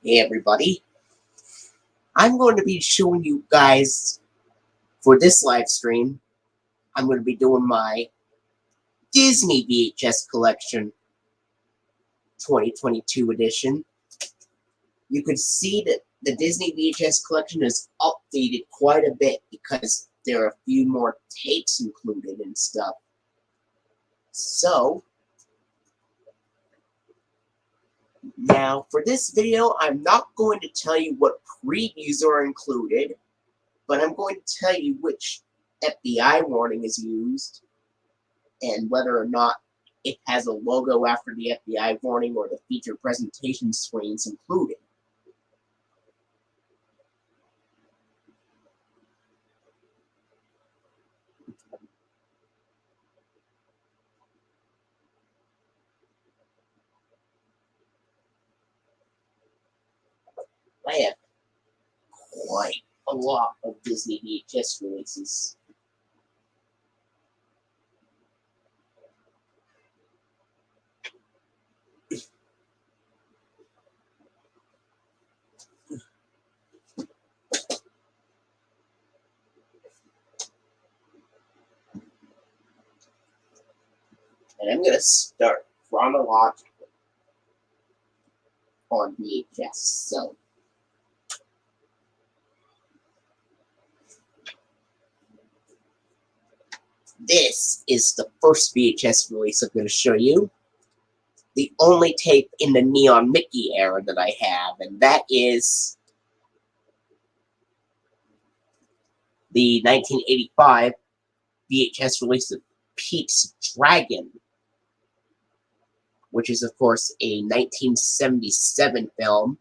Hey everybody, I'm going to be showing you guys, for this live stream, I'm going to be doing my Disney VHS Collection 2022 edition. You can see that the Disney VHS Collection is updated quite a bit because there are a few more tapes included and stuff. So, now for this video, I'm not going to tell you what previews are included, but I'm going to tell you which FBI warning is used and whether or not it has a logo after the FBI warning or the feature presentation screens included. I have quite a lot of Disney VHS releases. And I'm going to start chronologically on VHS. So, this is the first VHS release I'm going to show you. The only tape in the Neon Mickey era that I have, and that is the 1985 VHS release of Pete's Dragon, which is, of course, a 1977 film.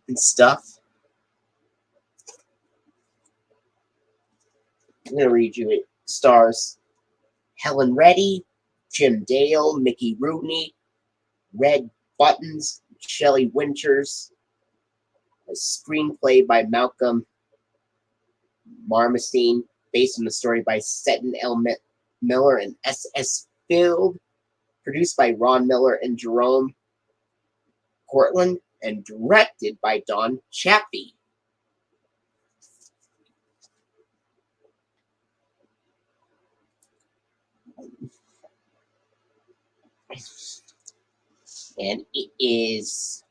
And stuff. I'm going to read you it. Stars Helen Reddy, Jim Dale, Mickey Rooney, Red Buttons, Shelley Winters. A screenplay by Malcolm Marmstein, based on the story by Seton L. Miller and S.S. Field. Produced by Ron Miller and Jerome Cortland, and directed by Don Chappie. And it is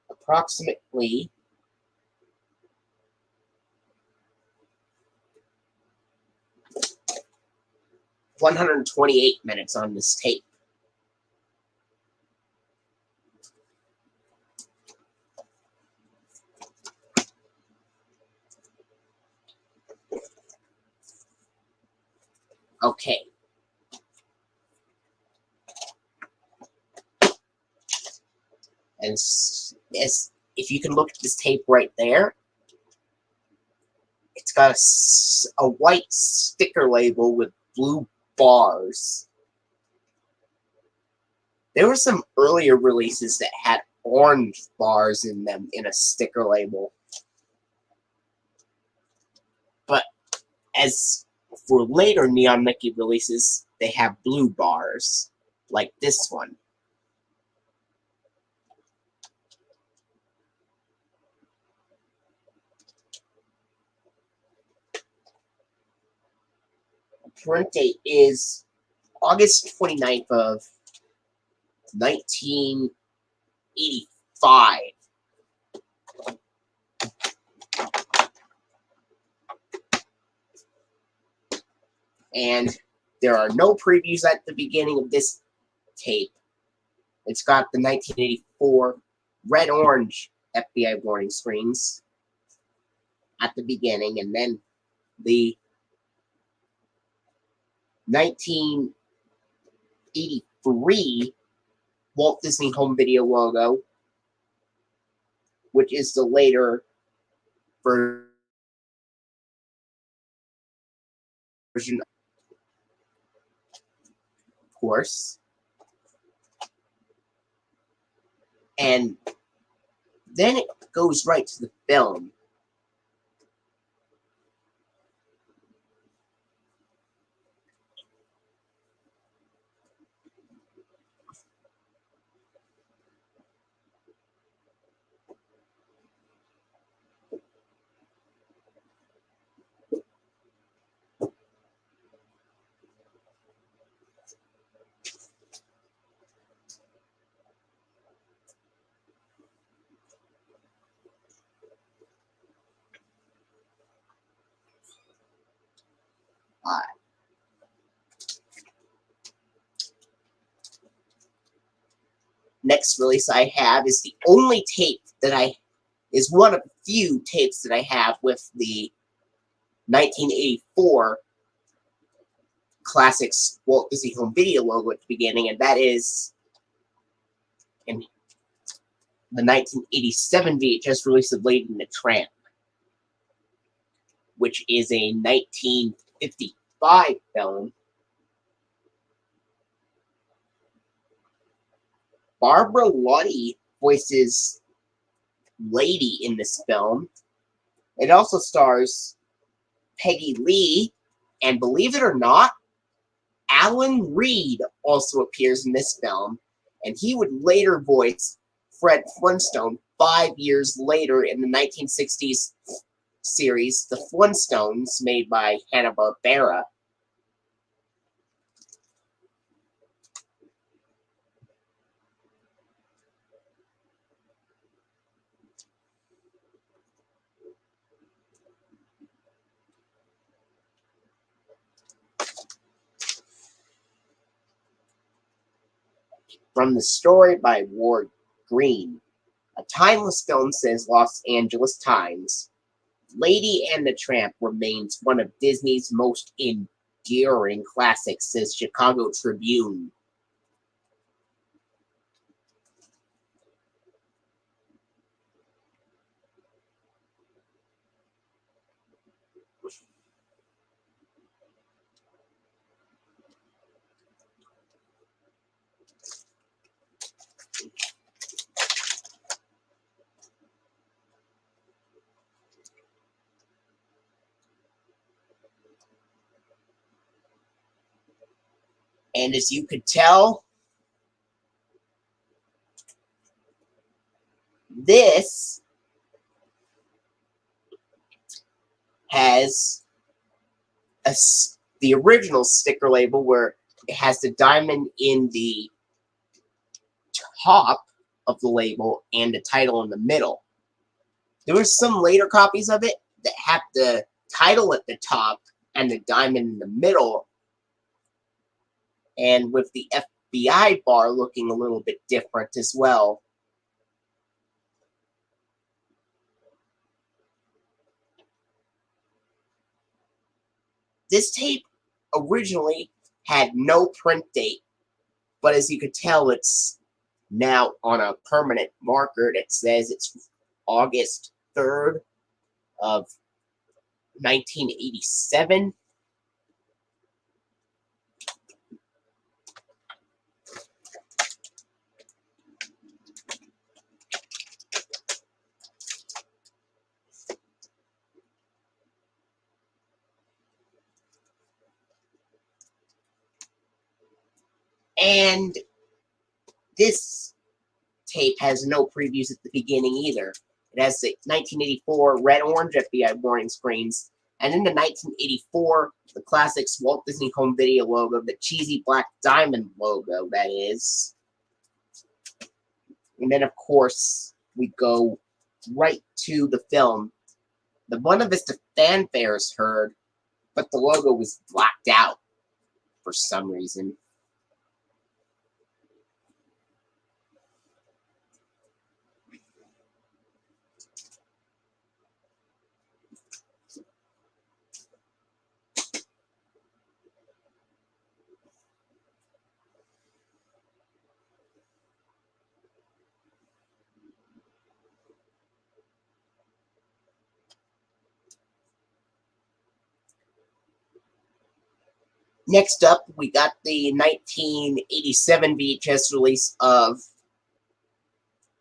approximately 128 minutes on this tape. Okay. And if you can look at this tape right there, it's got a white sticker label with blue bars. There were some earlier releases that had orange bars in them in a sticker label. But as for later Neon Mickey releases, they have blue bars, like this one. Print date is August 29th of 1985. And there are no previews at the beginning of this tape. It's got the 1984 red-orange FBI warning screens at the beginning, and then the 1983 Walt Disney Home Video logo, which is the later version, of course. And then it goes right to the film. Next release I have is the only tape that is one of the few tapes that I have with the 1984 Classics Walt Disney Home Video logo at the beginning, and that is in the 1987 VHS release of Lady and the Tramp, which is a 1955 film. Barbara Luddy voices Lady in this film. It also stars Peggy Lee, and believe it or not, Alan Reed also appears in this film, and he would later voice Fred Flintstone 5 years later in the 1960s series The Flintstones, made by Hanna-Barbera. From the story by Ward Green, a timeless film says Los Angeles Times, Lady and the Tramp remains one of Disney's most enduring classics, says Chicago Tribune. And as you could tell, this has the original sticker label where it has the diamond in the top of the label and the title in the middle. There were some later copies of it that have the title at the top and the diamond in the middle, and with the FBI bar looking a little bit different as well. This tape originally had no print date, but as you could tell, it's now on a permanent marker that says it's August 3rd of 1987. And this tape has no previews at the beginning either. It has the 1984 red-orange FBI warning screens, and in the 1984, the Classics Walt Disney Home Video logo, the cheesy black diamond logo, that is. And then, of course, we go right to the film. The Buena Vista fanfare is heard, but the logo was blacked out for some reason. Next up, we got the 1987 VHS release of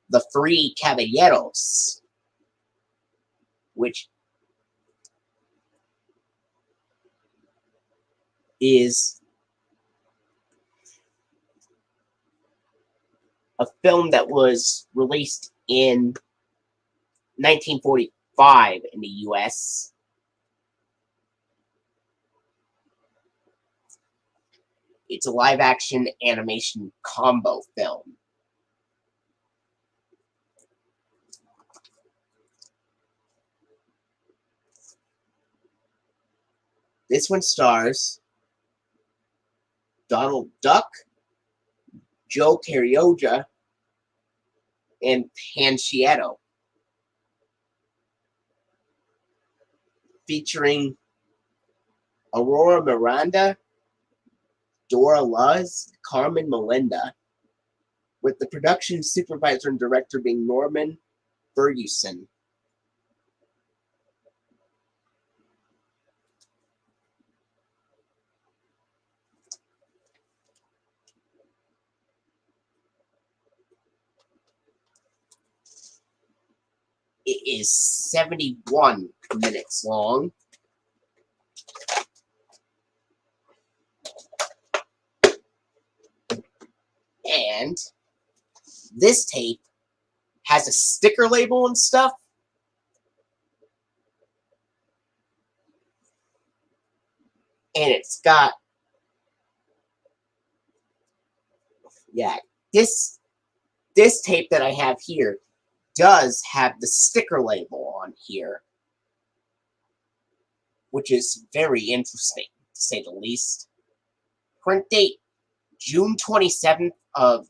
the Three Caballeros, which is a film that was released in 1945 in the US. It's a live-action animation combo film. This one stars Donald Duck, Joe Carioja, and Pancietto, featuring Aurora Miranda, Dora Luz, Carmen Melinda, with the production supervisor and director being Norman Ferguson. It is 71 minutes long. And this tape has a sticker label and stuff. And it's got, yeah, this tape that I have here does have the sticker label on here, which is very interesting, to say the least. Print date, June 27th of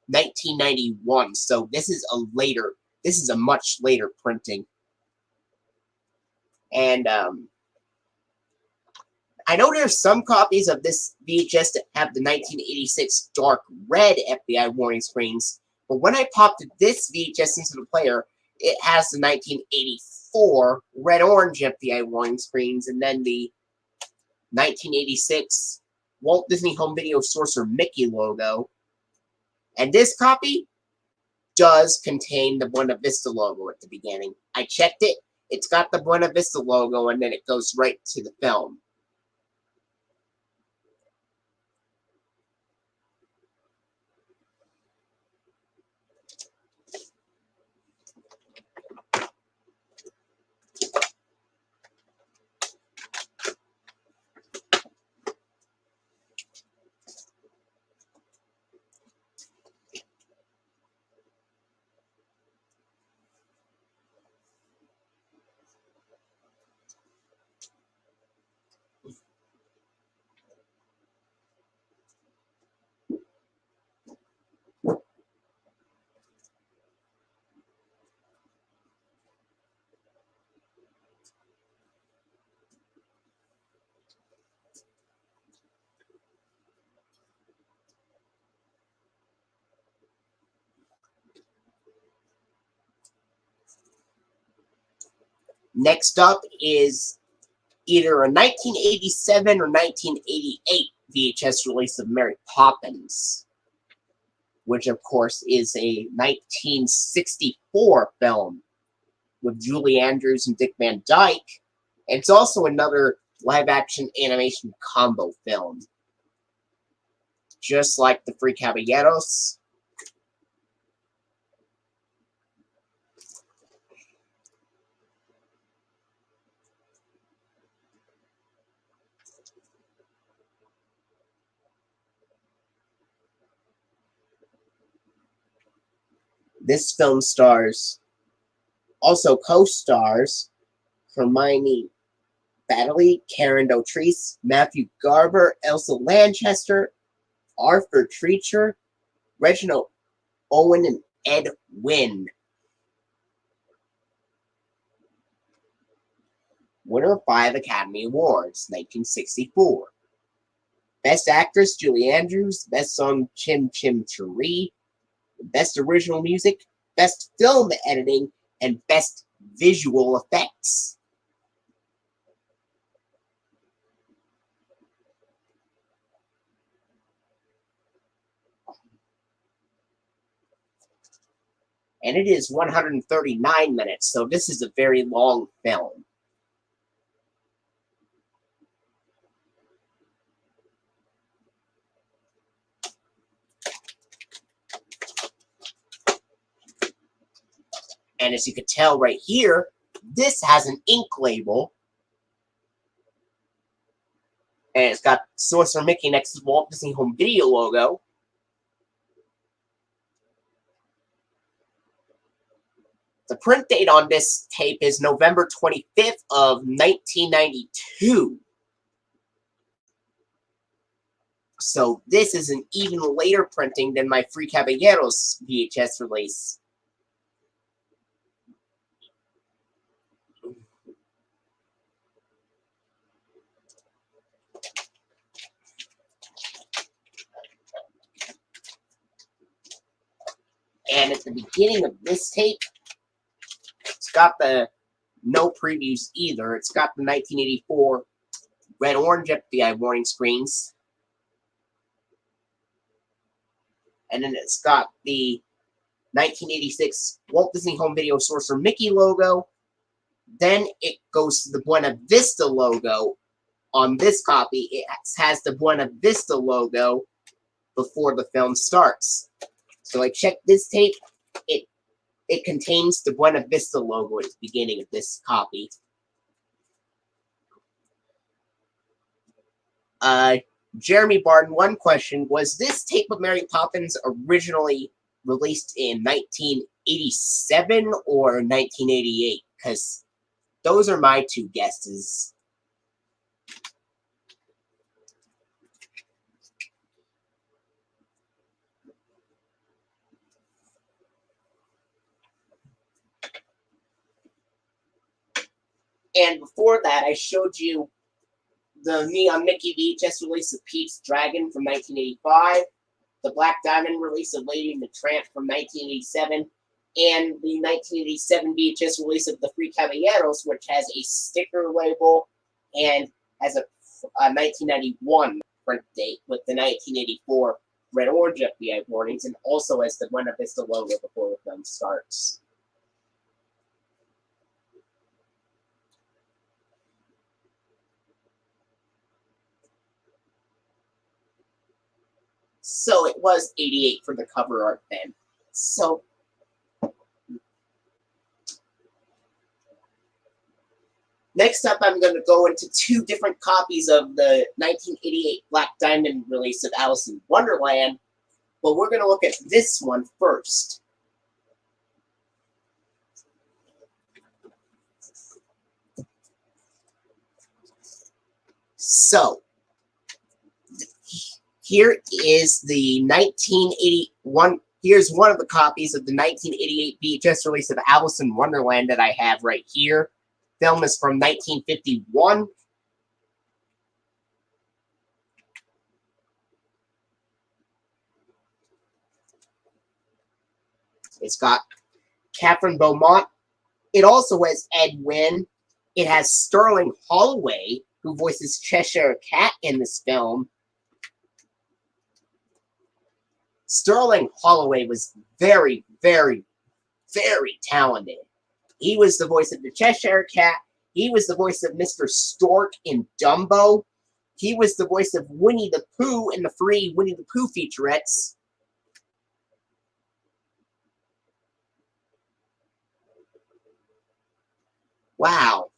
1991, so this is a much later printing. And I know there's some copies of this VHS that have the 1986 dark red FBI warning screens, but when I popped this VHS into the player, it has the 1984 red-orange FBI warning screens, and then the 1986 Walt Disney Home Video Sorcerer Mickey logo. And this copy does contain the Buena Vista logo at the beginning. I checked it. It's got the Buena Vista logo, and then it goes right to the film. Next up is either a 1987 or 1988 VHS release of Mary Poppins, which of course is a 1964 film with Julie Andrews and Dick Van Dyke. It's also another live-action animation combo film, just like the Three Caballeros. This film also co-stars Hermione Baddeley, Karen Dotrice, Matthew Garber, Elsa Lanchester, Arthur Treacher, Reginald Owen, and Ed Wynn. Winner of 5 Academy Awards, 1964. Best Actress, Julie Andrews. Best Song, Chim Chim Cheree. Best Original Music, Best Film Editing, and Best Visual Effects. And it is 139 minutes, so this is a very long film. And as you can tell right here, this has an ink label. And it's got Sorcerer Mickey next to the Walt Disney Home Video logo. The print date on this tape is November 25th of 1992. So this is an even later printing than my Three Caballeros VHS release. And at the beginning of this tape, it's got the no previews either. It's got the 1984 red-orange FBI warning screens. And then it's got the 1986 Walt Disney Home Video Sorcerer Mickey logo. Then it goes to the Buena Vista logo. On this copy, it has the Buena Vista logo before the film starts. So I checked this tape. It contains the Buena Vista logo at the beginning of this copy. Jeremy Barden, one question. Was this tape of Mary Poppins originally released in 1987 or 1988? Because those are my two guesses. And before that, I showed you the Neon Mickey VHS release of Pete's Dragon from 1985, the Black Diamond release of Lady and the Tramp from 1987, and the 1987 VHS release of the Three Caballeros, which has a sticker label and has a 1991 print date with the 1984 red-orange FBI warnings, and also has the Buena Vista logo before the film starts. So it was 88 for the cover art then. So next up, I'm going to go into two different copies of the 1988 Black Diamond release of Alice in Wonderland, but we're going to look at this one first. So, here is the 1981. Here's one of the copies of the 1988 VHS release of Alice in Wonderland that I have right here. Film is from 1951. It's got Catherine Beaumont. It also has Ed Wynn. It has Sterling Holloway, who voices Cheshire Cat in this film. Sterling Holloway was very, very, very talented. He was the voice of the Cheshire Cat. He was the voice of Mr. Stork in Dumbo. He was the voice of Winnie the Pooh in the 3 Winnie the Pooh featurettes. Wow.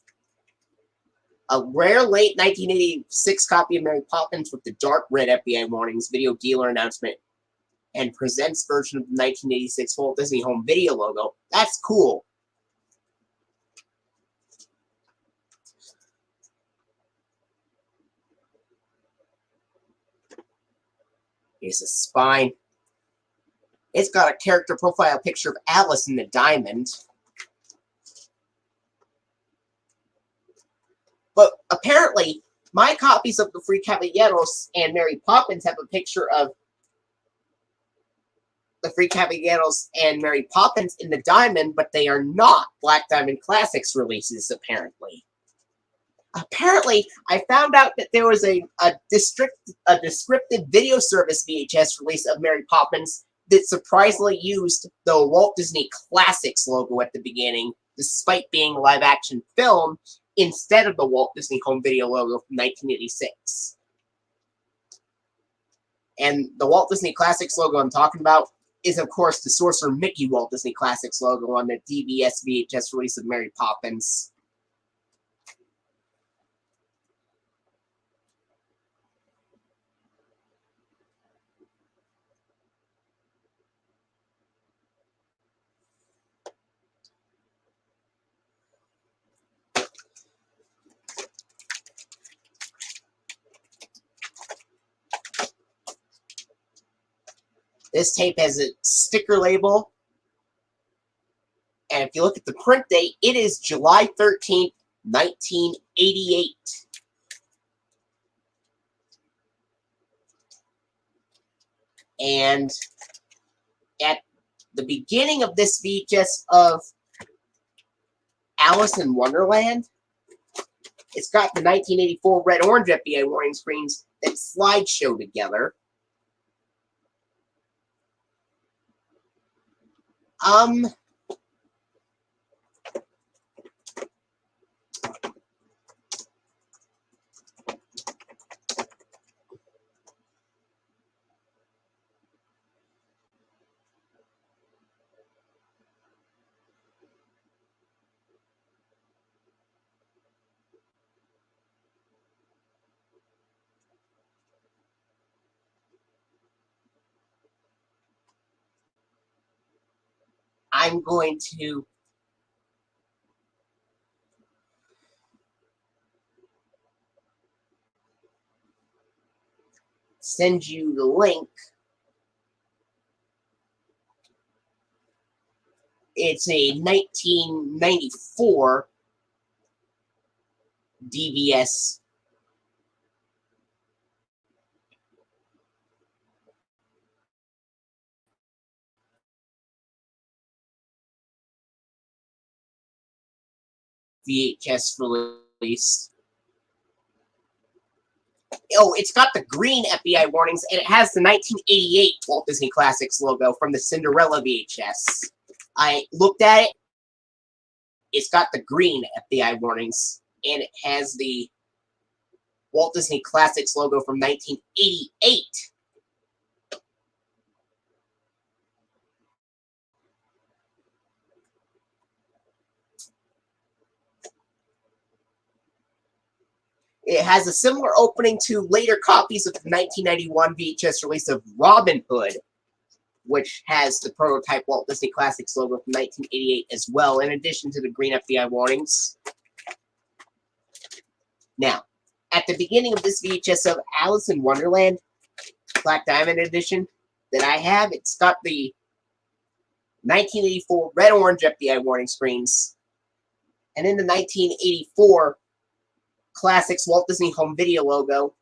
A rare late 1986 copy of Mary Poppins with the dark red FBI warnings, video dealer announcement, and presents version of the 1986 Walt Disney Home Video logo. That's cool. Here's the spine. It's got a character profile picture of Alice in the Diamond. But apparently, my copies of the Three Caballeros and Mary Poppins have a picture of the Three Caballeros and Mary Poppins in the Diamond, but they are not Black Diamond Classics releases, apparently. Apparently, I found out that there was a descriptive video service VHS release of Mary Poppins that surprisingly used the Walt Disney Classics logo at the beginning, despite being a live-action film, instead of the Walt Disney Home Video logo from 1986. And the Walt Disney Classics logo I'm talking about is, of course, the Sorcerer Mickey Walt Disney Classics logo on the DVS VHS release of Mary Poppins. This tape has a sticker label, and if you look at the print date, it is July 13th, 1988. And at the beginning of this VHS of Alice in Wonderland, it's got the 1984 red-orange FBI warning screens that slideshow together. I'm going to send you the link. It's a 1994 DVS. VHS release. Oh, it's got the green FBI warnings, and it has the 1988 Walt Disney Classics logo from the Cinderella VHS. I looked at it. It's got the green FBI warnings, and it has the Walt Disney Classics logo from 1988. It has a similar opening to later copies of the 1991 VHS release of Robin Hood, which has the prototype Walt Disney Classics logo from 1988 as well, in addition to the green FBI warnings. Now, at the beginning of this VHS of Alice in Wonderland, Black Diamond edition that I have, it's got the 1984 red-orange FBI warning screens, and in the 1984 Classics Walt Disney Home Video logo,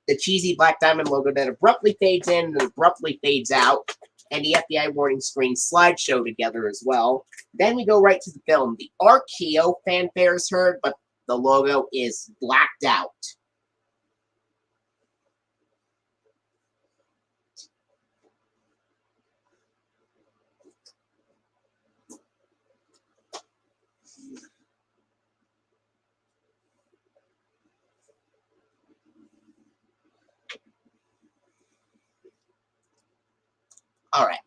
the cheesy Black Diamond logo that abruptly fades in and abruptly fades out, and the FBI warning screen slideshow together as well. Then we go right to the film. The Archeo fanfare is heard, but the logo is blacked out. Alright.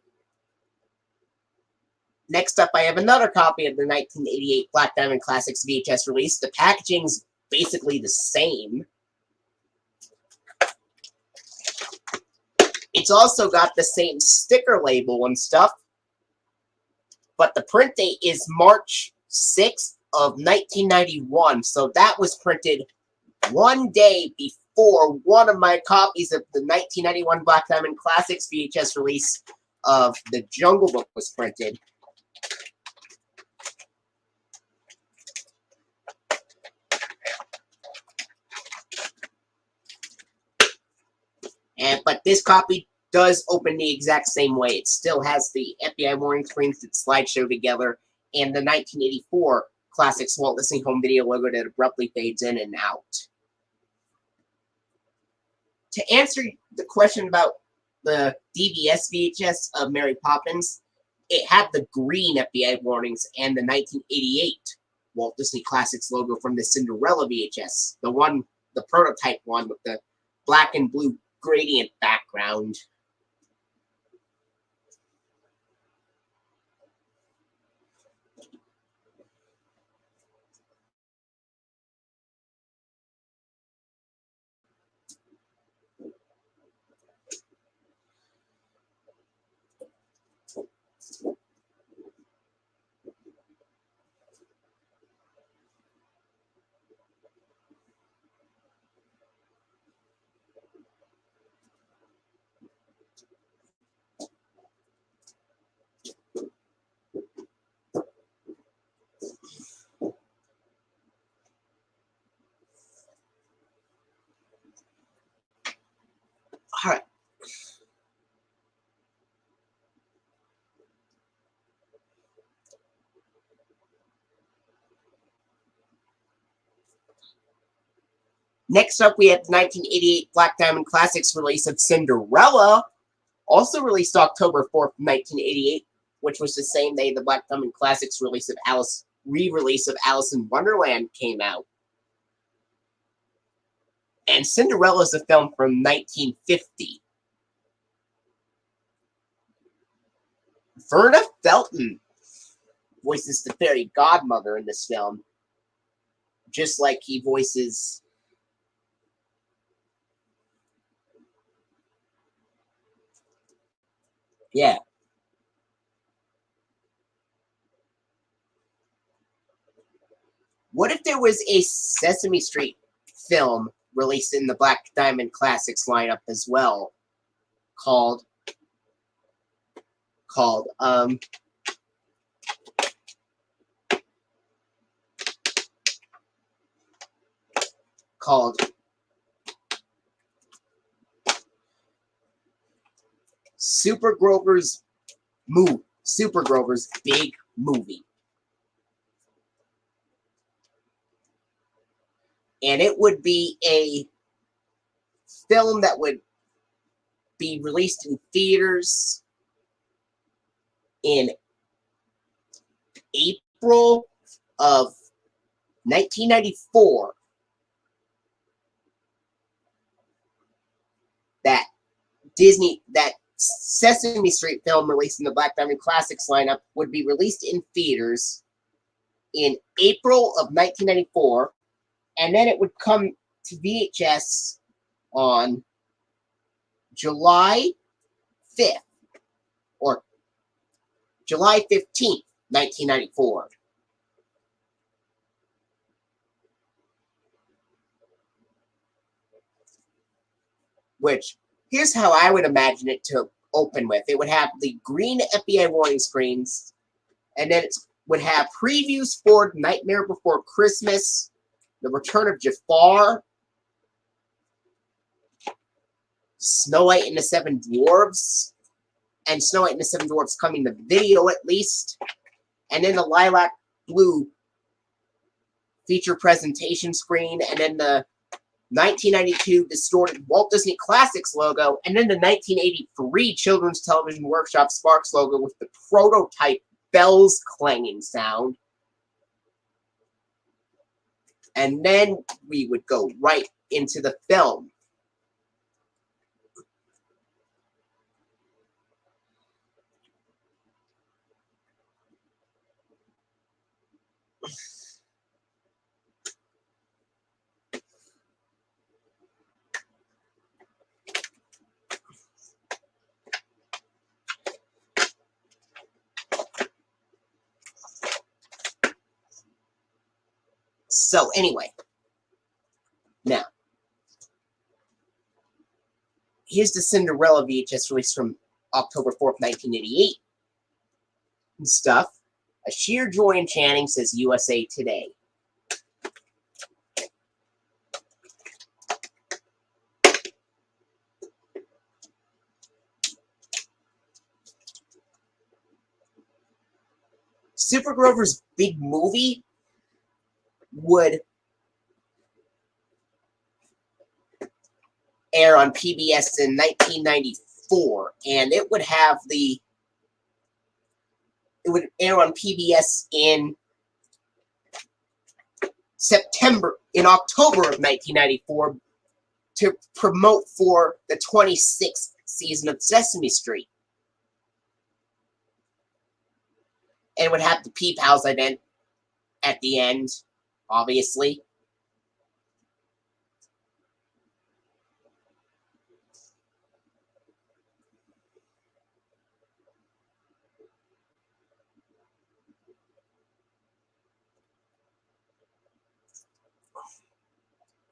Next up, I have another copy of the 1988 Black Diamond Classics VHS release. The packaging's basically the same. It's also got the same sticker label and stuff, but the print date is March 6th of 1991, so that was printed one day before one of my copies of the 1991 Black Diamond Classics VHS release of The Jungle Book was printed. But this copy does open the exact same way. It still has the FBI warning screens that slideshow together, and the 1984 Classics Walt Disney Home Video logo that abruptly fades in and out. To answer the question about the DVS VHS of Mary Poppins, it had the green FBI warnings and the 1988 Walt Disney Classics logo from the Cinderella VHS, the prototype one with the black and blue gradient background. Alright. Next up, we have the 1988 Black Diamond Classics release of Cinderella, also released October 4th, 1988, which was the same day the Black Diamond Classics re-release of Alice in Wonderland came out. And Cinderella is a film from 1950. Verna Felton voices the fairy godmother in this film, just like he voices What if there was a Sesame Street film released in the Black Diamond Classics lineup as well, called Super Grover's Big Movie. And it would be a film that would be released in theaters in April of 1994. That Sesame Street film released in the Black Diamond Classics lineup would be released in theaters in April of 1994, and then it would come to VHS on July 5th, or July 15th, 1994. Which, here's how I would imagine it to open with. It would have the green FBI warning screens, and then it would have previews for Nightmare Before Christmas, The Return of Jafar, Snow White and the Seven Dwarfs, and Snow White and the Seven Dwarfs coming to video at least, and then the lilac blue feature presentation screen, and then the 1992 distorted Walt Disney Classics logo, and then the 1983 Children's Television Workshop Sparks logo with the prototype bells clanging sound. And then we would go right into the film. So anyway, now, here's the Cinderella VHS release from October 4th, 1988. And stuff. A sheer joy enchanting, says USA Today. Super Grover's Big Movie would air on PBS in 1994, and it would air on PBS in October of 1994 to promote for the 26th season of Sesame Street. And it would have the Peep House event at the end, obviously.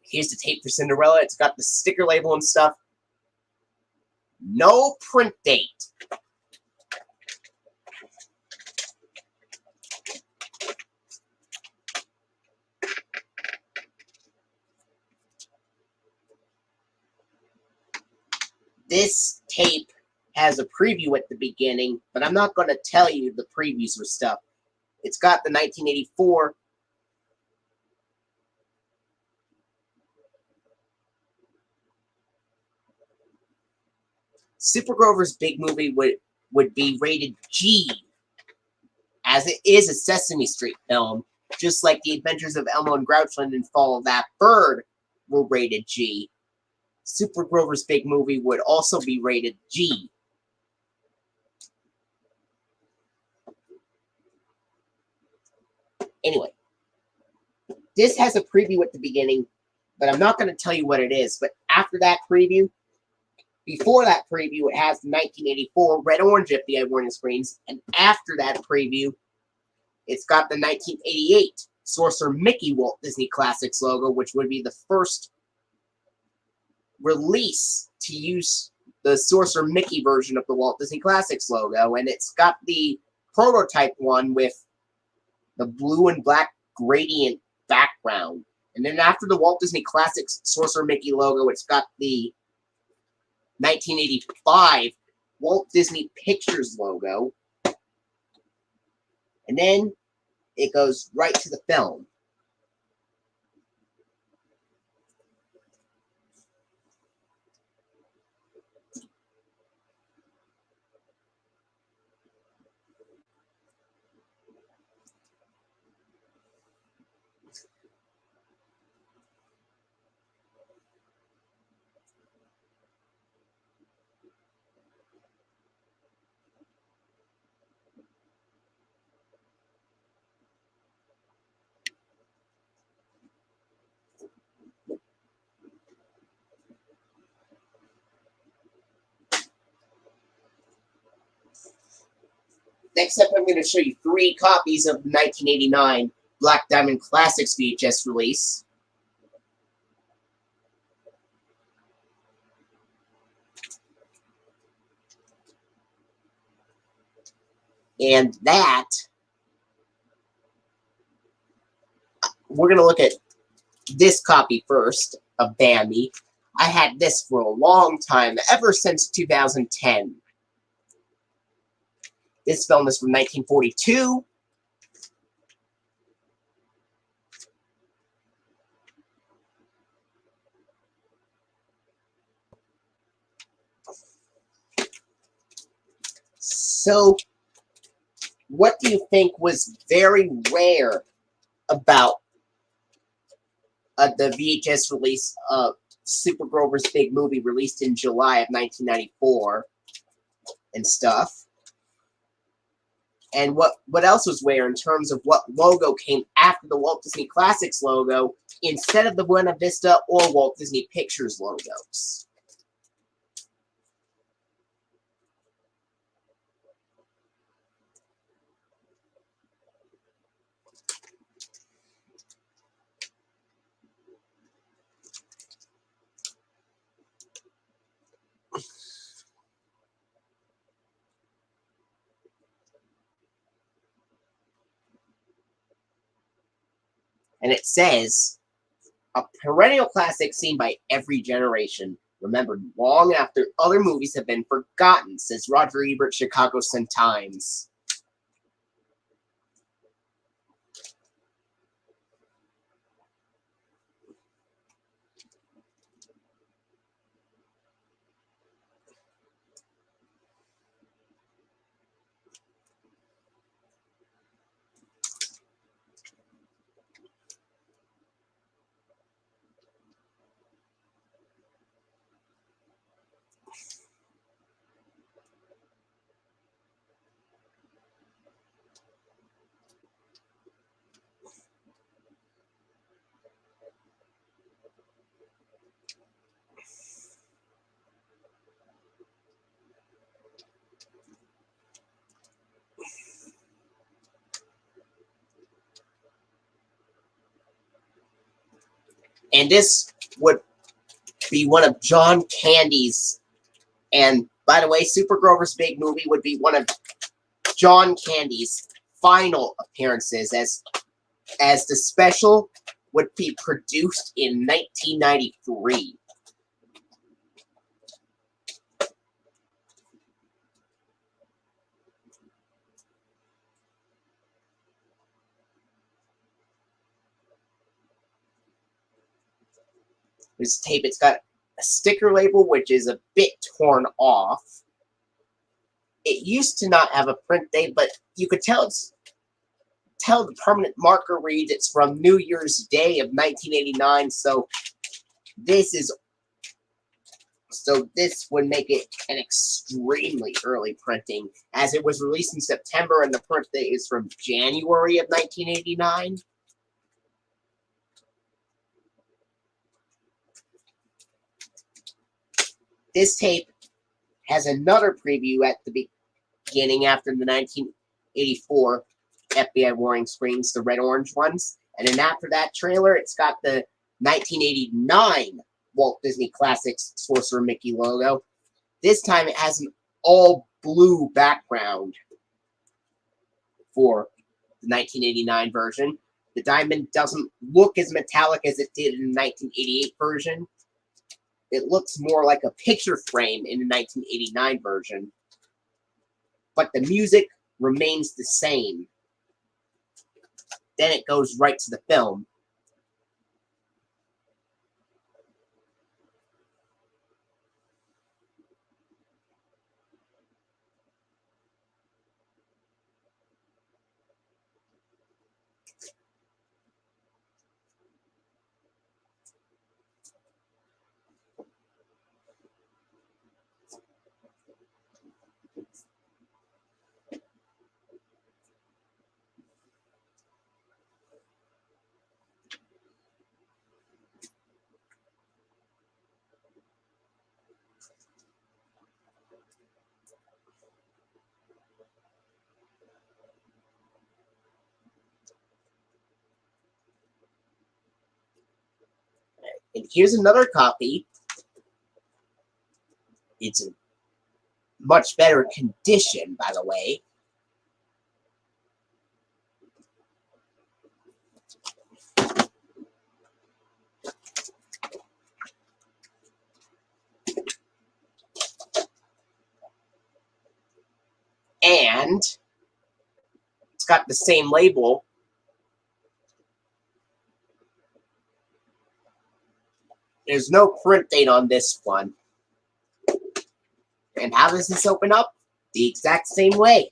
Here's the tape for Cinderella. It's got the sticker label and stuff. No print date. This tape has a preview at the beginning, but I'm not going to tell you the previews or stuff. It's got the 1984 Super Grover's Big Movie would be rated G, as it is a Sesame Street film, just like The Adventures of Elmo and Grouchland and Fall of That Bird were rated G. Super Grover's Big Movie would also be rated G. Anyway, this has a preview at the beginning, but I'm not going to tell you what it is. But after that preview, before that preview, it has the 1984 red-orange FBI warning screens, and after that preview, it's got the 1988 Sorcerer Mickey Walt Disney Classics logo, which would be the first release to use the Sorcerer Mickey version of the Walt Disney Classics logo, and it's got the prototype one with the blue and black gradient background. And then after the Walt Disney Classics Sorcerer Mickey logo, it's got the 1985 Walt Disney Pictures logo. And then it goes right to the film. Next up, I'm going to show you 3 copies of the 1989 Black Diamond Classics VHS release. And that, we're going to look at this copy first of Bambi. I had this for a long time, ever since 2010. This film is from 1942. So, what do you think was very rare about the VHS release of Super Grover's Big Movie, released in July of 1994 and stuff? And what else was rare in terms of what logo came after the Walt Disney Classics logo instead of the Buena Vista or Walt Disney Pictures logos? And it says, a perennial classic seen by every generation, remembered long after other movies have been forgotten, says Roger Ebert, Chicago Sun-Times. And this would be one of John Candy's, and by the way, Super Grover's Big Movie would be one of John Candy's final appearances, as the special would be produced in 1993. This tape, it's got a sticker label, which is a bit torn off. It used to not have a print date, but you could tell the permanent marker reads it's from New Year's Day of 1989, so this would make it an extremely early printing, as it was released in September and the print date is from January of 1989. This tape has another preview at the beginning after the 1984 FBI warning screens, the red-orange ones. And then after that trailer, it's got the 1989 Walt Disney Classics Sorcerer Mickey logo. This time it has an all-blue background for the 1989 version. The diamond doesn't look as metallic as it did in the 1988 version. It looks more like a picture frame in the 1989 version. But the music remains the same. Then it goes right to the film. And here's another copy. It's in much better condition, by the way. And it's got the same label. There's no print date on this one. And how does this open up? The exact same way.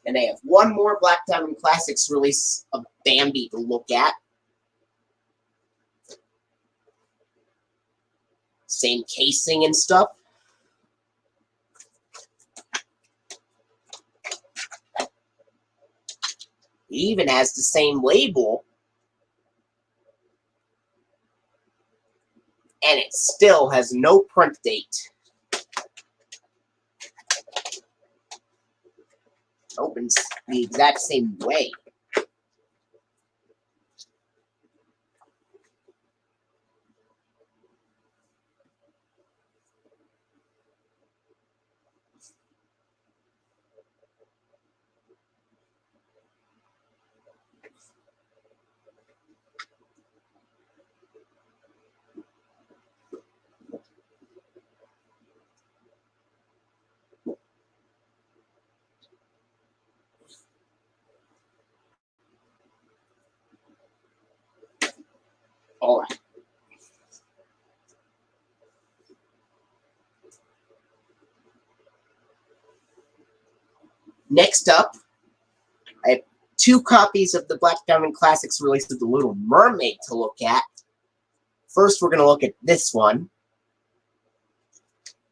And they have one more Black Diamond Classics release of Bambi to look at. Same casing and stuff. It even has the same label. And it still has no print date. Opens the exact same way. All right. Next up, I have two copies of the Black Diamond Classics release of The Little Mermaid to look at. First, we're going to look at this one.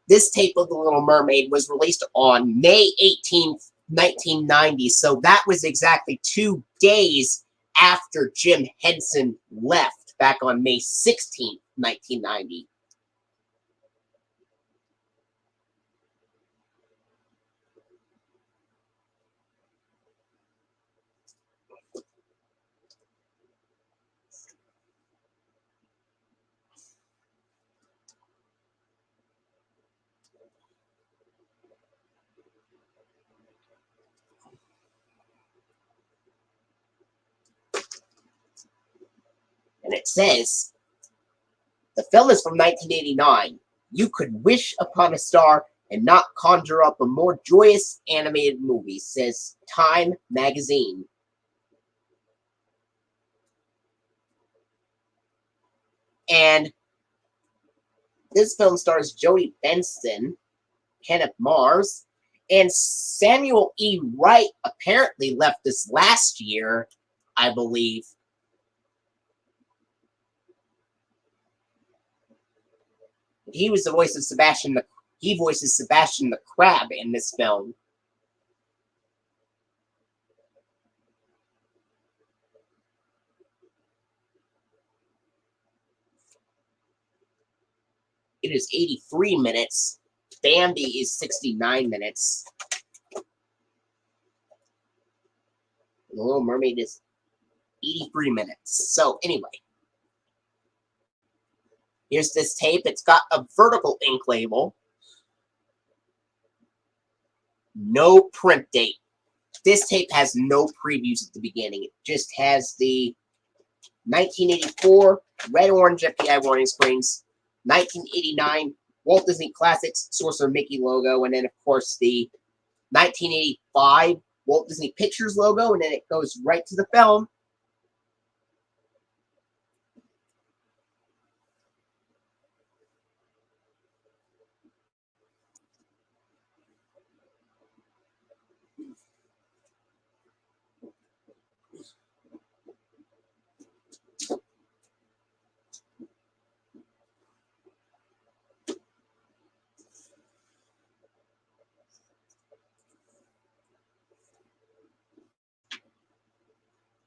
This tape of The Little Mermaid was released on May 18th, 1990, so that was exactly 2 days after Jim Henson left, back on May 16th, 1990. And it says, the film is from 1989. You could wish upon a star and not conjure up a more joyous animated movie, says Time magazine. And this film stars Jodie Benson, Kenneth Mars, and Samuel E. Wright apparently left us last year, I believe. He was the voice of Sebastian he voices Sebastian the Crab in this film. It is 83 minutes. Bambi is 69 minutes. The Little Mermaid is 83 minutes. So anyway, here's this tape. It's got a vertical ink label. No print date. This tape has no previews at the beginning. It just has the 1984 red orange FBI warning screens, 1989 Walt Disney Classics Sorcerer Mickey logo, and then of course the 1985 Walt Disney Pictures logo, and then it goes right to the film.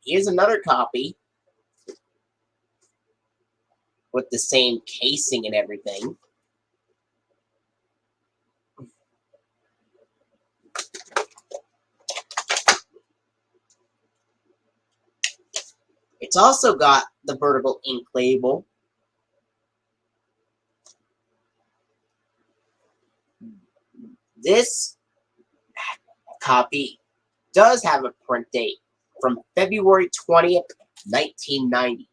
Here's another copy with the same casing and everything. It's also got the vertical ink label. This copy does have a print date from February 20th, 1990.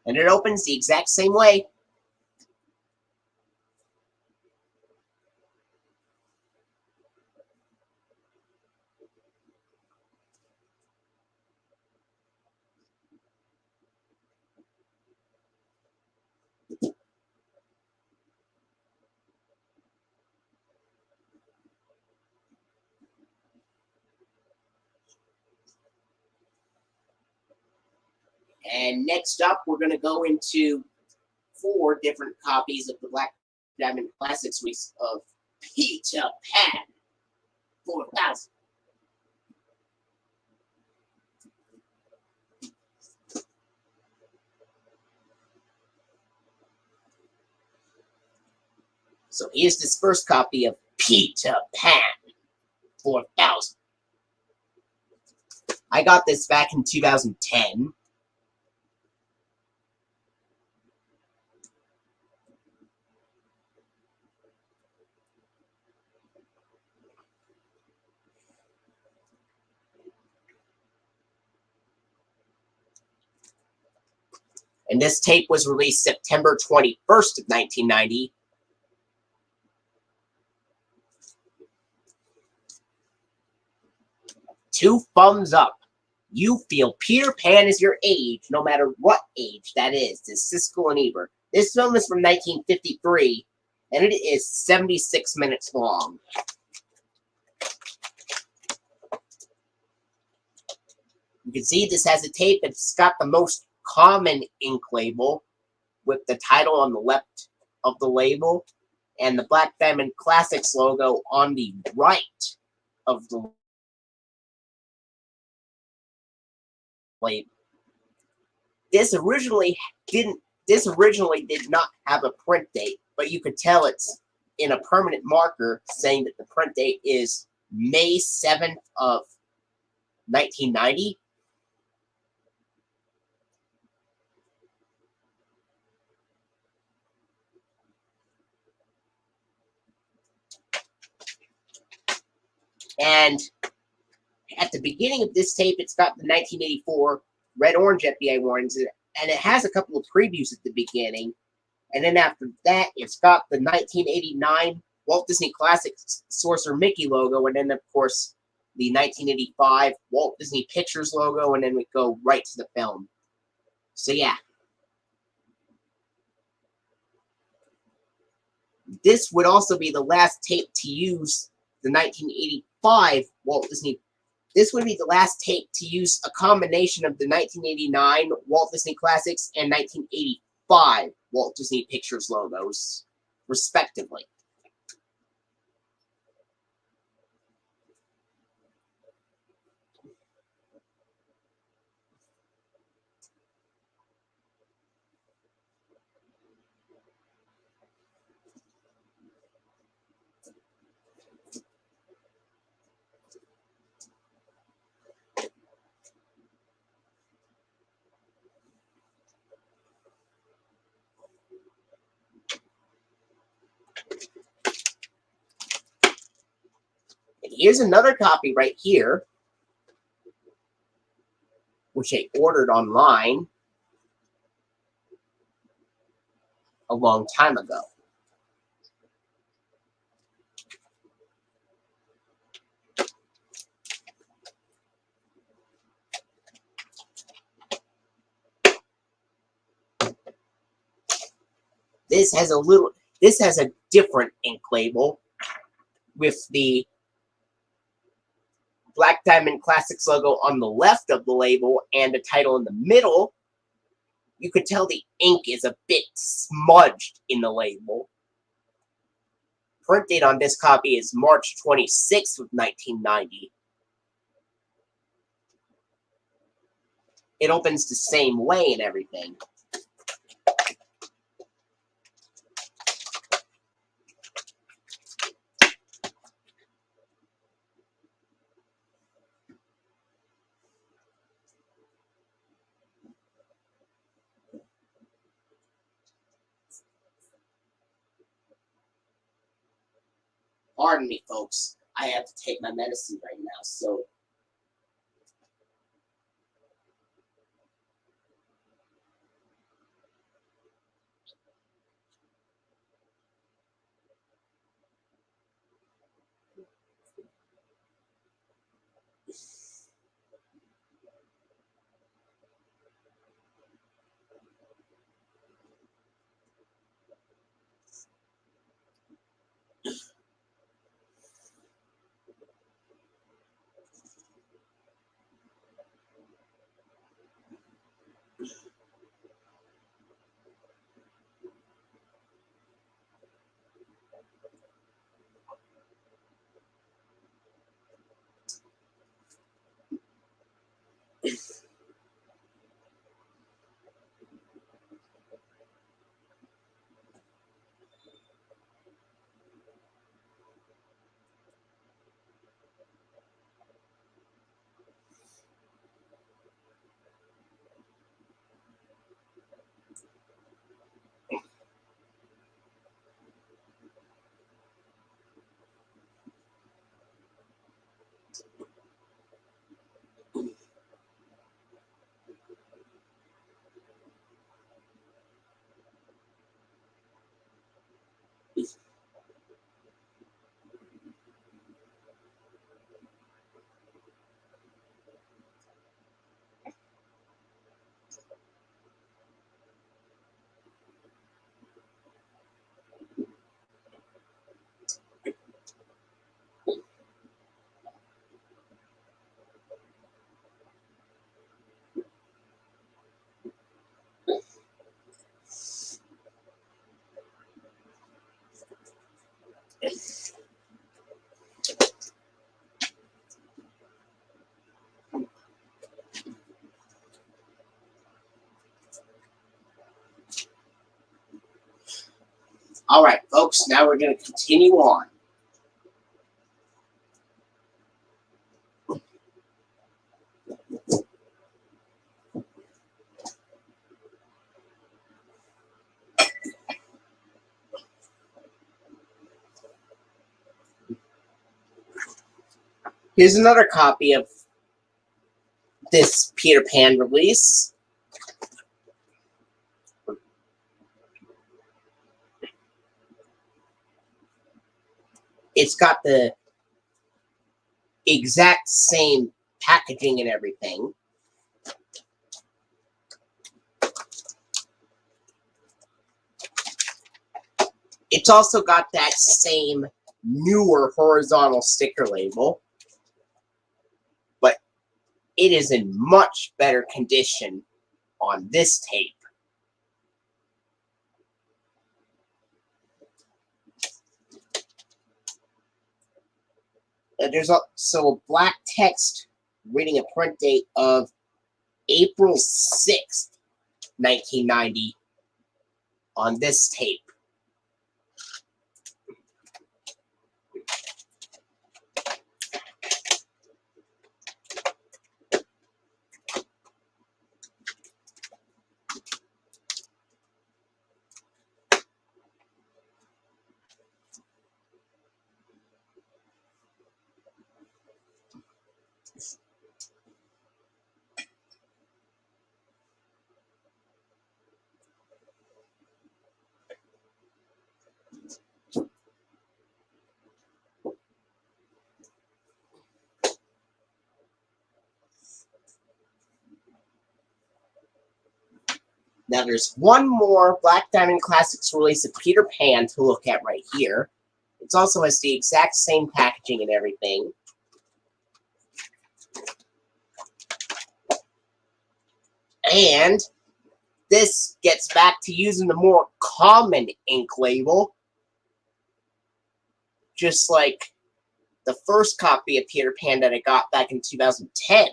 And it opens the exact same way. And next up, we're going to go into 4 different copies of the Black Diamond Classics of Peter Pan 4000. So here's this first copy of Peter Pan 4000. I got this back in 2010. And this tape was released September 21st of 1990. Two thumbs up. You feel Peter Pan is your age, no matter what age that is. This is Siskel and Ebert. This film is from 1953, and it is 76 minutes long. You can see this has a tape. It's got the most common ink label with the title on the left of the label and the Black Diamond Classics logo on the right of the label. This originally did not have a print date, but you could tell it's in a permanent marker saying that the print date is May 7th of 1990. And at the beginning of this tape, it's got the 1984 red-orange FBI warnings, and it has a couple of previews at the beginning. And then after that, it's got the 1989 Walt Disney Classics Sorcerer Mickey logo, and then, of course, the 1985 Walt Disney Pictures logo, and then we go right to the film. So, yeah. This would also be the last tape to use the 1985 Walt Disney. This would be the last tape to use a combination of the 1989 Walt Disney Classics and 1985 Walt Disney Pictures logos, respectively. And here's another copy right here, which I ordered online a long time ago. This has a different ink label with the Black Diamond Classics logo on the left of the label and the title in the middle. You could tell the ink is a bit smudged in the label. Print date on this copy is March 26th of 1990. It opens the same way and everything. Pardon me, folks. I have to take my medicine right now, so... Alright, folks, now we're going to continue on. Here's another copy of this Peter Pan release. It's got the exact same packaging and everything. It's also got that same newer horizontal sticker label, but it is in much better condition on this tape. There's also a black text reading a print date of April 6th, 1990 on this tape. Now there's one more Black Diamond Classics release of Peter Pan to look at right here. It also has the exact same packaging and everything. And this gets back to using the more common ink label. Just like the first copy of Peter Pan that I got back in 2010.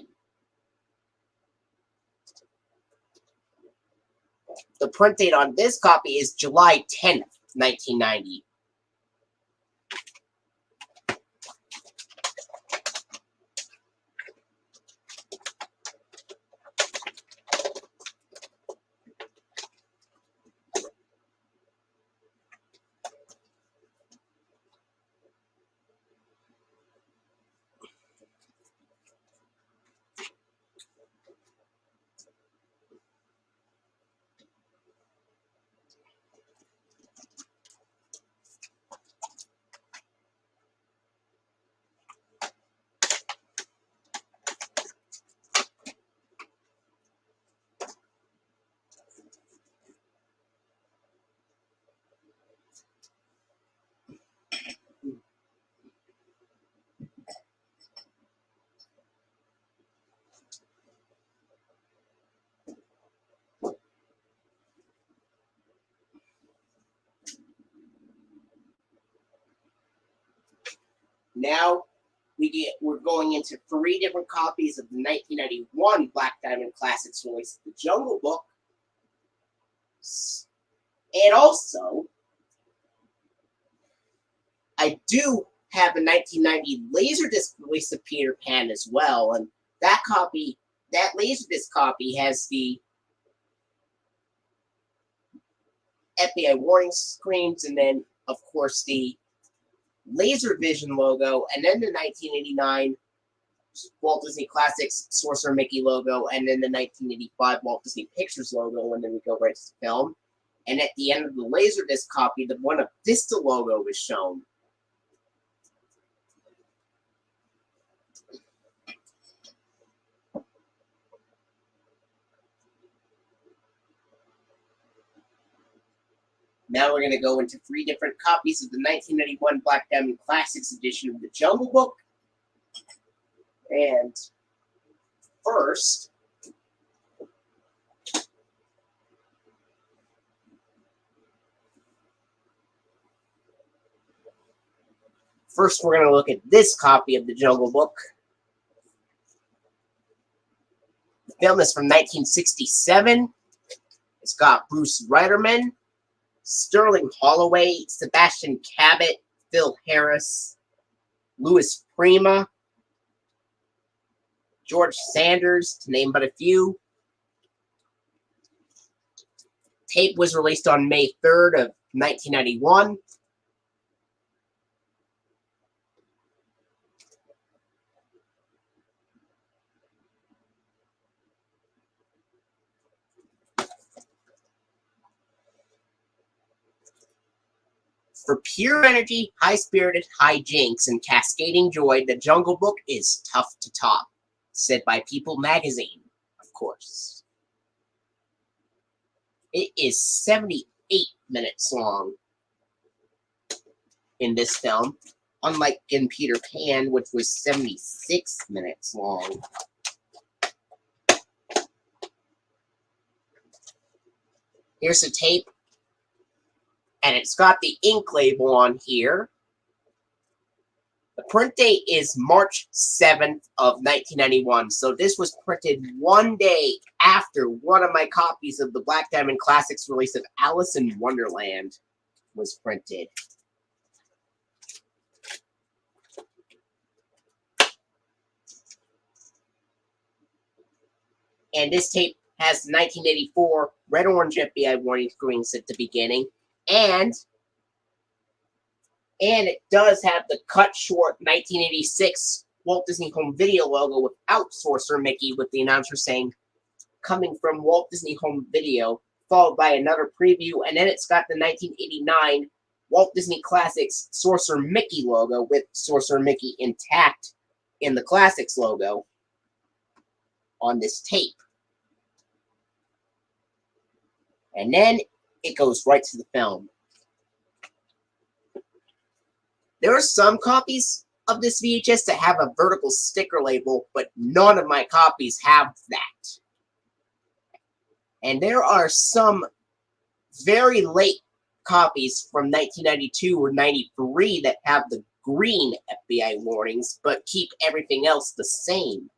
The print date on this copy is July 10th, 1990. Now we're going into 3 different copies of the 1991 Black Diamond Classics release, The Jungle Book, and also I do have a 1990 Laserdisc release of Peter Pan as well, and that Laserdisc copy has the FBI warning screens, and then of course the LaserVision logo, and then the 1989 Walt Disney Classics Sorcerer Mickey logo, and then the 1985 Walt Disney Pictures logo, and then we go right to the film. And at the end of the Laserdisc copy, the one of Vista logo is shown. Now we're going to go into 3 different copies of the 1991 Black Diamond Classics edition of The Jungle Book. And first, we're going to look at this copy of The Jungle Book. The film is from 1967. It's got Bruce Reiterman, Sterling Holloway, Sebastian Cabot, Phil Harris, Louis Prima, George Sanders, to name but a few. Tape was released on May 3rd of 1991. For pure energy, high-spirited hijinks, and cascading joy, The Jungle Book is tough to top, said by People magazine, of course. It is 78 minutes long in this film, unlike in Peter Pan, which was 76 minutes long. Here's the tape, and it's got the ink label on here. The print date is March 7th of 1991, so this was printed one day after one of my copies of the Black Diamond Classics release of Alice in Wonderland was printed. And this tape has the 1984 red-orange FBI warning screens at the beginning, and it does have the cut short 1986 Walt Disney Home Video logo without Sorcerer Mickey, with the announcer saying, "Coming from Walt Disney Home Video," followed by another preview, and then it's got the 1989 Walt Disney Classics Sorcerer Mickey logo with Sorcerer Mickey intact in the Classics logo on this tape. And then it goes right to the film. There are some copies of this VHS that have a vertical sticker label, but none of my copies have that. And there are some very late copies from 1992 or 93 that have the green FBI warnings, but keep everything else the same.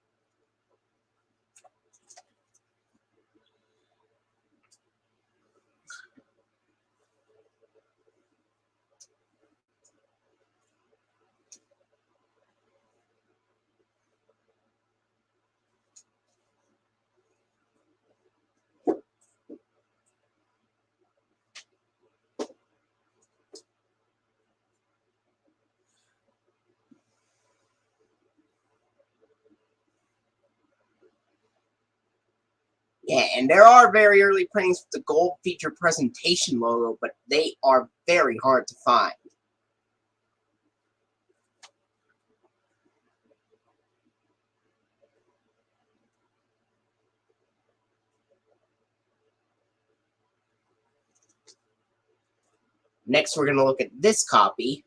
Yeah, and there are very early printings with the gold feature presentation logo, but they are very hard to find. Next, we're going to look at this copy.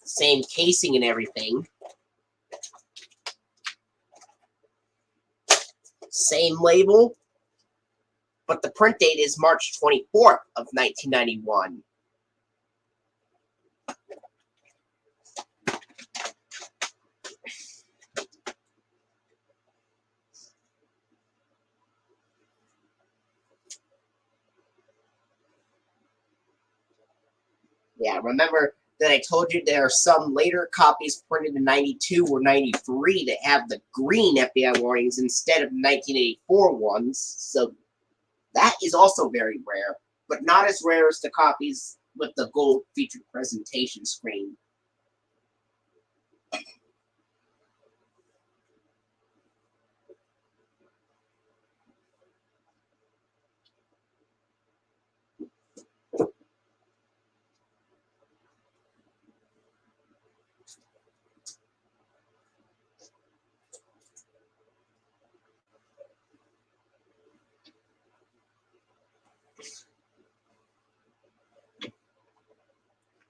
Same casing and everything. Same label, but the print date is March 24th of 1991. Yeah, remember that I told you there are some later copies printed in 92 or 93 that have the green FBI warnings instead of 1984 ones, so that is also very rare, but not as rare as the copies with the gold featured presentation screen.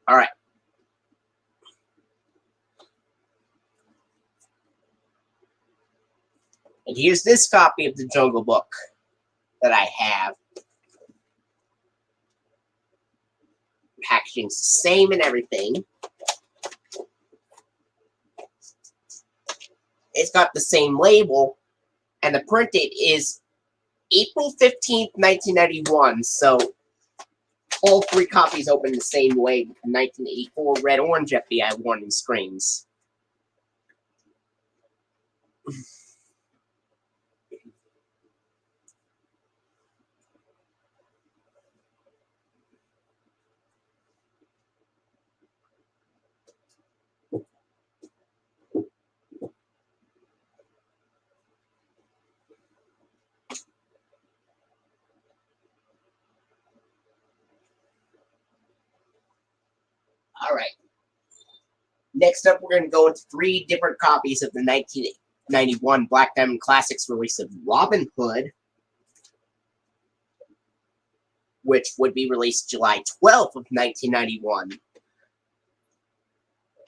All right. And here's this copy of the Jungle Book that I have. Packaging's the same and everything. It's got the same label, and the print date is April 15th, 1991. So all three copies open the same way with the 1984 red-orange FBI warning screens. Alright. Next up, we're going to go into 3 different copies of the 1991 Black Diamond Classics release of Robin Hood, which would be released July 12th of 1991.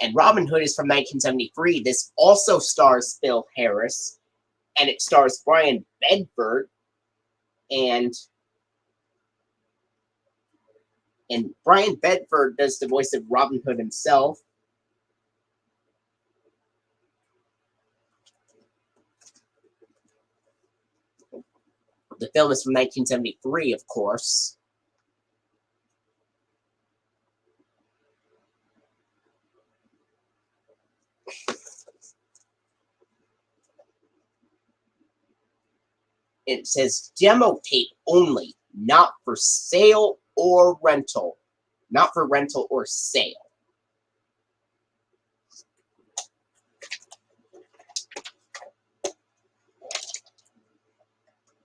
And Robin Hood is from 1973. This also stars Phil Harris, and it stars Brian Bedford, and Brian Bedford does the voice of Robin Hood himself. The film is from 1973, of course. It says demo tape only, not for sale or rental. Not for rental or sale.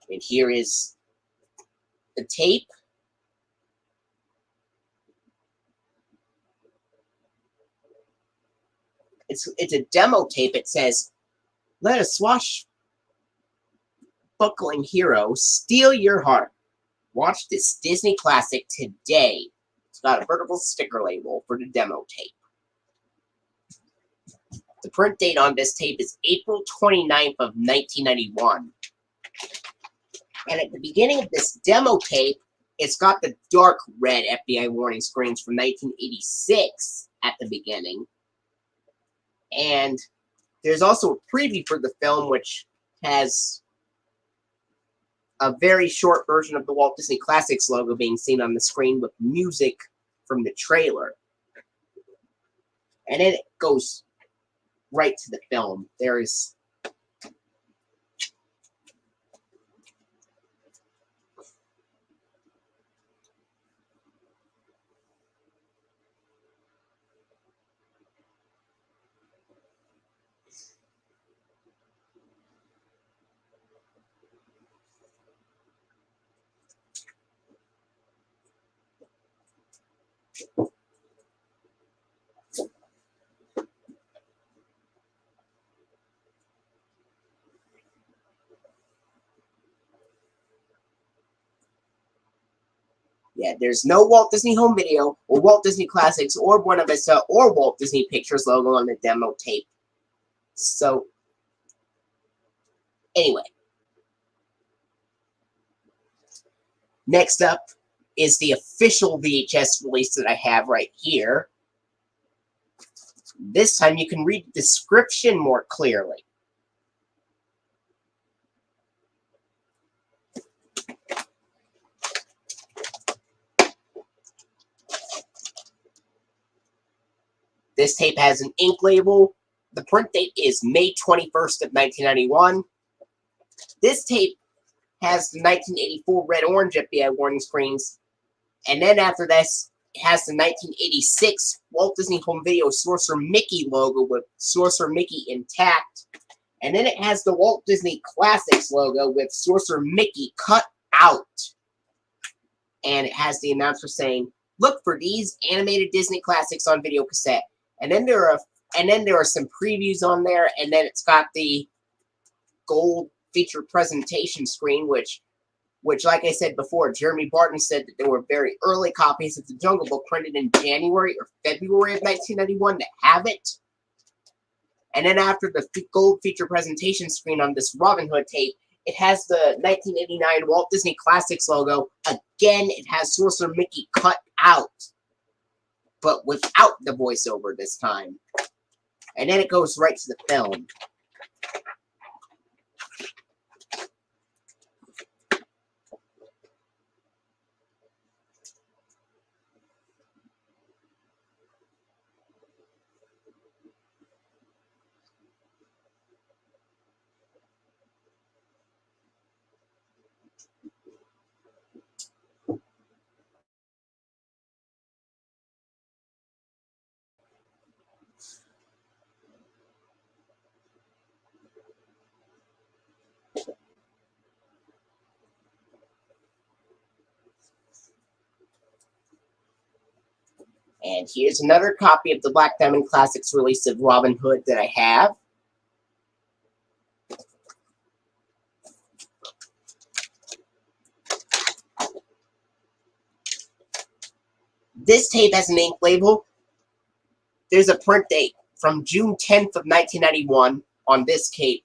And here is the tape. It's a demo tape. It says, "Let a swashbuckling hero steal your heart. Watch this Disney classic today." It's got a vertical sticker label for the demo tape. The print date on this tape is April 29th of 1991. And at the beginning of this demo tape, it's got the dark red FBI warning screens from 1986 at the beginning. And there's also a preview for the film, which has a very short version of the Walt Disney Classics logo being seen on the screen with music from the trailer. And then it goes right to the film. There's there's no Walt Disney Home Video or Walt Disney Classics or Buena Vista or Walt Disney Pictures logo on the demo tape. So, anyway. Next up is the official VHS release that I have right here. This time you can read the description more clearly. This tape has an ink label. The print date is May 21st of 1991. This tape has the 1984 red-orange FBI warning screens. And then after this, it has the 1986 Walt Disney Home Video Sorcerer Mickey logo with Sorcerer Mickey intact. And then it has the Walt Disney Classics logo with Sorcerer Mickey cut out. And it has the announcer saying, "Look for these animated Disney classics on video cassette." And then there are some previews on there, and then it's got the gold feature presentation screen, which like I said before, Jeremy Barton said that there were very early copies of the Jungle Book printed in January or February of 1991 that have it. And then after the gold feature presentation screen on this Robin Hood tape, it has the 1989 Walt Disney Classics logo. Again, it has Sorcerer Mickey cut out, but without the voiceover this time. And then it goes right to the film. And here's another copy of the Black Diamond Classics release of Robin Hood that I have. This tape has an ink label. There's a print date from June 10th of 1991 on this tape.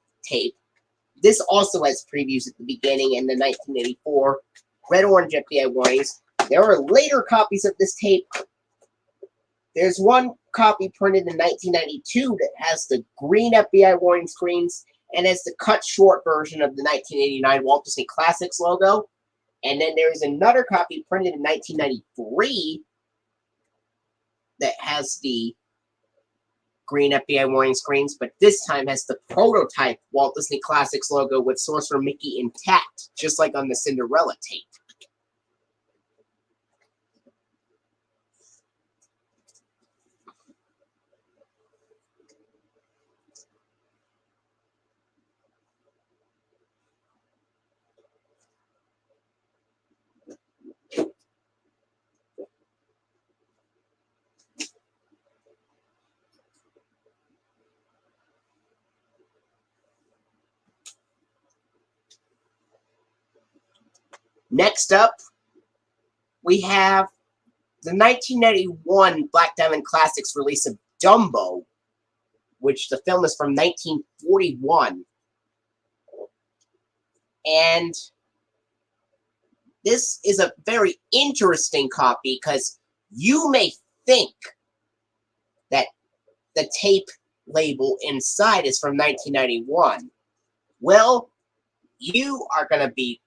This also has previews at the beginning and the 1984 red-orange FBI warnings. There are later copies of this tape. There's one copy printed in 1992 that has the green FBI warning screens and has the cut short version of the 1989 Walt Disney Classics logo. And then there's another copy printed in 1993 that has the green FBI warning screens, but this time has the prototype Walt Disney Classics logo with Sorcerer Mickey intact, just like on the Cinderella tape. Next up, we have the 1991 Black Diamond Classics release of Dumbo, which the film is from 1941. And this is a very interesting copy because you may think that the tape label inside is from 1991. Well, you are going to be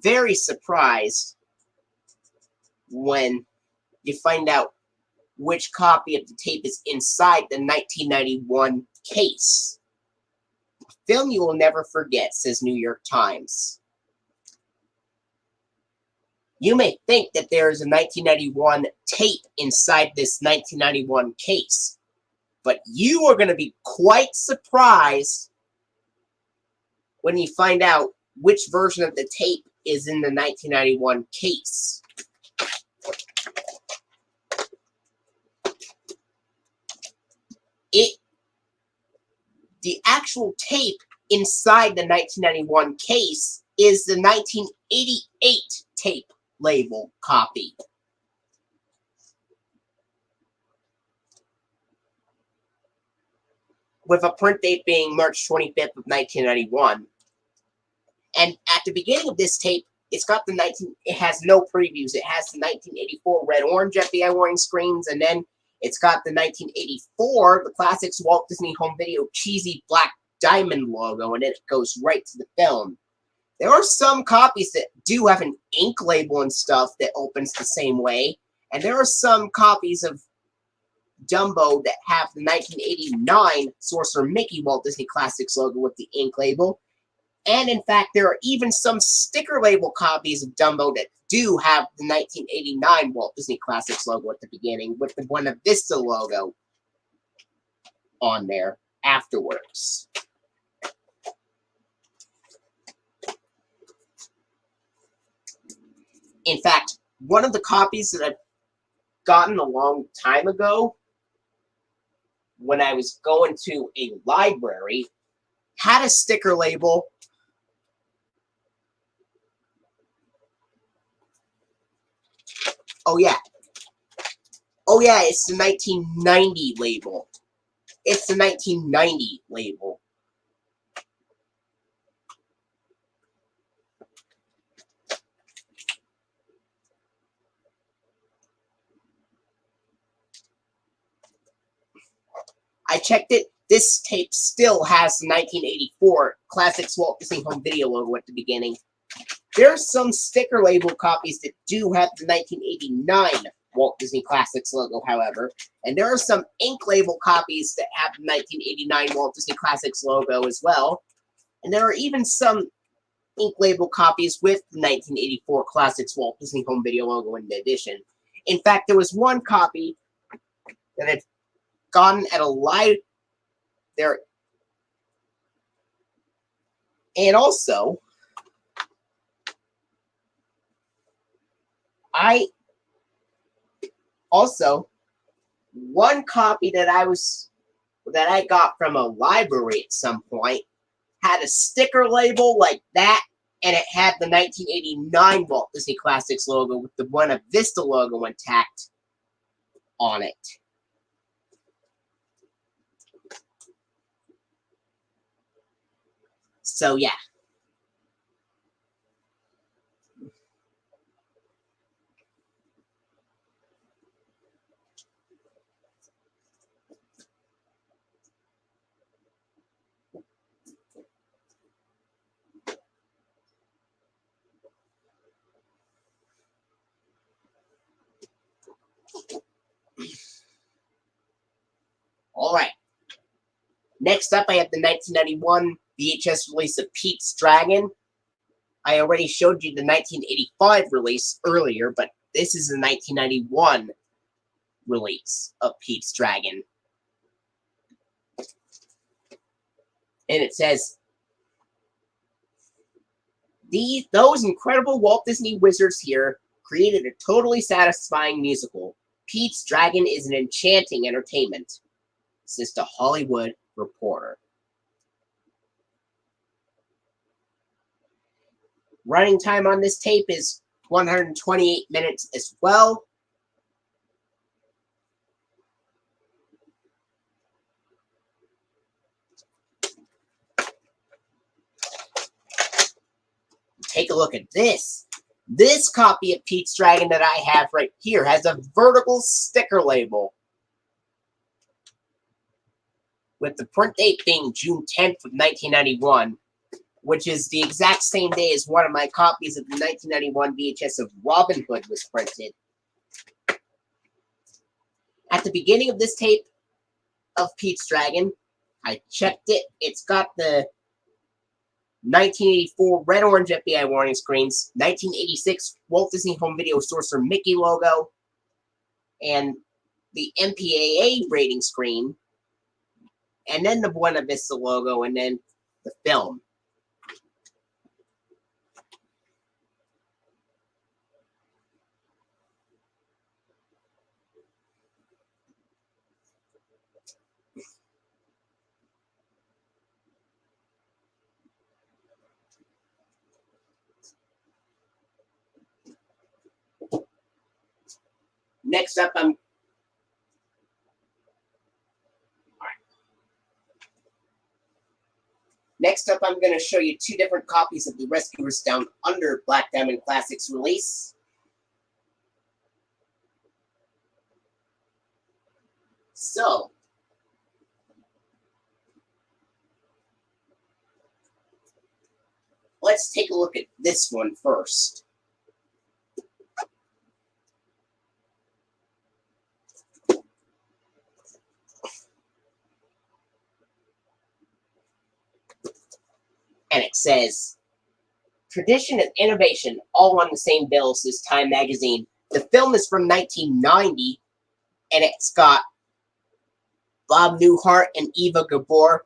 very surprised when you find out which copy of the tape is inside the 1991 case. A film you will never forget, says New York Times. You may think that there is a 1991 tape inside this 1991 case, but you are going to be quite surprised when you find out which version of the tape is in the 1991 case. The actual tape inside the 1991 case is the 1988 tape label copy. With a print date being March 25th of 1991. And at the beginning of this tape, it has no previews. It has the 1984 red-orange FBI warning screens, and then it's got the 1984, the Classics Walt Disney Home Video cheesy black diamond logo, and then it goes right to the film. There are some copies that do have an ink label and stuff that opens the same way, and there are some copies of Dumbo that have the 1989 Sorcerer Mickey Walt Disney Classics logo with the ink label. And in fact, there are even some sticker label copies of Dumbo that do have the 1989 Walt Disney Classics logo at the beginning with the Buena Vista logo on there afterwards. In fact, one of the copies that I've gotten a long time ago when I was going to a library had a sticker label. Oh yeah, it's the 1990 label. It's the 1990 label. I checked it. This tape still has the 1984 Classics Walt Disney Home Video logo at the beginning. There are some sticker label copies that do have the 1989 Walt Disney Classics logo, however. And there are some ink label copies that have the 1989 Walt Disney Classics logo as well. And there are even some ink label copies with the 1984 Classics Walt Disney Home Video logo in addition. In fact, there was one copy that had gotten at a live there. And also, one copy that I got from a library at some point had a sticker label like that, and it had the 1989 Walt Disney Classics logo with the Buena Vista logo intact on it. So yeah. Alright. Next up, I have the 1991 VHS release of Pete's Dragon. I already showed you the 1985 release earlier, but this is the 1991 release of Pete's Dragon. And it says, those incredible Walt Disney wizards here created a totally satisfying musical. Pete's Dragon is an enchanting entertainment, says the Hollywood Reporter. Running time on this tape is 128 minutes as well. Take a look at this. This copy of Pete's Dragon that I have right here has a vertical sticker label, with the print date being June 10th of 1991, which is the exact same day as one of my copies of the 1991 VHS of Robin Hood was printed. At the beginning of this tape of Pete's Dragon, I checked it. It's got the 1984 red-orange FBI warning screens, 1986 Walt Disney Home Video Sorcerer Mickey logo, and the MPAA rating screen, and then the Buena Vista logo, and then the film. Next up, I'm going to show you two different copies of the Rescuers Down Under Black Diamond Classics release. So, let's take a look at this one first. And it says, tradition and innovation all on the same bill, says Time magazine. The film is from 1990, and it's got Bob Newhart and Eva Gabor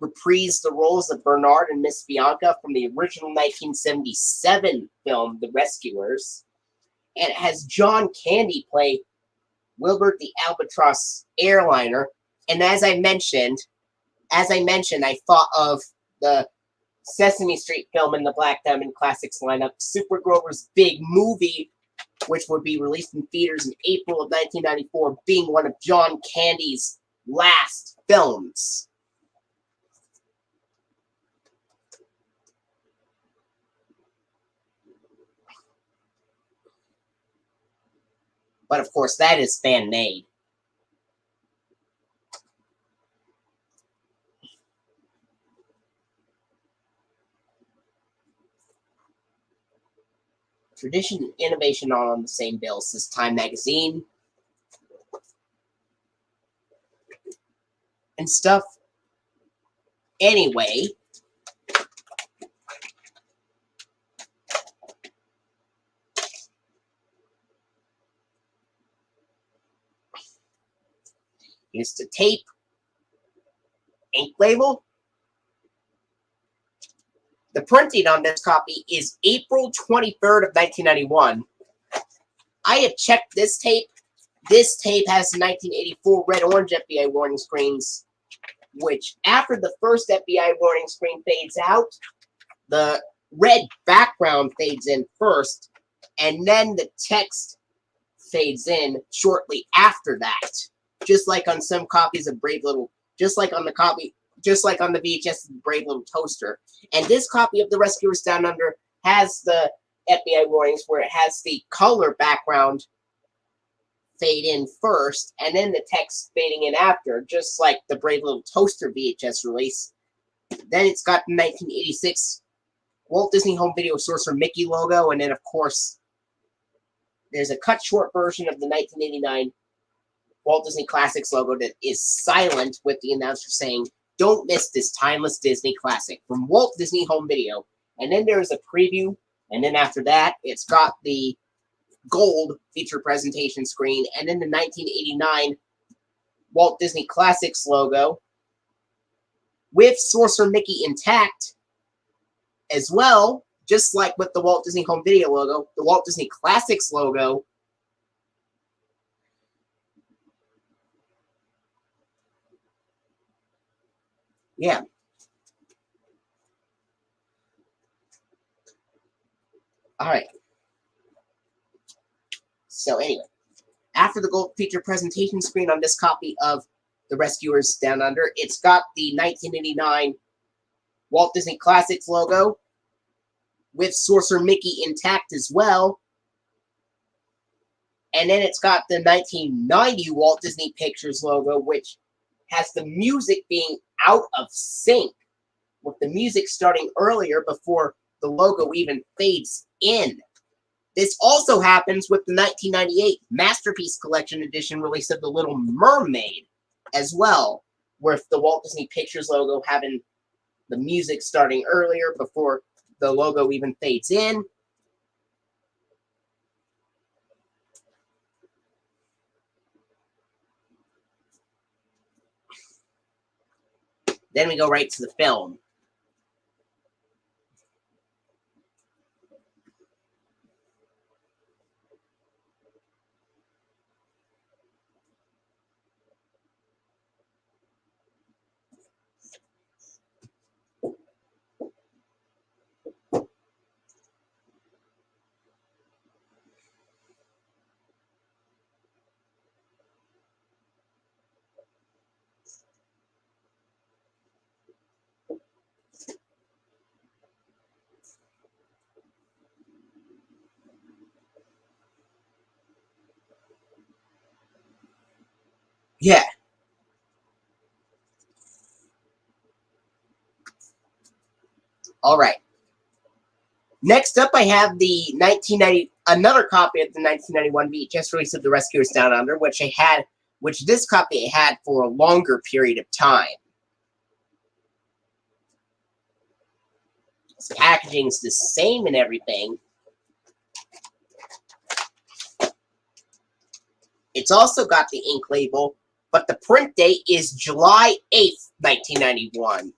reprise the roles of Bernard and Miss Bianca from the original 1977 film, The Rescuers. And it has John Candy play Wilbert the Albatross airliner. And as I mentioned, I thought of the Sesame Street film in the Black Diamond Classics lineup, Super Grover's Big Movie, which would be released in theaters in April of 1994, being one of John Candy's last films. But of course, that is fan-made. Tradition and innovation all on the same bill, says Time magazine. And stuff. Anyway, here's the tape, ink label. The printing on this copy is April 23rd of 1991. I have checked this tape This tape has the 1984 red-orange FBI warning screens, which after the first FBI warning screen fades out, the red background fades in first, and then the text fades in shortly after that. Just like on some copies of just like on the VHS Brave Little Toaster. And this copy of The Rescuers Down Under has the FBI warnings where it has the color background fade in first, and then the text fading in after, just like the Brave Little Toaster VHS release. Then it's got the 1986 Walt Disney Home Video Sorcerer Mickey logo, and then of course there's a cut short version of the 1989 Walt Disney Classics logo that is silent with the announcer saying, "Don't miss this timeless Disney classic" from Walt Disney Home Video. And then there's a preview, and then after that it's got the gold feature presentation screen, and then the 1989 Walt Disney Classics logo with Sorcerer Mickey intact as well, just like with the Walt Disney Home Video logo, the Walt Disney Classics logo yeah. Alright. So anyway, after the gold feature presentation screen on this copy of The Rescuers Down Under, it's got the 1989 Walt Disney Classics logo with Sorcerer Mickey intact as well. And then it's got the 1990 Walt Disney Pictures logo, which has the music being out of sync, with the music starting earlier before the logo even fades in. This also happens with the 1998 Masterpiece Collection edition release of The Little Mermaid as well, with the Walt Disney Pictures logo having the music starting earlier before the logo even fades in. Then we go right to the film. Yeah. All right. Next up, I have the 1990, another copy of the 1991 VHS release of The Rescuers Down Under, which this copy I had for a longer period of time. The packaging is the same and everything. It's also got the ink label, but the print date is July 8th, 1991.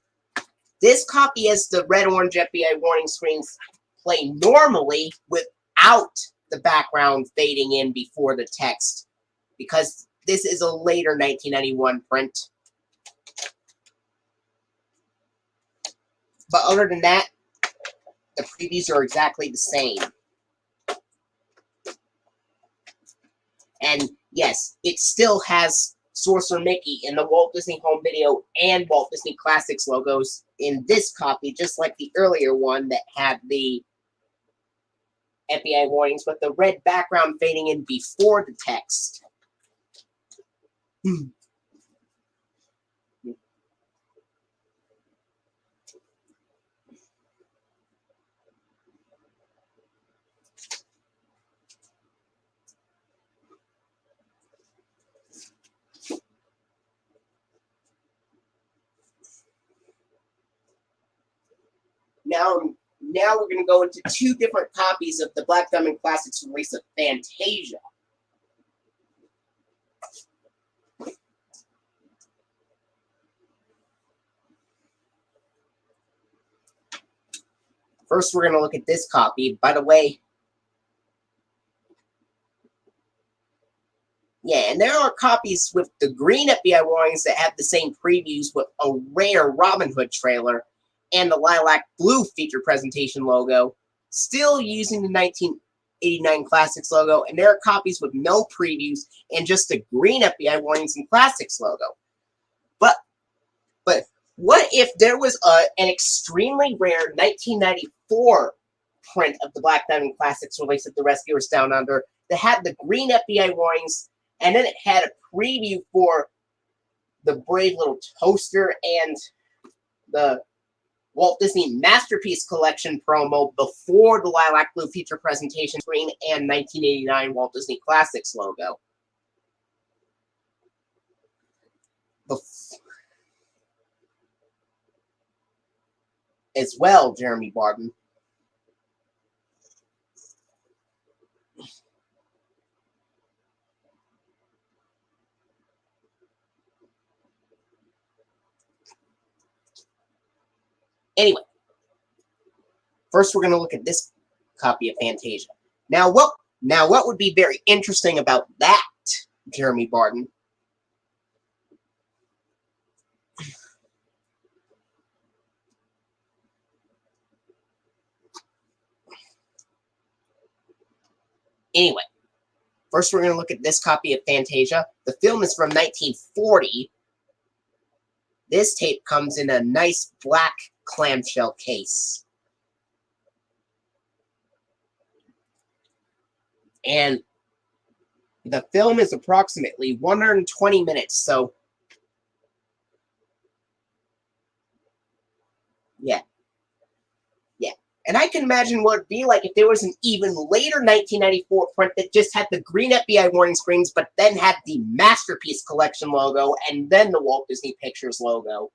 This copy has the red-orange FBI warning screens play normally without the background fading in before the text, because this is a later 1991 print. But other than that, the previews are exactly the same. And yes, it still has Sorcerer Mickey in the Walt Disney Home Video and Walt Disney Classics logos in this copy, just like the earlier one that had the FBI warnings with the red background fading in before the text. Now we're going to go into two different copies of the Black Diamond Classics release of Fantasia. First, we're going to look at this copy. By the way, Yeah, and there are copies with the green FBI warnings that have the same previews with a rare Robin Hood trailer and the lilac blue feature presentation logo, still using the 1989 Classics logo, and there are copies with no previews and just the green FBI warnings and Classics logo. But what if there was an extremely rare 1994 print of the Black Diamond Classics release of The Rescuers Down Under that had the green FBI warnings, and then it had a preview for the Brave Little Toaster and the Walt Disney Masterpiece Collection promo before the lilac blue feature presentation screen and 1989 Walt Disney Classics logo. As well, Jeremy Barton. Anyway, first we're going to look at this copy of Fantasia. Now what would be very interesting about that, Jeremy Barton? Anyway, first we're going to look at this copy of Fantasia. The film is from 1940. This tape comes in a nice black clamshell case. And the film is approximately 120 minutes, so yeah. And I can imagine what it'd be like if there was an even later 1994 print that just had the green FBI warning screens, but then had the Masterpiece Collection logo and then the Walt Disney Pictures logo.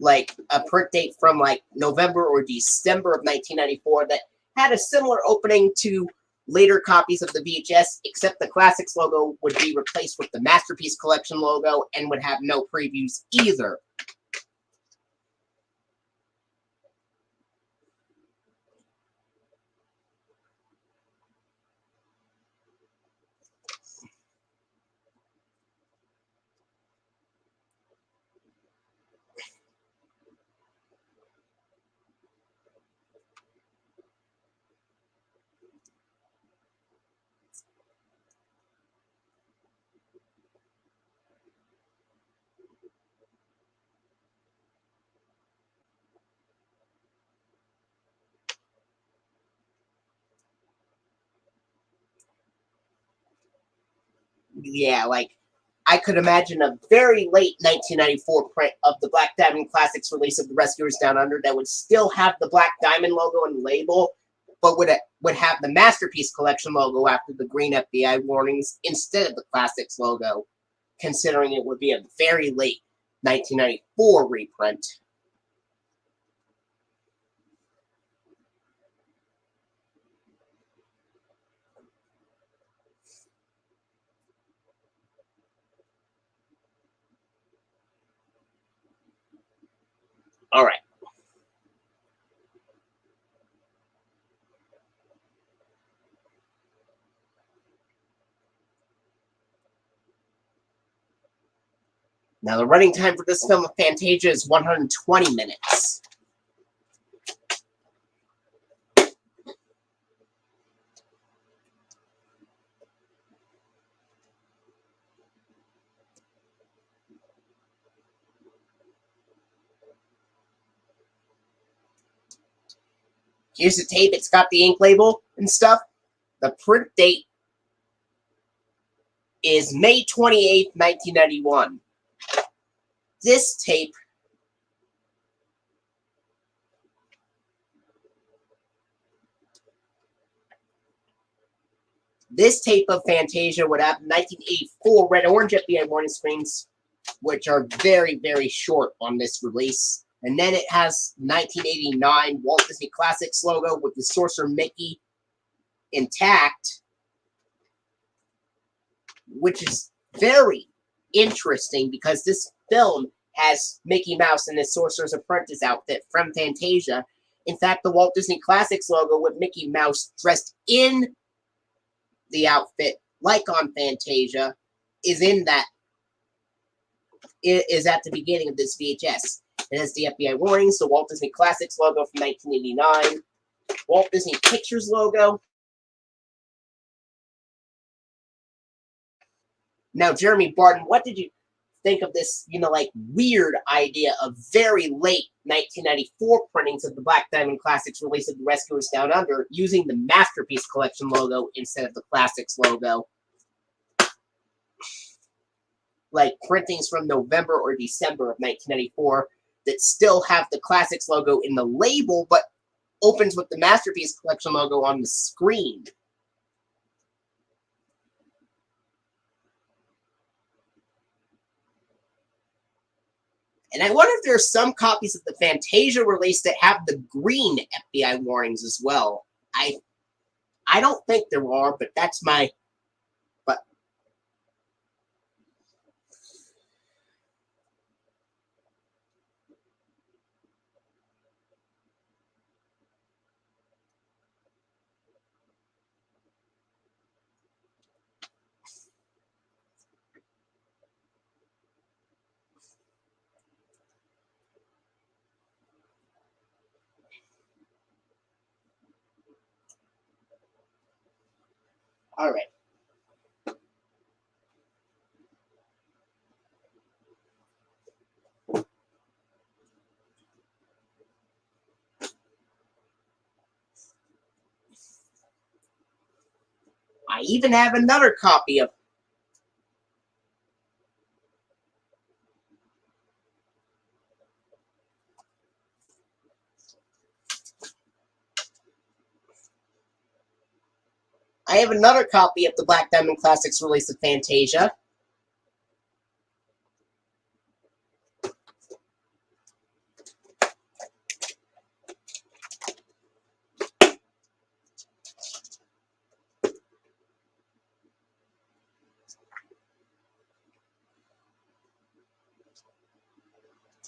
Like a print date from like November or December of 1994 that had a similar opening to later copies of the VHS, except the Classics logo would be replaced with the Masterpiece Collection logo and would have no previews either. Yeah, like, I could imagine a very late 1994 print of the Black Diamond Classics release of The Rescuers Down Under that would still have the Black Diamond logo and label, but would have the Masterpiece Collection logo after the green FBI warnings instead of the Classics logo, considering it would be a very late 1994 reprint. All right. Now, the running time for this film of Fantasia is 120 minutes. Here's the tape. It's got the ink label and stuff. The print date is May 28th, 1991. This tape of Fantasia would have 1984 red-orange FBI warning screens, which are very, very short on this release. And then it has 1989 Walt Disney Classics logo with the Sorcerer Mickey intact, which is very interesting because this film has Mickey Mouse in his Sorcerer's Apprentice outfit from Fantasia. In fact, the Walt Disney Classics logo with Mickey Mouse dressed in the outfit, like on Fantasia, is in that. It is at the beginning of this VHS. It has the FBI warnings, the Walt Disney Classics logo from 1989, Walt Disney Pictures logo. Now, Jeremy Barton, what did you think of this, like, weird idea of very late 1994 printings of the Black Diamond Classics release of The Rescuers Down Under using the Masterpiece Collection logo instead of the Classics logo? Like printings from November or December of 1994 that still have the Classics logo in the label, but opens with the Masterpiece Collection logo on the screen. And I wonder if there are some copies of the Fantasia release that have the green FBI warnings as well. I don't think there are, but that's my... But all right. I even have another copy of... I have another copy of the Black Diamond Classics release of Fantasia.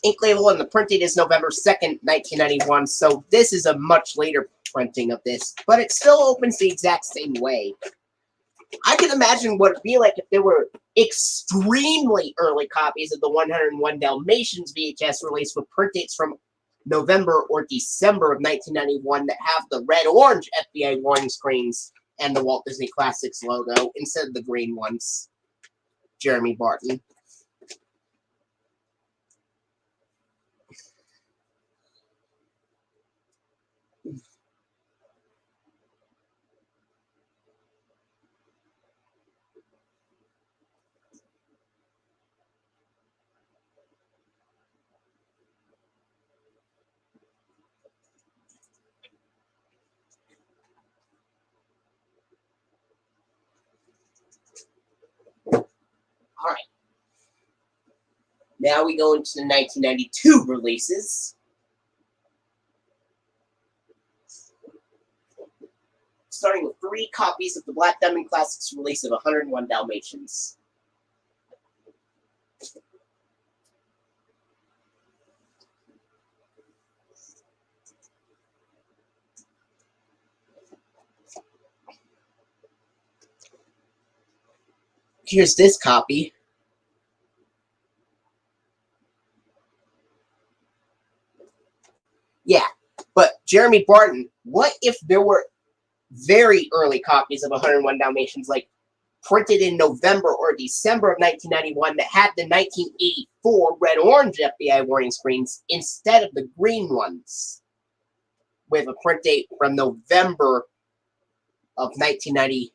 Ink label, and the printing is November 2nd, 1991, so this is a much later printing of this, but it still opens the exact same way. I can imagine what it'd be like if there were extremely early copies of the 101 Dalmatians VHS release with print dates from November or December of 1991 that have the red-orange FBI warning screens and the Walt Disney Classics logo instead of the green ones. Jeremy Barton. All right. Now we go into the 1992 releases. Starting with 3 copies of the Black Diamond Classics release of 101 Dalmatians. Here's this copy. Yeah, but Jeremy Barton, what if there were very early copies of 101 Dalmatians, like printed in November or December of 1991 that had the 1984 red-orange FBI warning screens instead of the green ones, with a print date from November of 1990.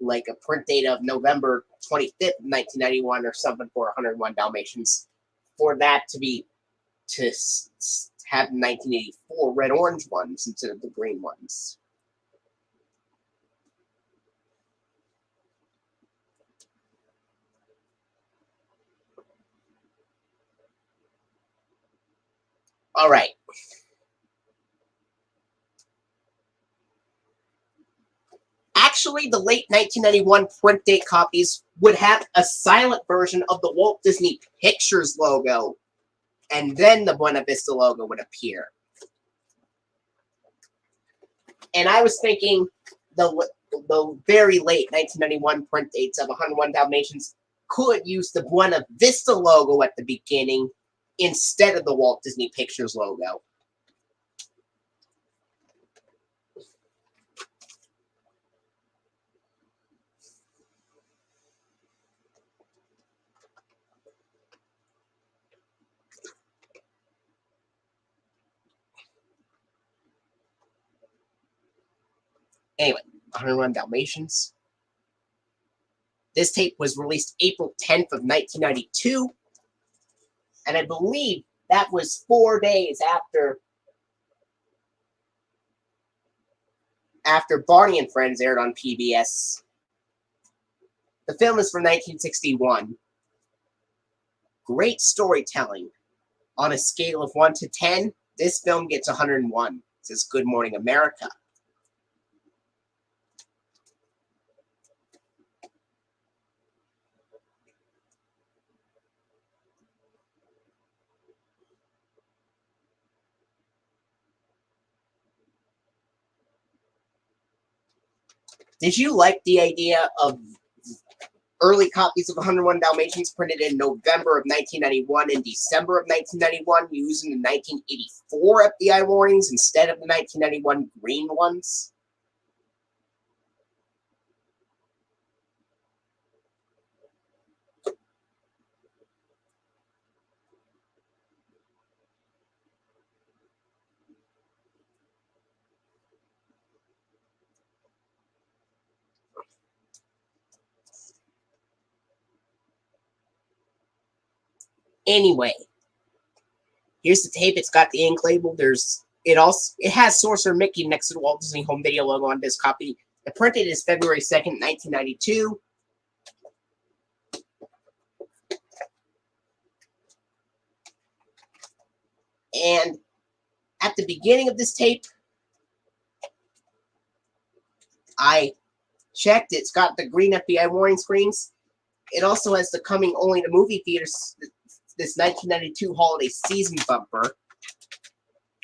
Like a print date of November 25th, 1991 or something for 101 Dalmatians, for that to have 1984 red-orange ones instead of the green ones. All right. Actually, the late 1991 print date copies would have a silent version of the Walt Disney Pictures logo and then the Buena Vista logo would appear. And I was thinking the very late 1991 print dates of 101 Dalmatians could use the Buena Vista logo at the beginning instead of the Walt Disney Pictures logo. Anyway, 101 Dalmatians. This tape was released April 10th of 1992, and I believe that was 4 days after Barney and Friends aired on PBS. The film is from 1961. Great storytelling. On a scale of 1 to 10, this film gets 101. It says Good Morning America. Did you like the idea of early copies of 101 Dalmatians printed in November of 1991 and December of 1991 using the 1984 FBI warnings instead of the 1991 green ones? Anyway, here's the tape. It's got the ink label. It has Sorcerer Mickey next to the Walt Disney Home Video logo on this copy. The printed is February 2nd, 1992. And at the beginning of this tape, I checked. It's got the green FBI warning screens. It also has the coming only to movie theaters this 1992 holiday season bumper.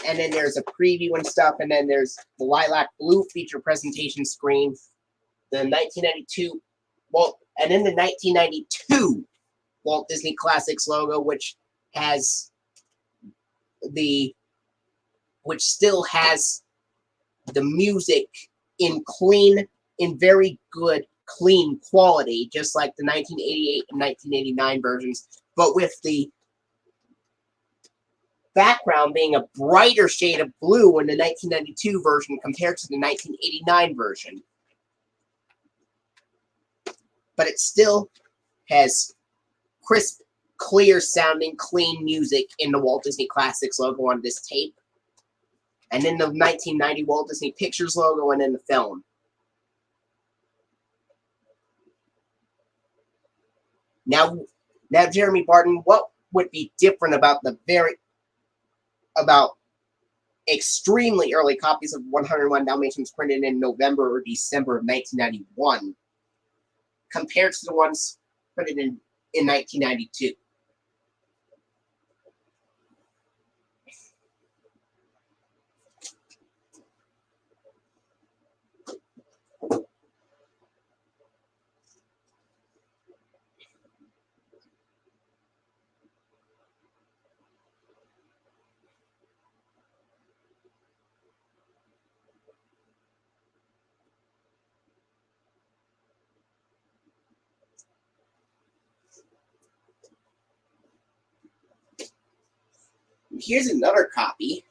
And then there's a preview and stuff. And then there's the lilac blue feature presentation screen. The 1992 and then the 1992 Walt Disney Classics logo, which still has the music in very good, clean quality, just like the 1988 and 1989 versions, but with the background being a brighter shade of blue in the 1992 version compared to the 1989 version. But it still has crisp, clear sounding, clean music in the Walt Disney Classics logo on this tape. And then the 1990 Walt Disney Pictures logo and then the film. Now, Jeremy Barton, what would be different about extremely early copies of 101 Dalmatians printed in November or December of 1991 compared to the ones printed in 1992? Here's another copy.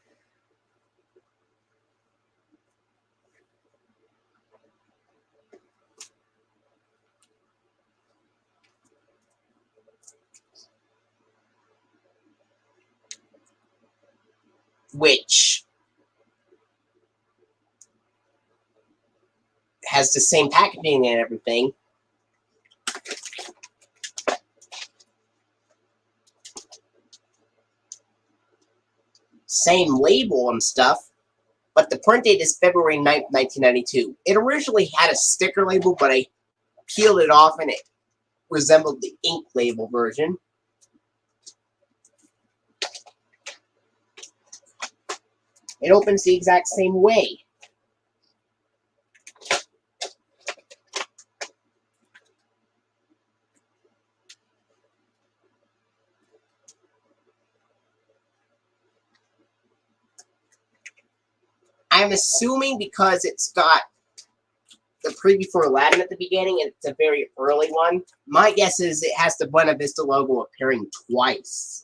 Which has the same packaging and everything. Same label and stuff, but the print date is February 9th, 1992. It originally had a sticker label, but I peeled it off and it resembled the ink label version. It opens the exact same way. I'm assuming because it's got the preview for Aladdin at the beginning, and it's a very early one. My guess is it has the Buena Vista logo appearing twice.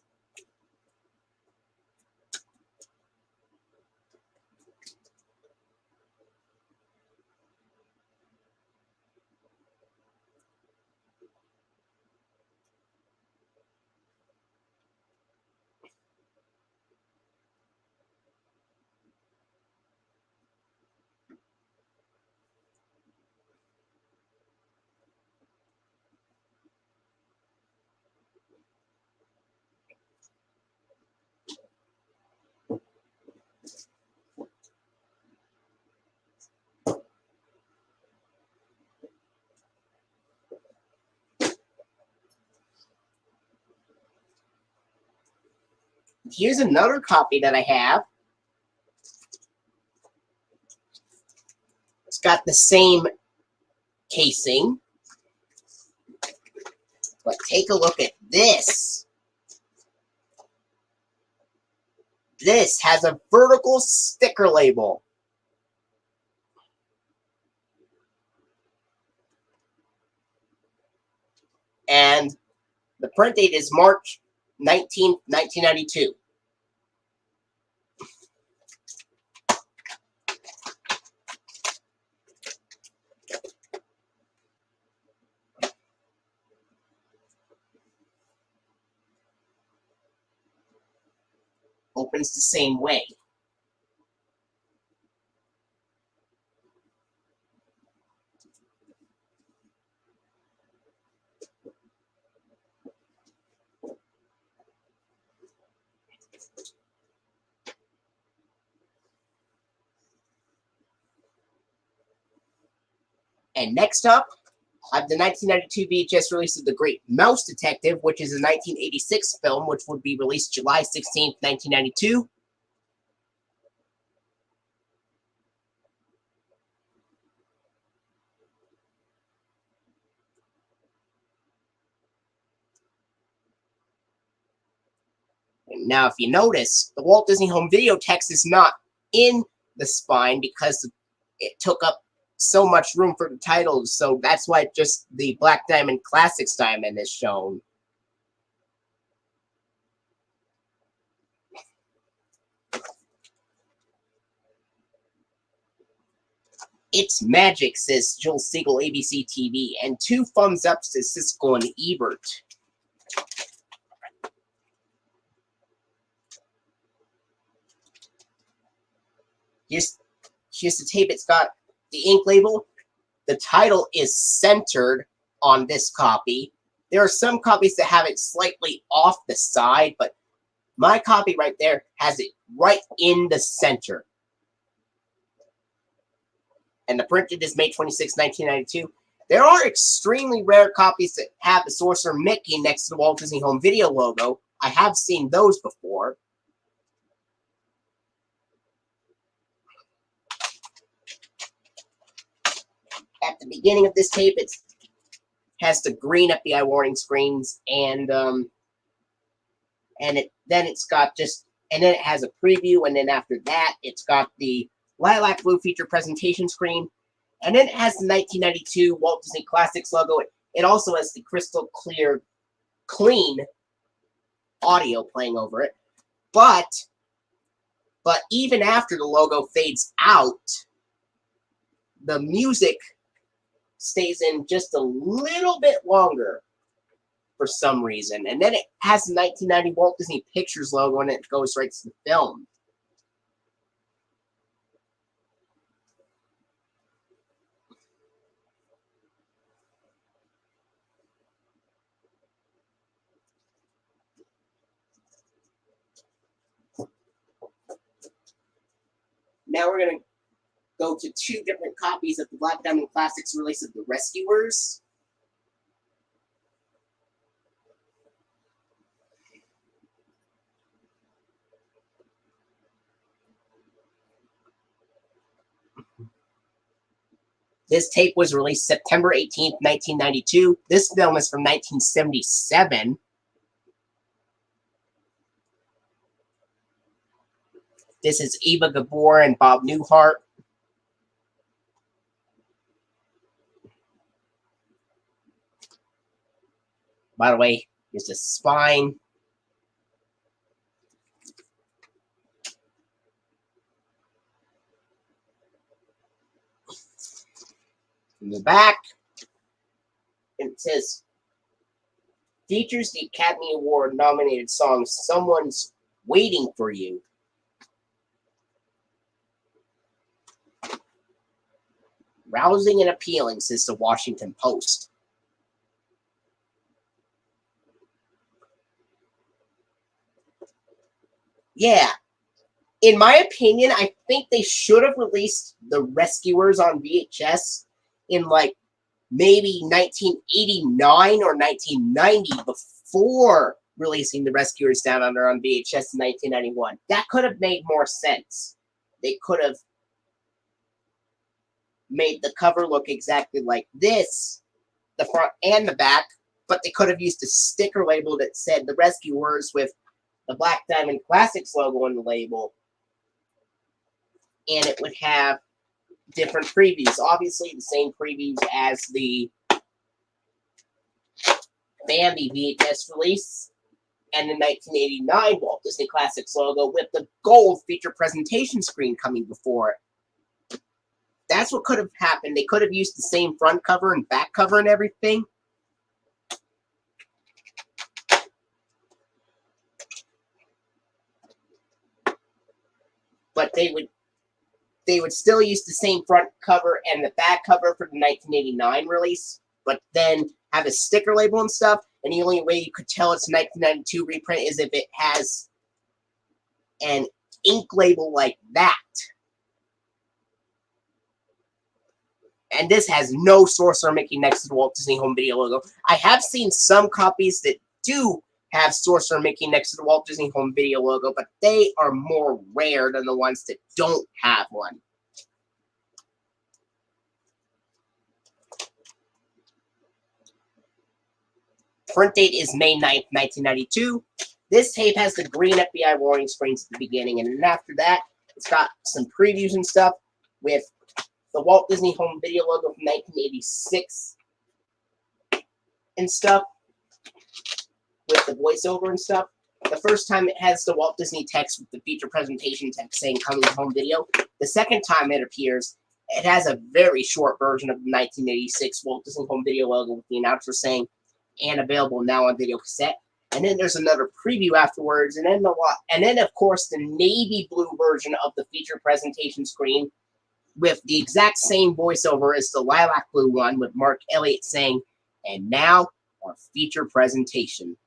Here's another copy that I have. It's got the same casing. But take a look at this. This has a vertical sticker label. And the print date is March 19th, 1992. Opens the same way. And next up, I have the 1992 VHS release of The Great Mouse Detective, which is a 1986 film, which would be released July 16th, 1992. Now, if you notice, the Walt Disney Home Video text is not in the spine because it took up so much room for the titles, so that's why just the Black Diamond Classics Diamond is shown. It's magic, says Joel Siegel, ABC TV, and 2 thumbs up, says Siskel and Ebert. Here's the tape. It's got the ink label. The title is centered on this copy. There are some copies that have it slightly off the side, but my copy right there has it right in the center. And the print date is May 26, 1992. There are extremely rare copies that have the Sorcerer Mickey next to the Walt Disney Home Video logo. I have seen those before. At the beginning of this tape, it has the green FBI warning screens, and then it's got and then it has a preview, and then after that, it's got the lilac blue feature presentation screen, and then it has the 1992 Walt Disney Classics logo. It also has the crystal clear, clean audio playing over it, but even after the logo fades out, the music stays in just a little bit longer for some reason. And then it has the 1990 Walt Disney Pictures logo, and it goes right to the film. Now we're going to go to 2 different copies of the Black Diamond Classics release of The Rescuers. This tape was released September 18th, 1992. This film is from 1977. This is Eva Gabor and Bob Newhart. By the way, here's the spine. In the back, it says, features the Academy Award nominated song, Someone's Waiting for You. Rousing and appealing, says the Washington Post. Yeah. In my opinion, I think they should have released The Rescuers on VHS in like maybe 1989 or 1990 before releasing The Rescuers Down Under on VHS in 1991. That could have made more sense. They could have made the cover look exactly like this, the front and the back, but they could have used a sticker label that said The Rescuers with the Black Diamond Classics logo on the label. And it would have different previews. Obviously, the same previews as the Bambi VHS release and the 1989 Walt Disney Classics logo with the gold feature presentation screen coming before it. That's what could have happened. They could have used the same front cover and back cover and everything. But they would still use the same front cover and the back cover for the 1989 release, but then have a sticker label and stuff, and the only way you could tell it's a 1992 reprint is if it has an ink label like that. And this has no Sorcerer Mickey next to the Walt Disney Home Video logo. I have seen some copies that do have Sorcerer Mickey next to the Walt Disney Home Video logo, but they are more rare than the ones that don't have one. Print date is May 9th, 1992. This tape has the green FBI warning screens at the beginning, and then after that, it's got some previews and stuff with the Walt Disney Home Video logo from 1986 and stuff, with the voiceover and stuff. The first time it has the Walt Disney text with the feature presentation text saying coming to home video. The second time it appears, it has a very short version of the 1986 Walt Disney Home Video logo with the announcer saying, and available now on video cassette. And then there's another preview afterwards, and then of course the navy blue version of the feature presentation screen with the exact same voiceover as the lilac blue one with Mark Elliott saying, and now our feature presentation.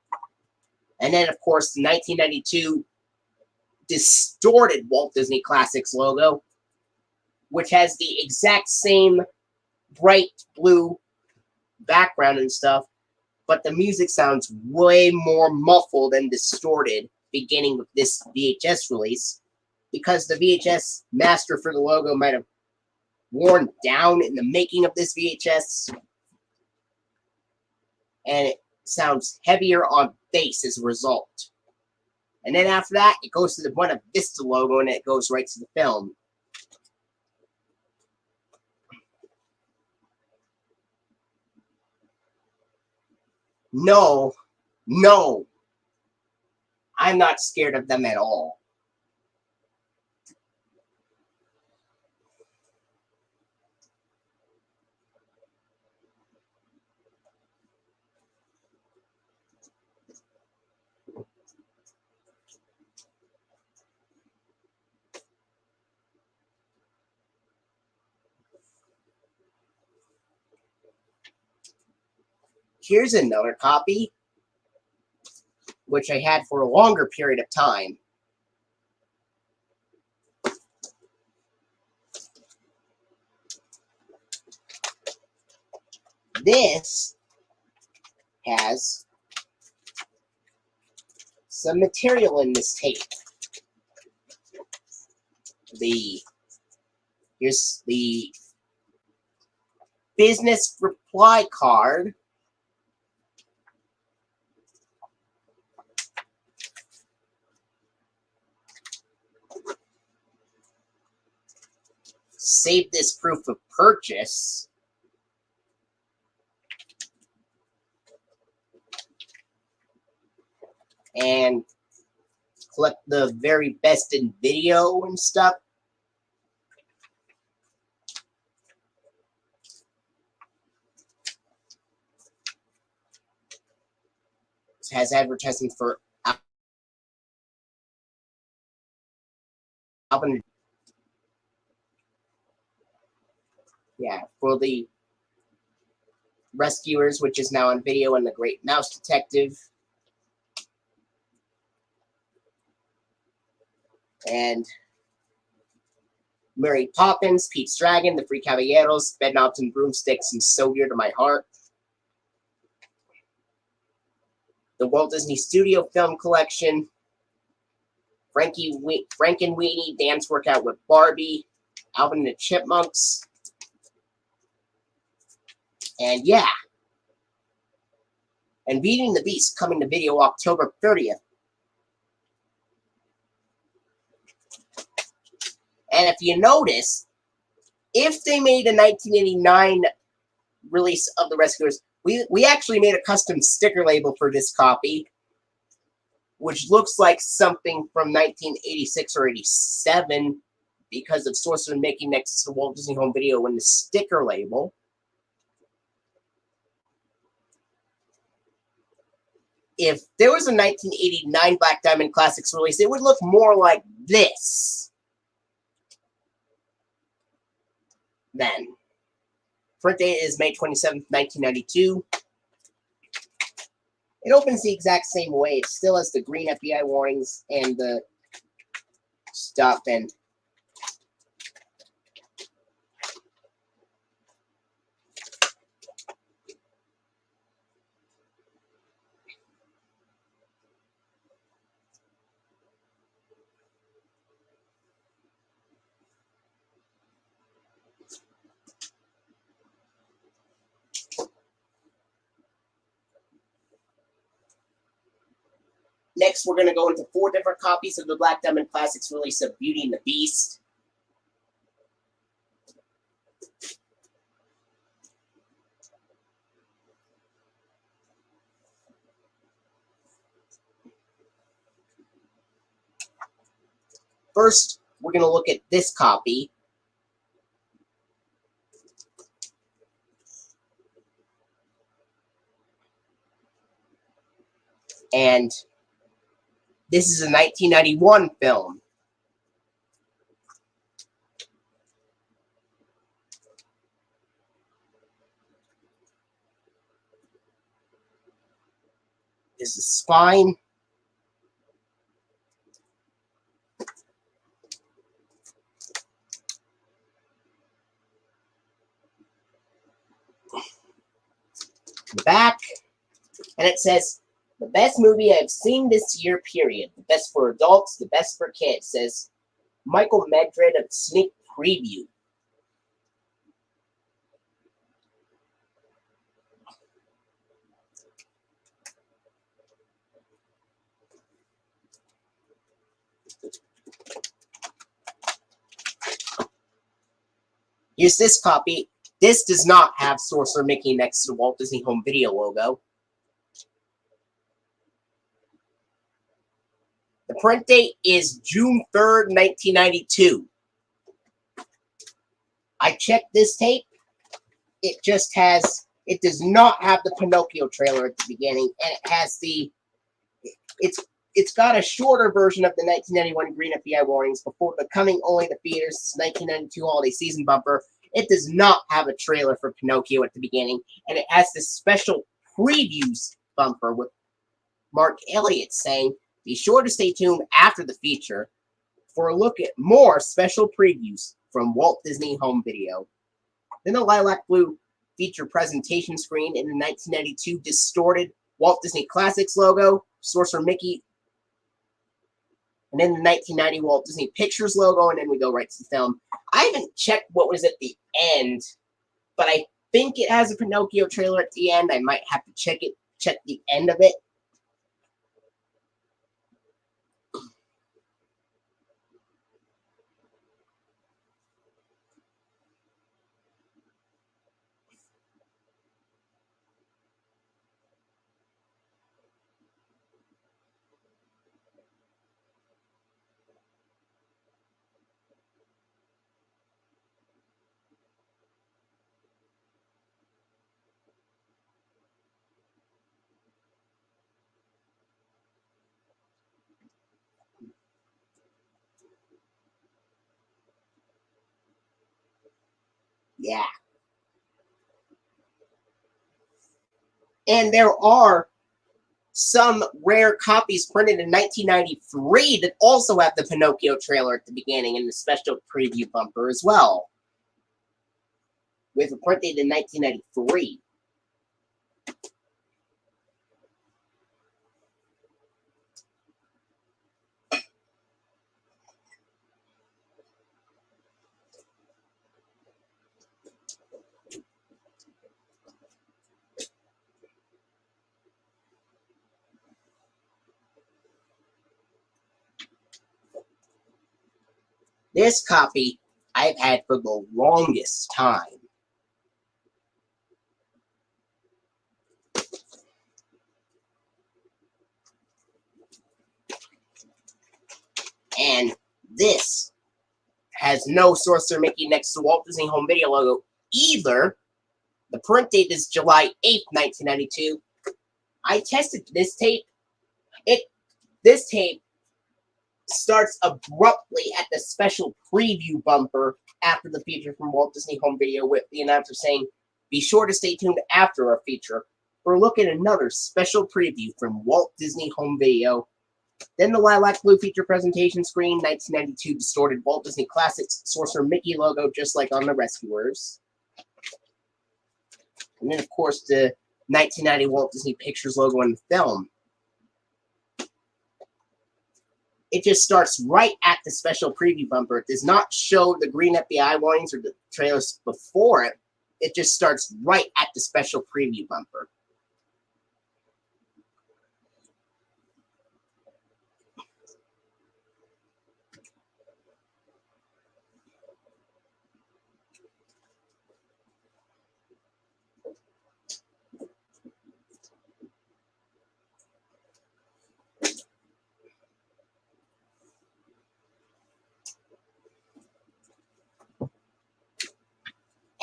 And then, of course, the 1992 distorted Walt Disney Classics logo, which has the exact same bright blue background and stuff, but the music sounds way more muffled and distorted beginning with this VHS release, because the VHS master for the logo might have worn down in the making of this VHS, and it sounds heavier on bass as a result. And then after that, it goes to the Buena Vista logo, and it goes right to the film. No, I'm not scared of them at all. Here's another copy, which I had for a longer period of time. This has some material in this tape. Here's the business reply card. Save this proof of purchase. And collect the very best in video and stuff. It has advertising for Alvin. Yeah, for the Rescuers, which is now on video, and the Great Mouse Detective. And Mary Poppins, Pete's Dragon, the Three Caballeros, Bedknobs and Broomsticks, and So Dear to My Heart. The Walt Disney Studio Film Collection. Frank and Weenie, Dance Workout with Barbie, Alvin and the Chipmunks. And yeah. And Beauty and the Beast coming to video October 30th. And if you notice, if they made a 1989 release of The Rescuers, we actually made a custom sticker label for this copy, which looks like something from 1986 or 87 because of Sorcerer Mickey next to the Walt Disney Home Video in the sticker label. If there was a 1989 Black Diamond Classics release, it would look more like this. Then. Print date is May 27th, 1992. It opens the exact same way. It still has the green FBI warnings and the stuff. And next, we're going to go into 4 different copies of the Black Diamond Classics release of Beauty and the Beast. First, we're going to look at this copy. And this is a 1991 film. This is spine. The back. And it says, the best movie I've seen this year, period. The best for adults, the best for kids, says Michael Medred of Sneak Preview. Here's this copy. This does not have Sorcerer Mickey next to the Walt Disney Home Video logo. The print date is June 3rd, 1992. I checked this tape. It just has, it does not have the Pinocchio trailer at the beginning, and it has the, it's got a shorter version of the 1991 Green FBI warnings before the coming only to theaters 1992 holiday season bumper. It does not have a trailer for Pinocchio at the beginning, and it has this special previews bumper with Mark Elliott saying, be sure to stay tuned after the feature for a look at more special previews from Walt Disney Home Video. Then the lilac blue feature presentation screen in the 1992 distorted Walt Disney Classics logo, Sorcerer Mickey, and then the 1990 Walt Disney Pictures logo, and then we go right to the film. I haven't checked what was at the end, but I think it has a Pinocchio trailer at the end. I might have to check the end of it. Yeah. And there are some rare copies printed in 1993 that also have the Pinocchio trailer at the beginning and the special preview bumper as well. With it printed in 1993. This copy I've had for the longest time. And this has no Sorcerer Mickey next to Walt Disney Home Video logo either. The print date is July 8th, 1992. I tested this tape. This tape starts abruptly at the special preview bumper after the feature from Walt Disney Home Video, with the announcer saying, "Be sure to stay tuned after our feature for a look at another special preview from Walt Disney Home Video." Then the lilac blue feature presentation screen, 1992 distorted Walt Disney Classics Sorcerer Mickey logo, just like on The Rescuers. And then, of course, the 1990 Walt Disney Pictures logo in the film. It just starts right at the special preview bumper. It does not show the green FBI warnings or the trailers before it. It just starts right at the special preview bumper.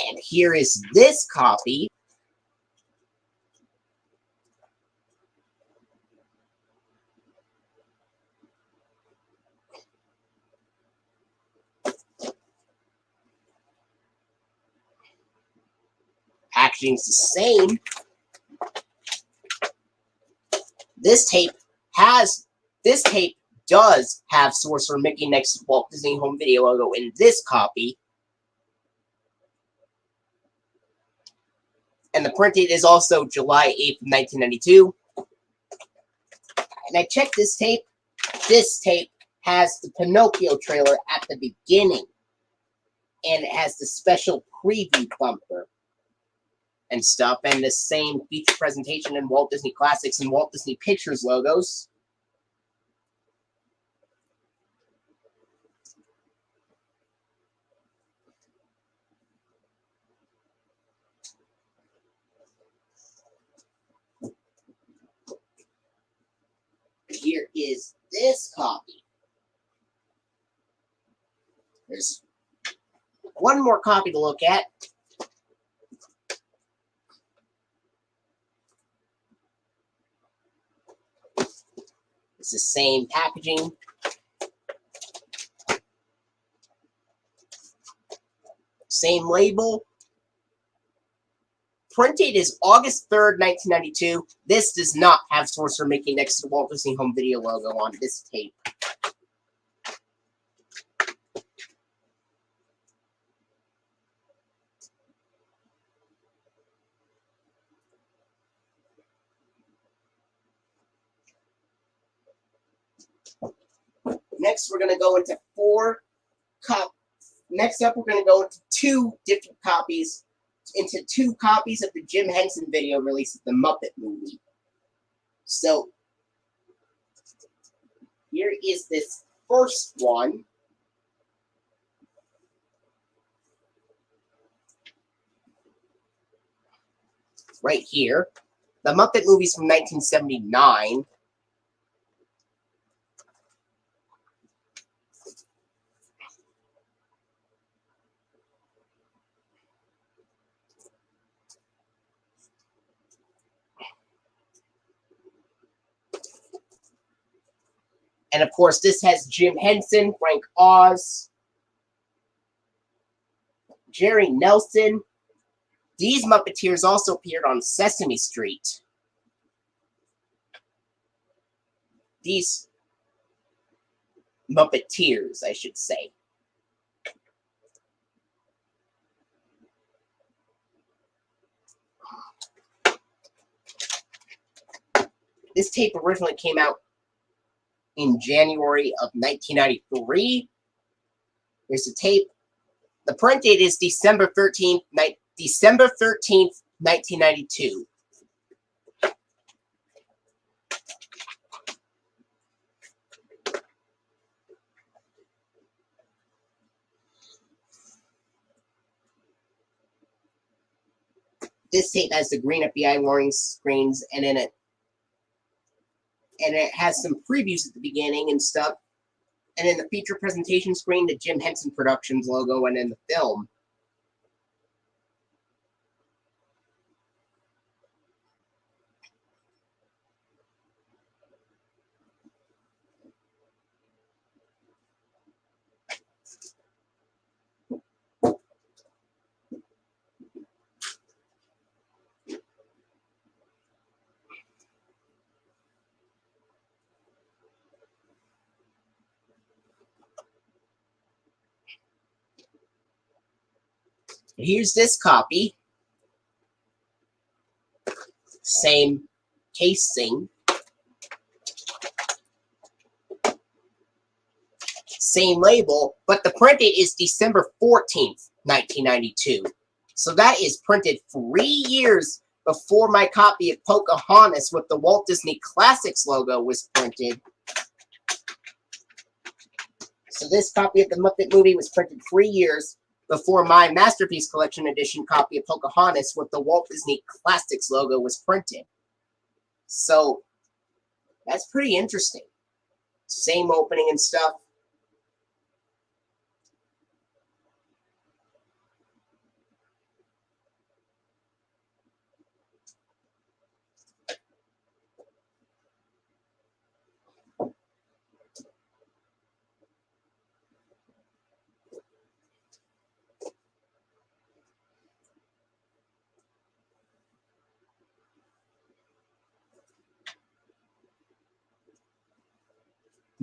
And here is this copy. Packaging's the same. This tape does have Sorcerer Mickey next to Walt Disney Home Video logo in this copy. And the print date is also July 8th, 1992. And I checked this tape. This tape has the Pinocchio trailer at the beginning. And it has the special preview bumper and stuff. And the same feature presentation in Walt Disney Classics and Walt Disney Pictures logos. Here is this copy. There's one more copy to look at. It's the same packaging. Same label. Print date is August 3rd, 1992. This does not have Sorcerer Mickey next to the Walt Disney Home Video logo on this tape. Next, we're going to go into Next up, we're going to go into two different copies into 2 copies of the Jim Henson video release of the Muppet Movie. So, here is this first one. Right here. The Muppet Movie's from 1979. And of course, this has Jim Henson, Frank Oz, Jerry Nelson. These Muppeteers also appeared on Sesame Street. These Muppeteers, I should say. This tape originally came out in January of 1993. Here's the tape. The print date is December 13th, 1992. This tape has the green FBI warning screens, and it has some previews at the beginning and stuff. And in the feature presentation screen, the Jim Henson Productions logo, and in the film. Here's this copy. Same casing. Same label, but the print date is December 14th, 1992. So that is printed 3 years before my copy of Pocahontas with the Walt Disney Classics logo was printed. So this copy of the Muppet Movie was printed 3 years before my Masterpiece Collection edition copy of Pocahontas with the Walt Disney Classics logo was printed. So that's pretty interesting. Same opening and stuff.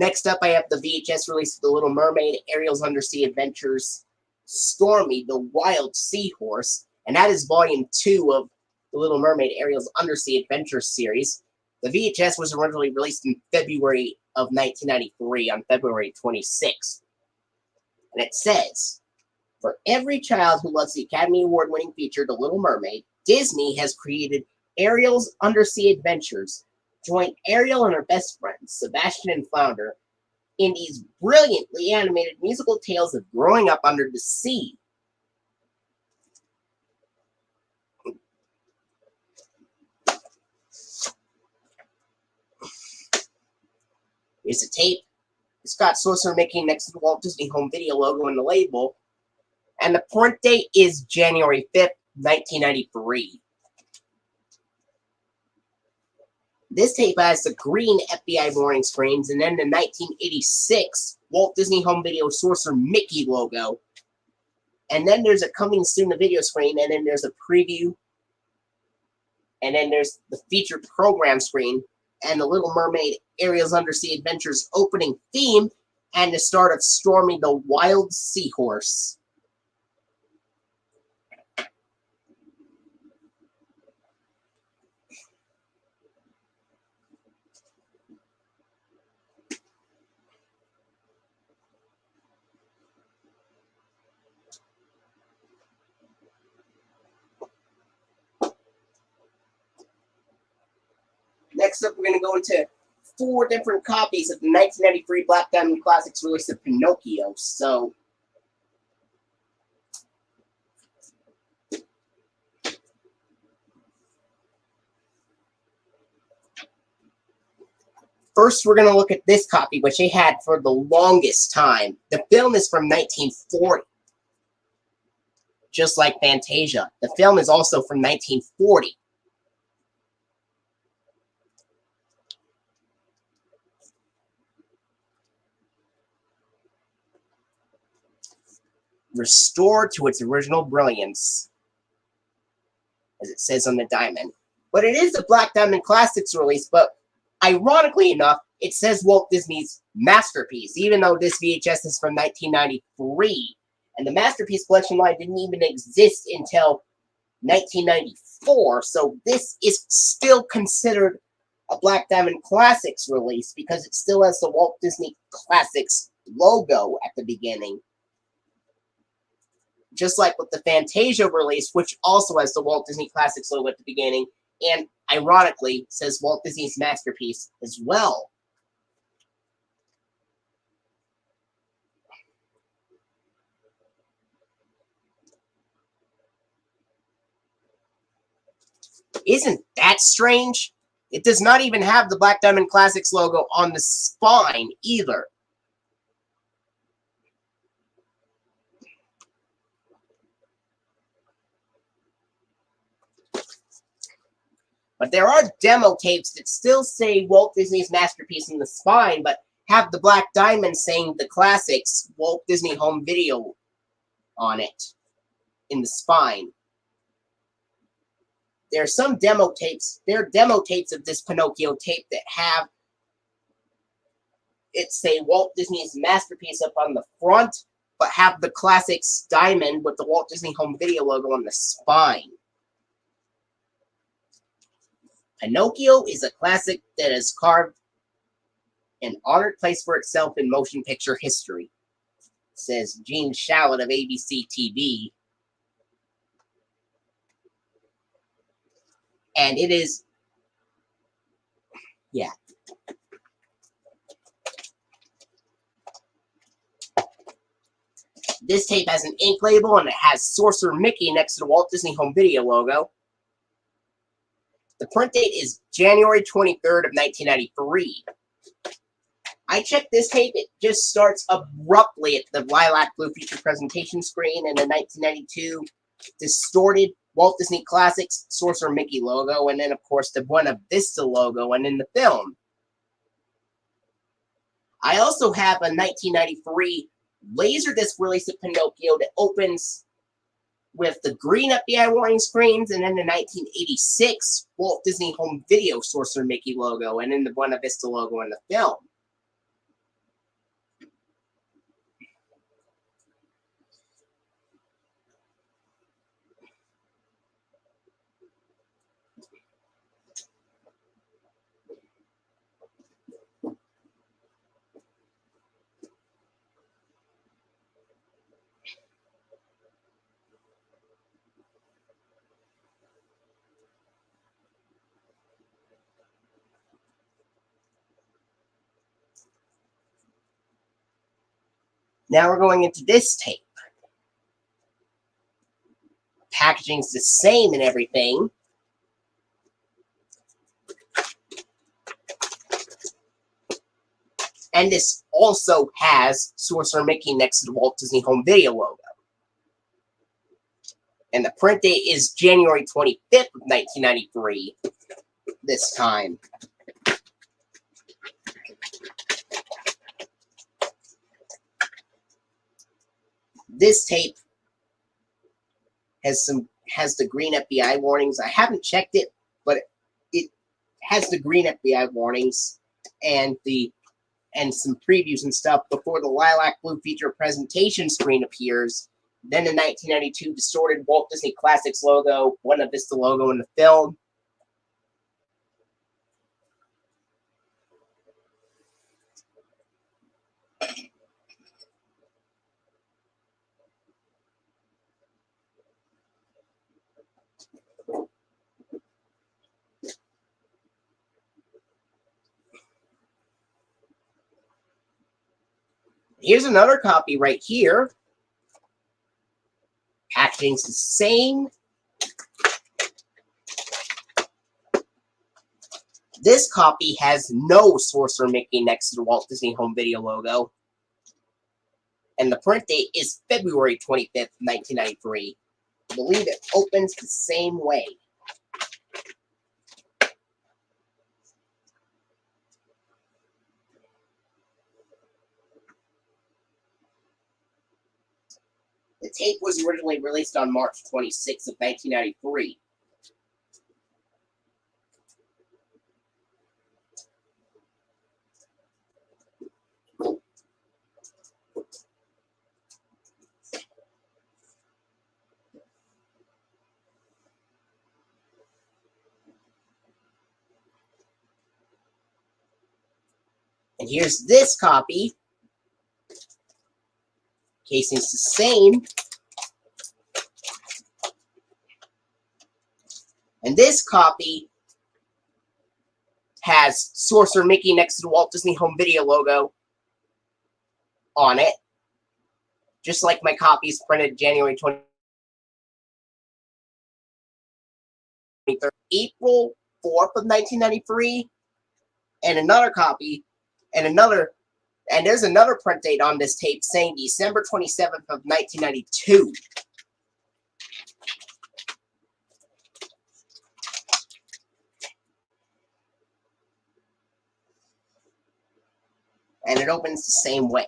Next up, I have the VHS release of The Little Mermaid, Ariel's Undersea Adventures, Stormy, the Wild Seahorse, and that is Volume 2 of The Little Mermaid, Ariel's Undersea Adventures series. The VHS was originally released in February of 1993, on February 26th. And it says, for every child who loves the Academy Award-winning feature, The Little Mermaid, Disney has created Ariel's Undersea Adventures. Join Ariel and her best friends, Sebastian and Flounder, in these brilliantly animated musical tales of growing up under the sea. Here's the tape. It's got Sorcerer Mickey next to the Walt Disney Home Video logo and the label. And the print date is January 5th, 1993. This tape has the green FBI warning screens and then the 1986 Walt Disney Home Video Sorcerer Mickey logo. And then there's a coming soon to video screen, and then there's a preview. And then there's the featured program screen and the Little Mermaid Ariel's Undersea Adventures opening theme and the start of Stormy the Wild Seahorse. next up, we're going to go into 4 different copies of the 1993 Black Diamond Classics release of Pinocchio. So, first, we're going to look at this copy, which they had for the longest time. The film is from 1940. Just like Fantasia. The film is also from 1940. Restored to its original brilliance, as it says on the diamond. But it is a Black Diamond Classics release, but ironically enough, it says Walt Disney's Masterpiece, even though this VHS is from 1993. And the Masterpiece Collection line didn't even exist until 1994, so this is still considered a Black Diamond Classics release because it still has the Walt Disney Classics logo at the beginning. Just like with the Fantasia release, which also has the Walt Disney Classics logo at the beginning, and ironically says Walt Disney's Masterpiece as well. Isn't that strange? It does not even have the Black Diamond Classics logo on the spine either. But there are demo tapes that still say Walt Disney's Masterpiece in the spine, but have the Black Diamond saying the classics Walt Disney Home Video on it in the spine. There are some demo tapes. There are demo tapes of this Pinocchio tape that have it say Walt Disney's Masterpiece up on the front, but have the classics diamond with the Walt Disney Home Video logo on the spine. Pinocchio is a classic that has carved an honored place for itself in motion picture history, says Gene Shalit of ABC TV. And it is, yeah. This tape has an ink label and it has Sorcerer Mickey next to the Walt Disney Home Video logo. The print date is January 23rd of 1993. I checked this tape. It just starts abruptly at the lilac blue feature presentation screen and the 1992 distorted Walt Disney Classics Sorcerer Mickey logo, and then, of course, the Buena Vista logo, and in the film. I also have a 1993 Laserdisc release of Pinocchio that opens with the green FBI warning screens, and then the 1986 Walt Disney Home Video Sorcerer Mickey logo, and then the Buena Vista logo in the film. Now we're going into this tape. Packaging's the same and everything. And this also has Sorcerer Mickey next to the Walt Disney Home Video logo. And the print date is January 25th of 1993 this time. This tape has the green FBI warnings. I haven't checked it, but it has the green FBI warnings and some previews and stuff before the lilac blue feature presentation screen appears. Then the 1992 distorted Walt Disney Classics logo, Buena Vista logo in the film. Here's another copy right here. Packaging's the same. This copy has no Sorcerer Mickey next to the Walt Disney Home Video logo. And the print date is February 25th, 1993. I believe it opens the same way. The tape was originally released on March 26th of 1993. And here's this copy. Casing's the same. And this copy has Sorcerer Mickey next to the Walt Disney Home Video logo on it. Just like my copies printed January 23rd, April 4th of 1993. And another copy, and there's another print date on this tape saying December 27th of 1992. And it opens the same way.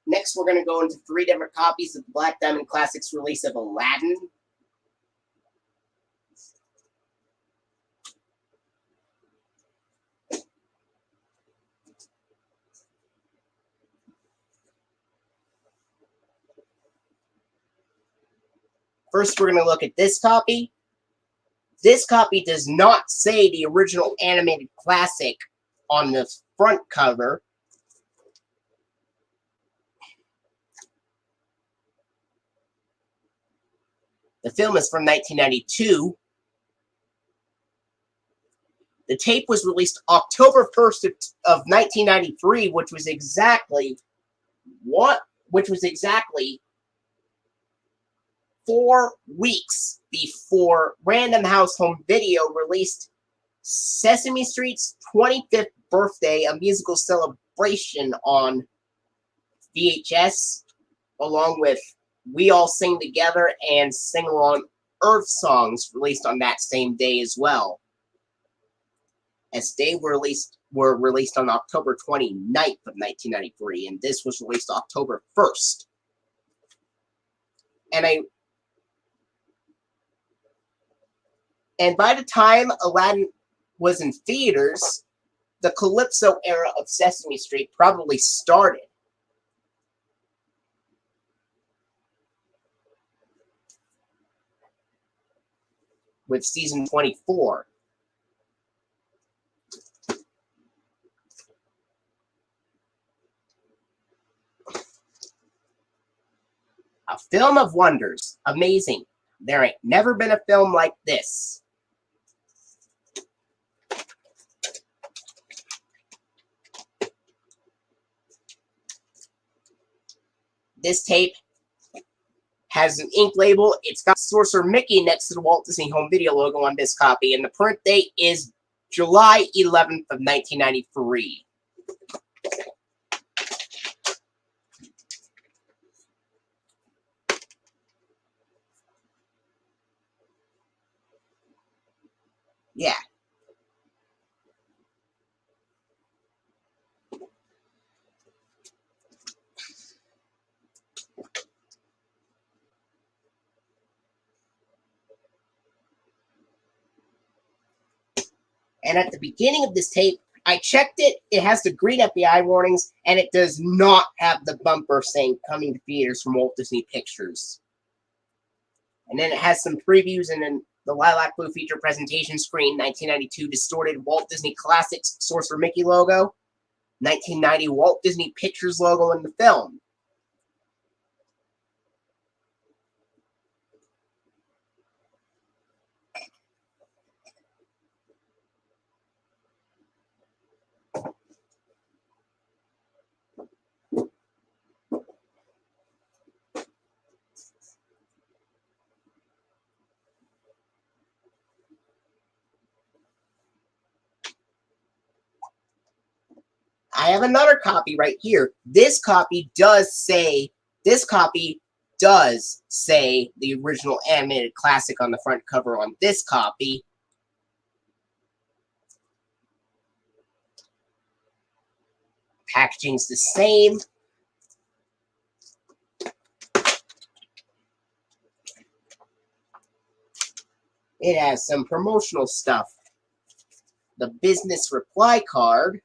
Next, we're going to go into 3 different copies of the Black Diamond Classics release of Aladdin. First, we're going to look at this copy. This copy does not say the original animated classic on the front cover. The film is from 1992. The tape was released October 1st of 1993, which was exactly 4 weeks before Random House Home Video released Sesame Street's 25th birthday, a musical celebration on VHS, along with We All Sing Together and Sing Along Earth songs released on that same day as well. As they were released on October 29th of 1993, and this was released October 1st. And by the time Aladdin was in theaters, the Calypso era of Sesame Street probably started. With season 24. A film of wonders. Amazing. There ain't never been a film like this. This tape has an ink label. It's got Sorcerer Mickey next to the Walt Disney Home Video logo on this copy, and the print date is July 11th of 1993. Yeah. And at the beginning of this tape, I checked it. It has the green FBI warnings, and it does not have the bumper saying coming to theaters from Walt Disney Pictures. And then it has some previews and then the lilac blue feature presentation screen, 1992 distorted Walt Disney Classics Sorcerer Mickey logo. 1990 Walt Disney Pictures logo in the film. I have another copy right here. This copy does say the original animated classic on the front cover on this copy. Packaging's the same. It has some promotional stuff. The business reply card.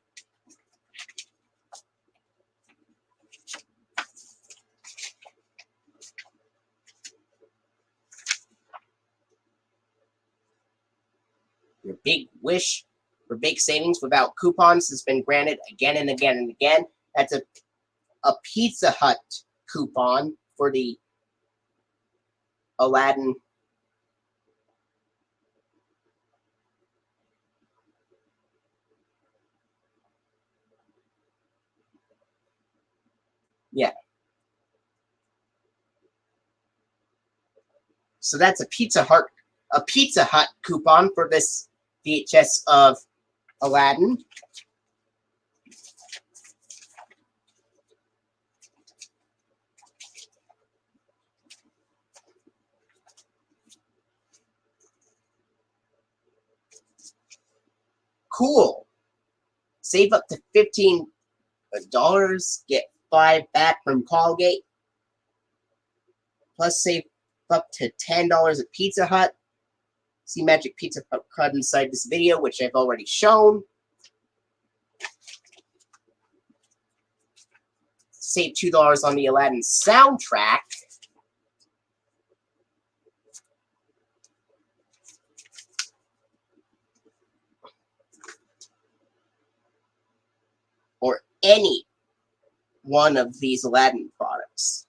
Your big wish for big savings without coupons has been granted again and again and again. That's a Pizza Hut coupon for the Aladdin. Yeah. So that's a Pizza Hut coupon for this VHS of Aladdin. Cool. Save up to $15, get 5 back from Colgate. Plus save up to $10 at Pizza Hut. See Magic Pizza Hut inside this video, which I've already shown. Save $2 on the Aladdin soundtrack. Or any one of these Aladdin products.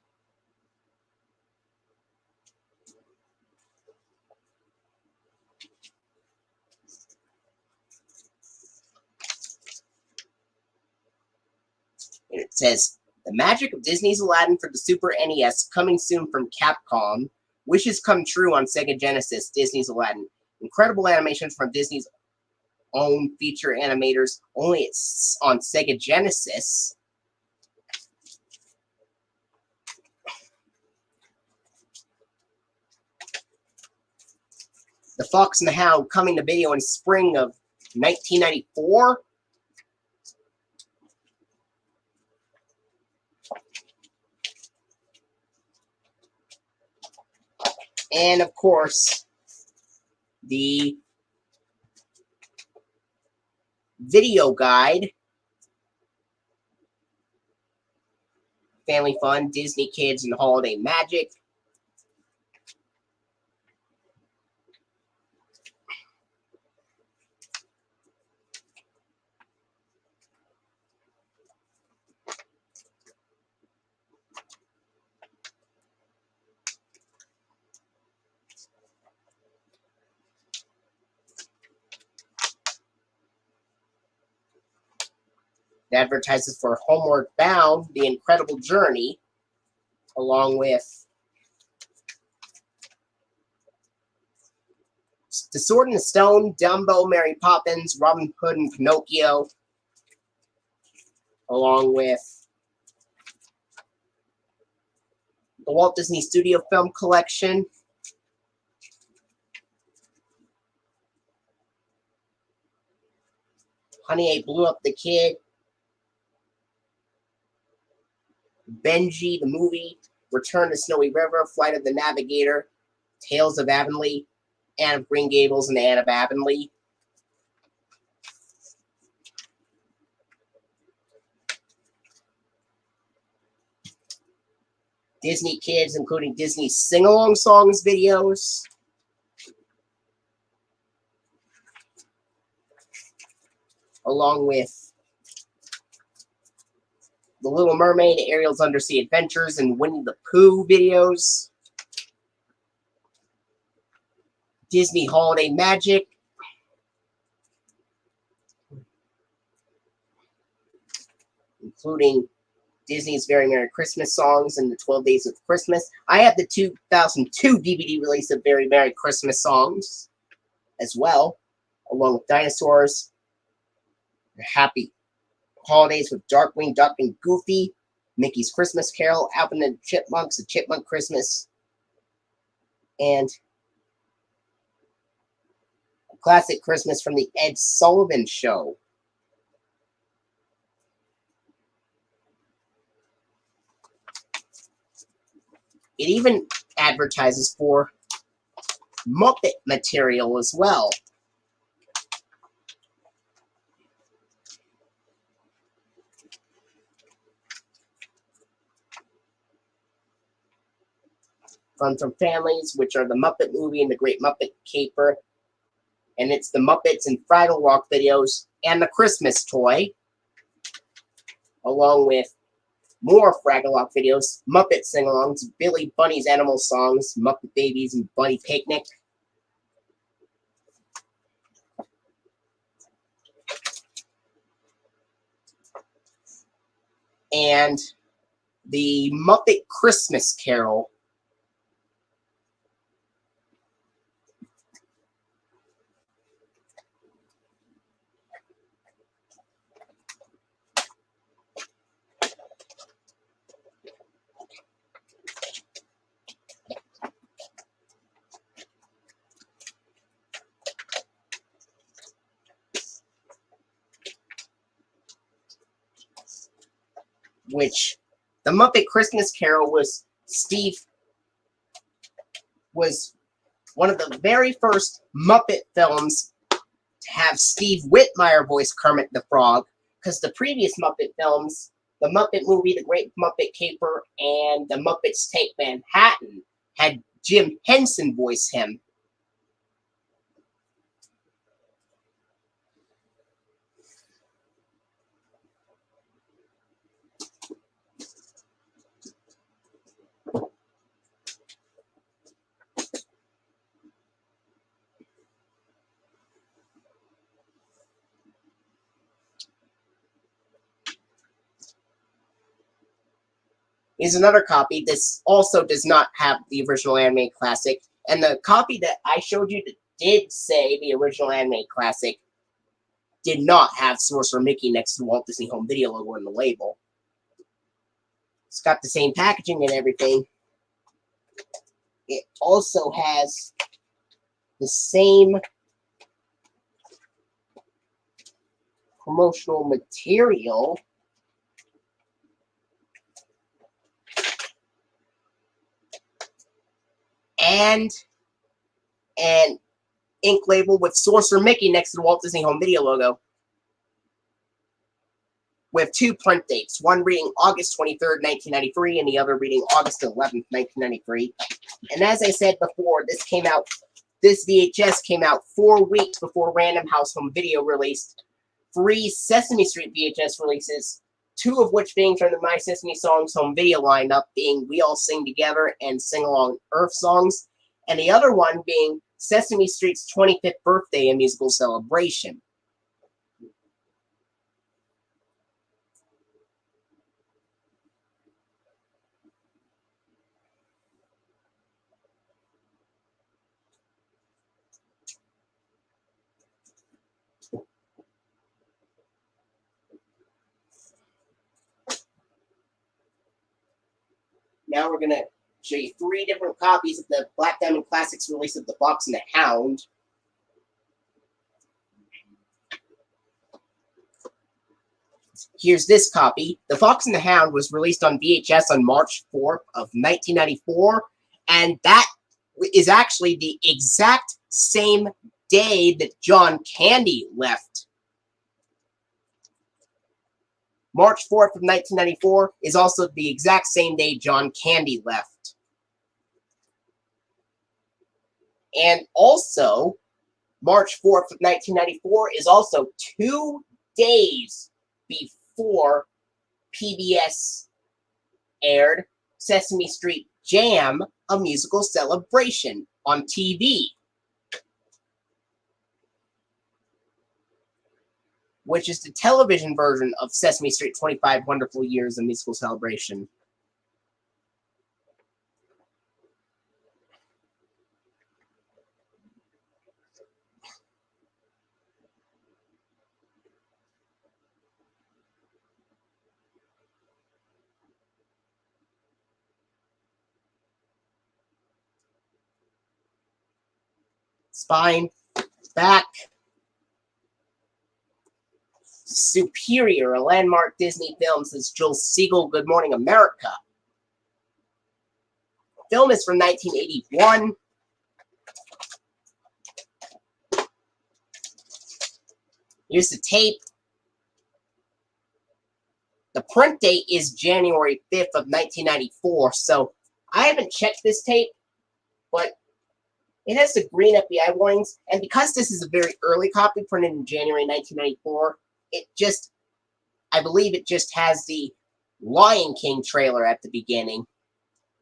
And it says, the magic of Disney's Aladdin for the Super NES coming soon from Capcom. Wishes come true on Sega Genesis, Disney's Aladdin. Incredible animations from Disney's own feature animators, only it's on Sega Genesis. The Fox and the Hound coming to video in spring of 1994. And of course, the video guide, Family Fun, Disney Kids, and Holiday Magic. It advertises for Homeward Bound, The Incredible Journey, along with The Sword and the Stone, Dumbo, Mary Poppins, Robin Hood, and Pinocchio, along with the Walt Disney Studio Film Collection, Honey, I Blew Up the Kid, Benji, the movie, Return to Snowy River, Flight of the Navigator, Tales of Avonlea, Anne of Green Gables, and Anne of Avonlea. Disney Kids, including Disney sing-along songs videos. Along with The Little Mermaid, Ariel's Undersea Adventures, and Winnie the Pooh videos. Disney Holiday Magic. Including Disney's Very Merry Christmas songs and the 12 Days of Christmas. I have the 2002 DVD release of Very Merry Christmas songs as well, along with Dinosaurs, Happy Holidays with Darkwing Duck and Goofy, Mickey's Christmas Carol, Alvin and Chipmunks, A Chipmunk Christmas, and a classic Christmas from the Ed Sullivan Show. It even advertises for Muppet material as well. Fun from Families, which are the Muppet Movie and the Great Muppet Caper. And it's the Muppets and Fraggle Rock videos and the Christmas toy, along with more Fraggle Rock videos, Muppet sing-alongs, Billy Bunny's Animal Songs, Muppet Babies, and Bunny Picnic. And the Muppet Christmas Carol. Which the Muppet Christmas Carol was one of the very first Muppet films to have Steve Whitmire voice Kermit the Frog, because the previous Muppet films, the Muppet Movie, The Great Muppet Caper, and The Muppets Take Manhattan, had Jim Henson voice him. Is another copy. This also does not have the original anime classic. And the copy that I showed you that did say the original anime classic did not have Sorcerer Mickey next to the Walt Disney Home Video logo in the label. It's got the same packaging and everything. It also has the same promotional material. And an ink label with Sorcerer Mickey next to the Walt Disney Home Video logo. With two print dates, one reading August 23rd, 1993, and the other reading August 11th, 1993. And as I said before, this VHS came out 4 weeks before Random House Home Video released 3 Sesame Street VHS releases, 2 of which being from the My Sesame Songs home video lineup, being We All Sing Together and Sing Along Earth Songs, and the other one being Sesame Street's 25th birthday and musical celebration. Now we're going to show you 3 different copies of the Black Diamond Classics release of The Fox and the Hound. Here's this copy. The Fox and the Hound was released on VHS on March 4th of 1994, and that is actually the exact same day that John Candy left. March 4th of 1994 is also the exact same day John Candy left. And also, March 4th of 1994 is also 2 days before PBS aired Sesame Street Jam, a musical celebration on TV, which is the television version of Sesame Street 25 Wonderful Years, a musical celebration. Spine, back. Superior, a landmark Disney film, says Joel Siegel, Good Morning America. Film is from 1981. Here's the tape. The print date is January 5th of 1994, so I haven't checked this tape, but it has the green FBI warnings, and because this is a very early copy printed in January 1994, I believe it just has the Lion King trailer at the beginning.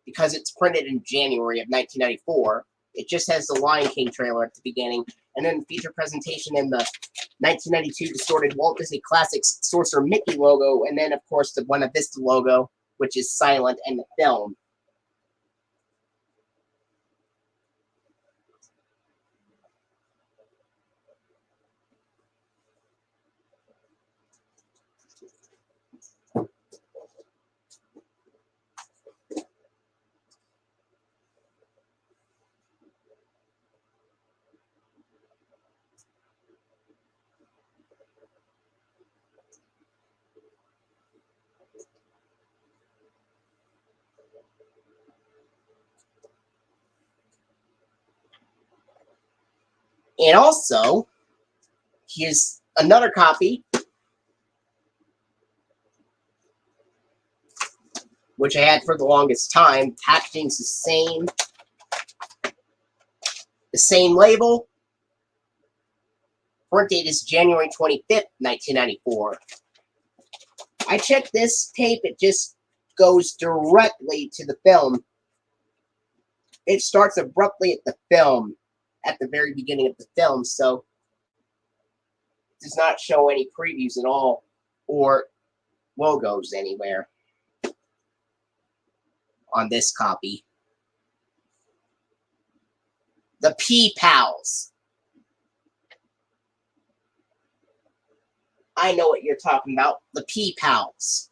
Because it's printed in January of 1994, it just has the Lion King trailer at the beginning, and then the feature presentation and the 1992 distorted Walt Disney Classics Sorcerer Mickey logo, and then, of course, the Buena Vista logo, which is silent, and the film. And also, here's another copy, which I had for the longest time. Packaging's the same label. Print date is January 25th, 1994. I checked this tape, it just goes directly to the film. It starts abruptly at the film, at the very beginning of the film, so it does not show any previews at all, or logos anywhere on this copy. The P-Pals. I know what you're talking about. The P-Pals.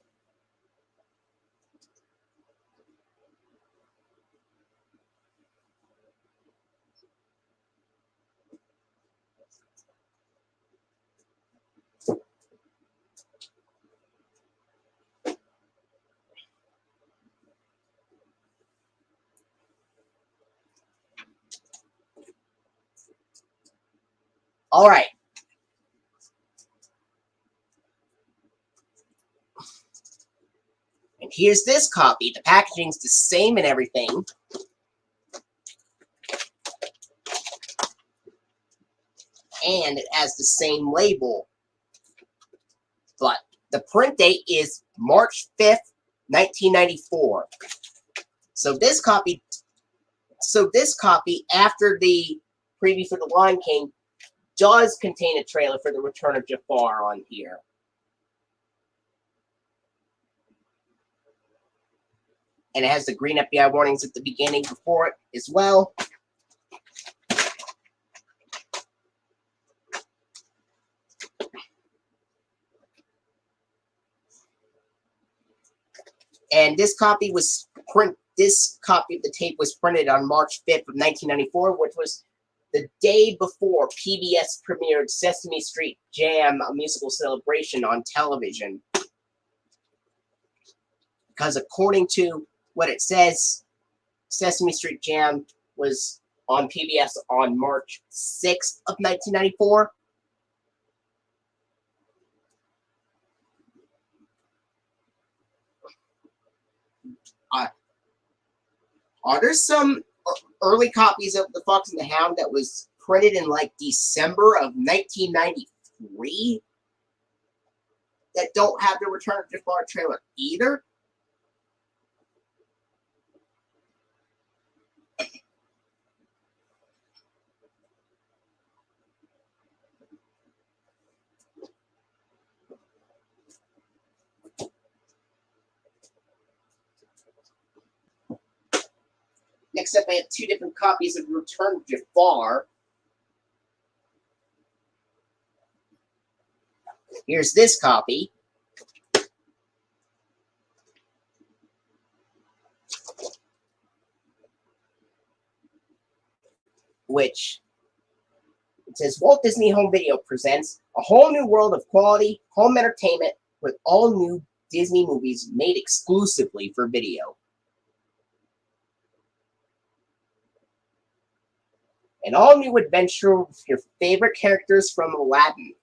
All right. And here's this copy. The packaging's the same and everything. And it has the same label. But the print date is March 5th, 1994. So this copy, after the preview for The Lion King, does contain a trailer for The Return of Jafar on here. And it has the green FBI warnings at the beginning before it as well. And this copy of the tape was printed on March 5th of 1994, which was the day before PBS premiered Sesame Street Jam, a musical celebration on television. Because according to what it says, Sesame Street Jam was on PBS on March 6th of 1994. Are there some early copies of The Fox and the Hound that was printed in like December of 1993? that don't have the Return of Jafar trailer either. Next up, I have 2 different copies of Return of Jafar. Here's this copy. Which it says Walt Disney Home Video presents a whole new world of quality home entertainment with all new Disney movies made exclusively for video. An all new adventure with your favorite characters from Aladdin.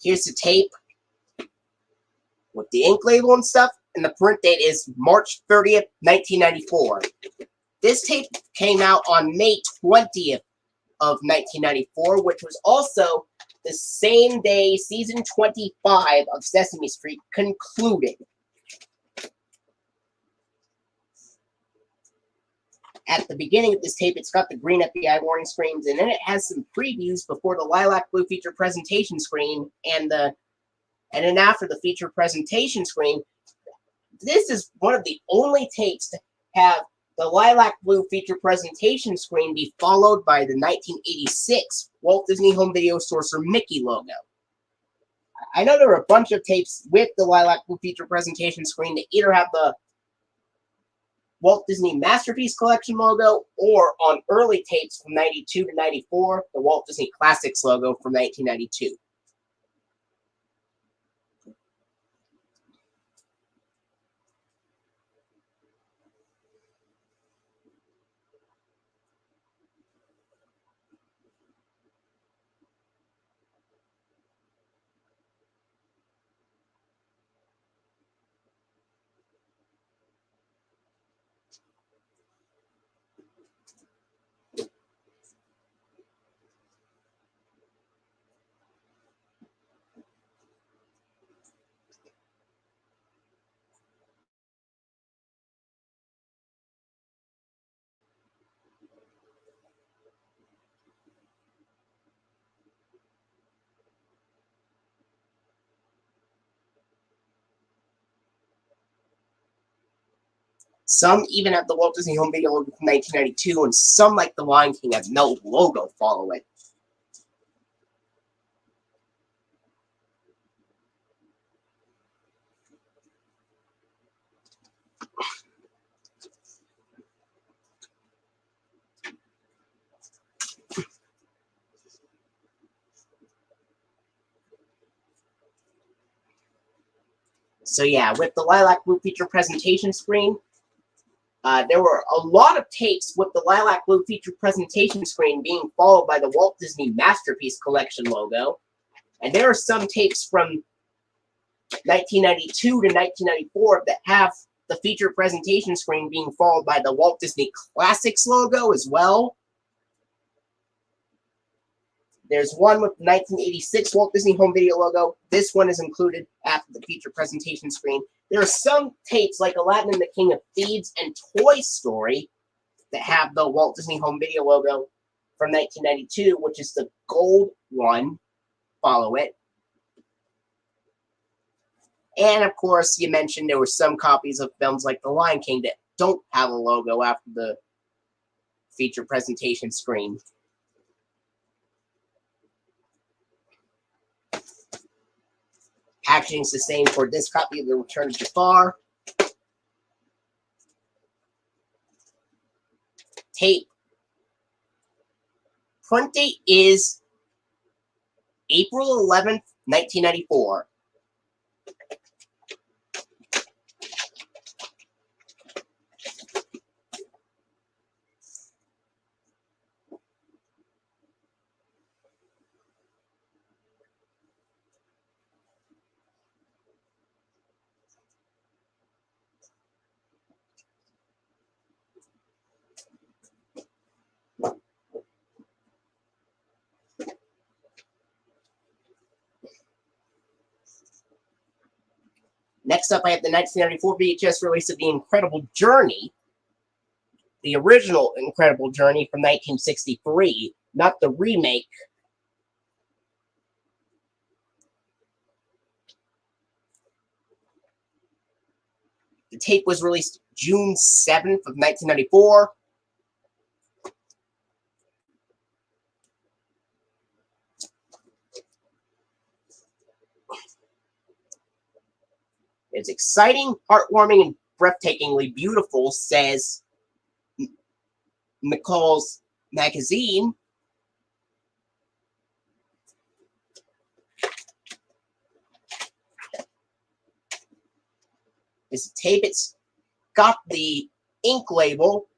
Here's the tape with the ink label and stuff, and the print date is March 30th, 1994. This tape came out on May 20th of 1994, which was also the same day season 25 of Sesame Street concluded. At the beginning of this tape, it's got the green FBI warning screens, and then it has some previews before the lilac blue feature presentation screen, and then after the feature presentation screen. This is one of the only tapes to have the lilac blue feature presentation screen be followed by the 1986 Walt Disney Home Video Sorcerer Mickey logo. I know there are a bunch of tapes with the lilac blue feature presentation screen that either have the Walt Disney Masterpiece Collection logo, or on early tapes from 92 to 94, the Walt Disney Classics logo from 1992. Some even have the Walt Disney Home Video logo from 1992, and some, like The Lion King, have no logo follow it. So yeah, with the lilac blue feature presentation screen, there were a lot of tapes with the lilac blue feature presentation screen being followed by the Walt Disney Masterpiece Collection logo. And there are some tapes from 1992 to 1994 that have the feature presentation screen being followed by the Walt Disney Classics logo as well. There's one with the 1986 Walt Disney Home Video logo. This one is included after the feature presentation screen. There are some tapes like Aladdin and the King of Thieves and Toy Story that have the Walt Disney Home Video logo from 1992, which is the gold one. Follow it. And of course, you mentioned there were some copies of films like The Lion King that don't have a logo after the feature presentation screen. Packaging is the same for this copy of The Return of Jafar. Tape. Print date is April 11th, 1994. Next up, I have the 1994 VHS release of The Incredible Journey. The original Incredible Journey from 1963, not the remake. The tape was released June 7th of 1994. It's exciting, heartwarming, and breathtakingly beautiful, says McCall's magazine. This tape, it's got the ink label.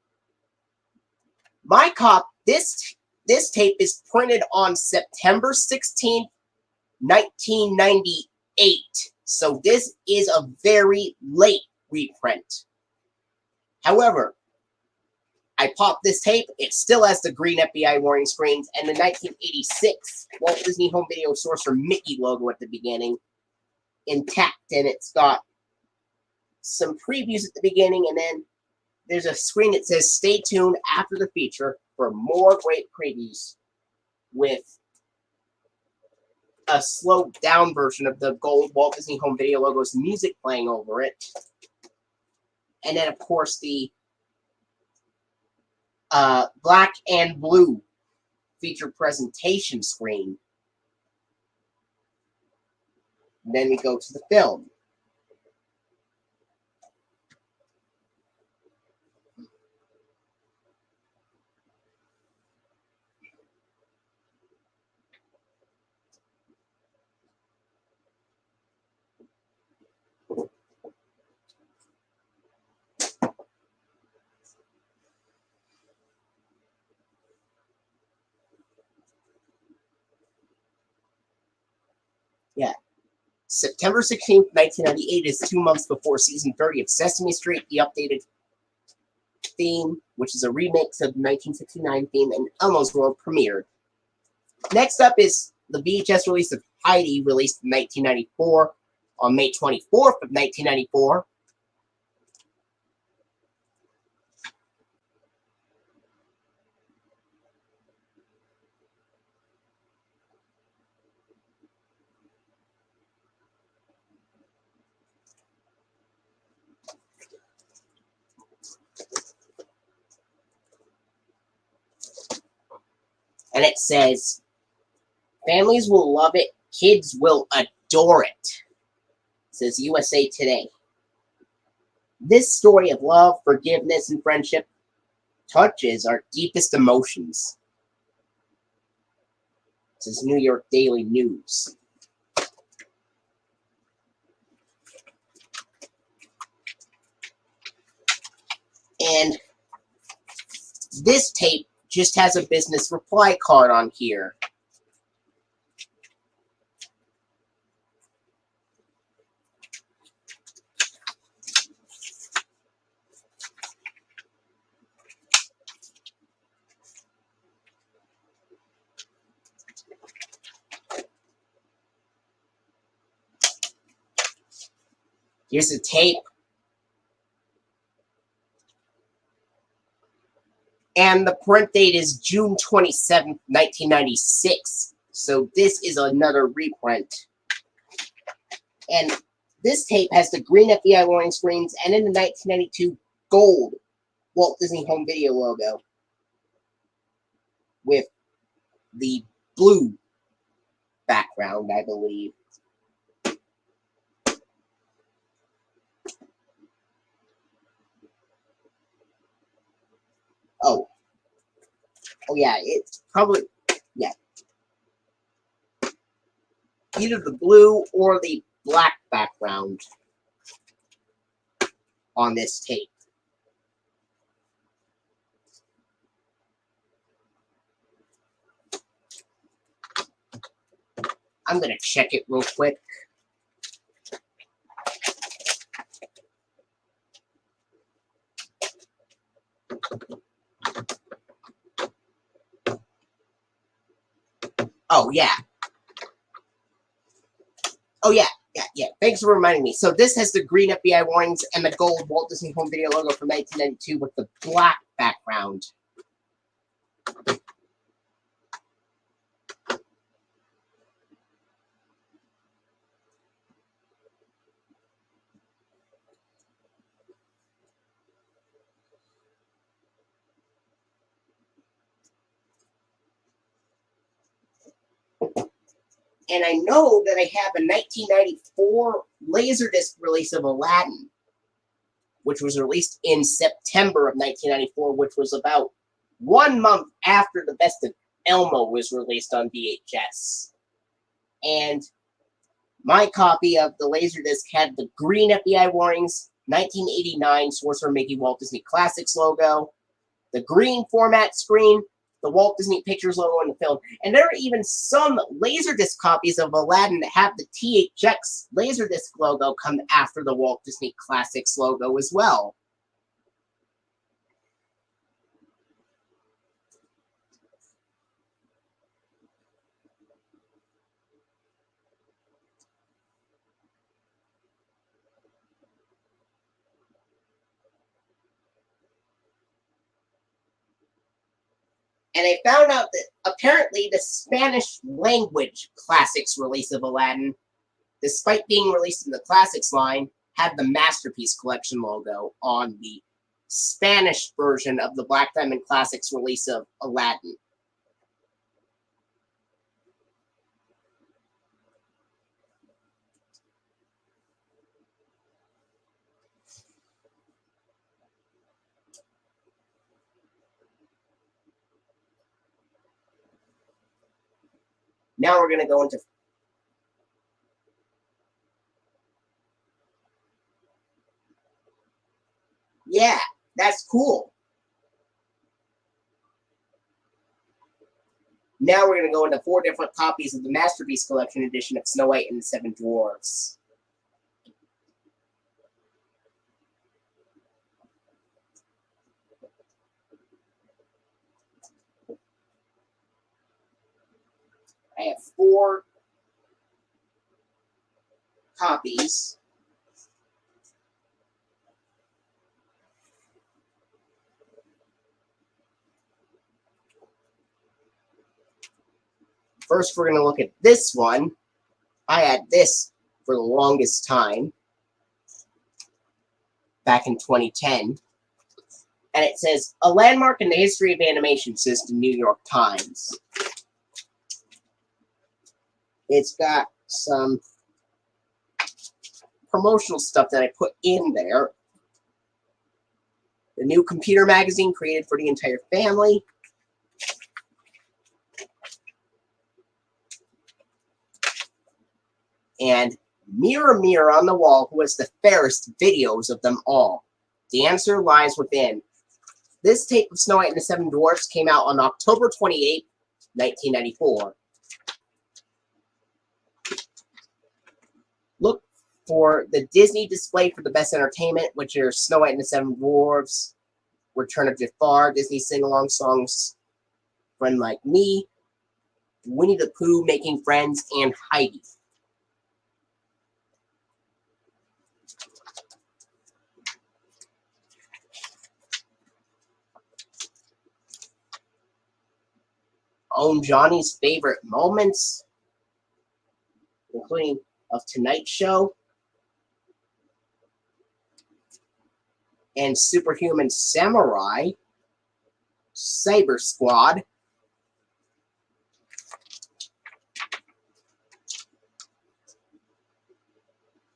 This tape is printed on September 16th, 1998. So this is a very late reprint. However, I popped this tape. It still has the green FBI warning screens and the 1986 Walt Disney Home Video Sorcerer Mickey logo at the beginning intact, and it's got some previews at the beginning, and then there's a screen that says stay tuned after the feature for more great previews with a slowed down version of the gold Walt Disney Home Video logo's music playing over it. And then, of course, the black and blue feature presentation screen. And then we go to the film. Yeah. September 16th, 1998 is 2 months before season 30 of Sesame Street, the updated theme, which is a remix of the 1969 theme, and Elmo's World premiered. Next up is the VHS release of Heidi, released in 1994 on May 24th of 1994. And it says, families will love it, kids will adore it, says USA Today. This story of love, forgiveness, and friendship touches our deepest emotions, says New York Daily News. And this tape just has a business reply card on here. Here's the tape. And the print date is June 27th, 1996. So this is another reprint. And this tape has the green FBI warning screens and in the 1992 gold Walt Disney Home Video logo with the blue background, I believe. Oh yeah, it's probably, yeah. Either the blue or the black background on this tape. I'm going to check it real quick. Oh, yeah. Oh, yeah. Yeah. Thanks for reminding me. So this has the green FBI warnings and the gold Walt Disney Home Video logo from 1992 with the black background. And I know that I have a 1994 Laserdisc release of Aladdin, which was released in September of 1994, which was about 1 month after The Best of Elmo was released on VHS. And my copy of the Laserdisc had the green FBI warnings, 1989 Sorcerer Mickey Walt Disney Classics logo, the green format screen, the Walt Disney Pictures logo in the film, and there are even some Laserdisc copies of Aladdin that have the THX Laserdisc logo come after the Walt Disney Classics logo as well. And I found out that apparently the Spanish language classics release of Aladdin, despite being released in the classics line, had the Masterpiece Collection logo on the Spanish version of the Black Diamond Classics release of Aladdin. Now we're going to go into... Yeah, that's cool. Now we're going to go into 4 different copies of the Masterpiece Collection edition of Snow White and the Seven Dwarfs. I have 4 copies. First, we're going to look at this one. I had this for the longest time, back in 2010. And it says, a landmark in the history of animation, says the New York Times. It's got some promotional stuff that I put in there. The new computer magazine created for the entire family. And mirror, mirror on the wall, who has the fairest videos of them all? The answer lies within. This tape of Snow White and the Seven Dwarfs came out on October 28, 1994. Look for the Disney display for the best entertainment, which are Snow White and the Seven Dwarfs, Return of Jafar, Disney sing-along songs, Friend Like Me, Winnie the Pooh, Making Friends, and Heidi. Own Johnny's favorite moments, including of Tonight Show and Superhuman Samurai, Cyber Squad,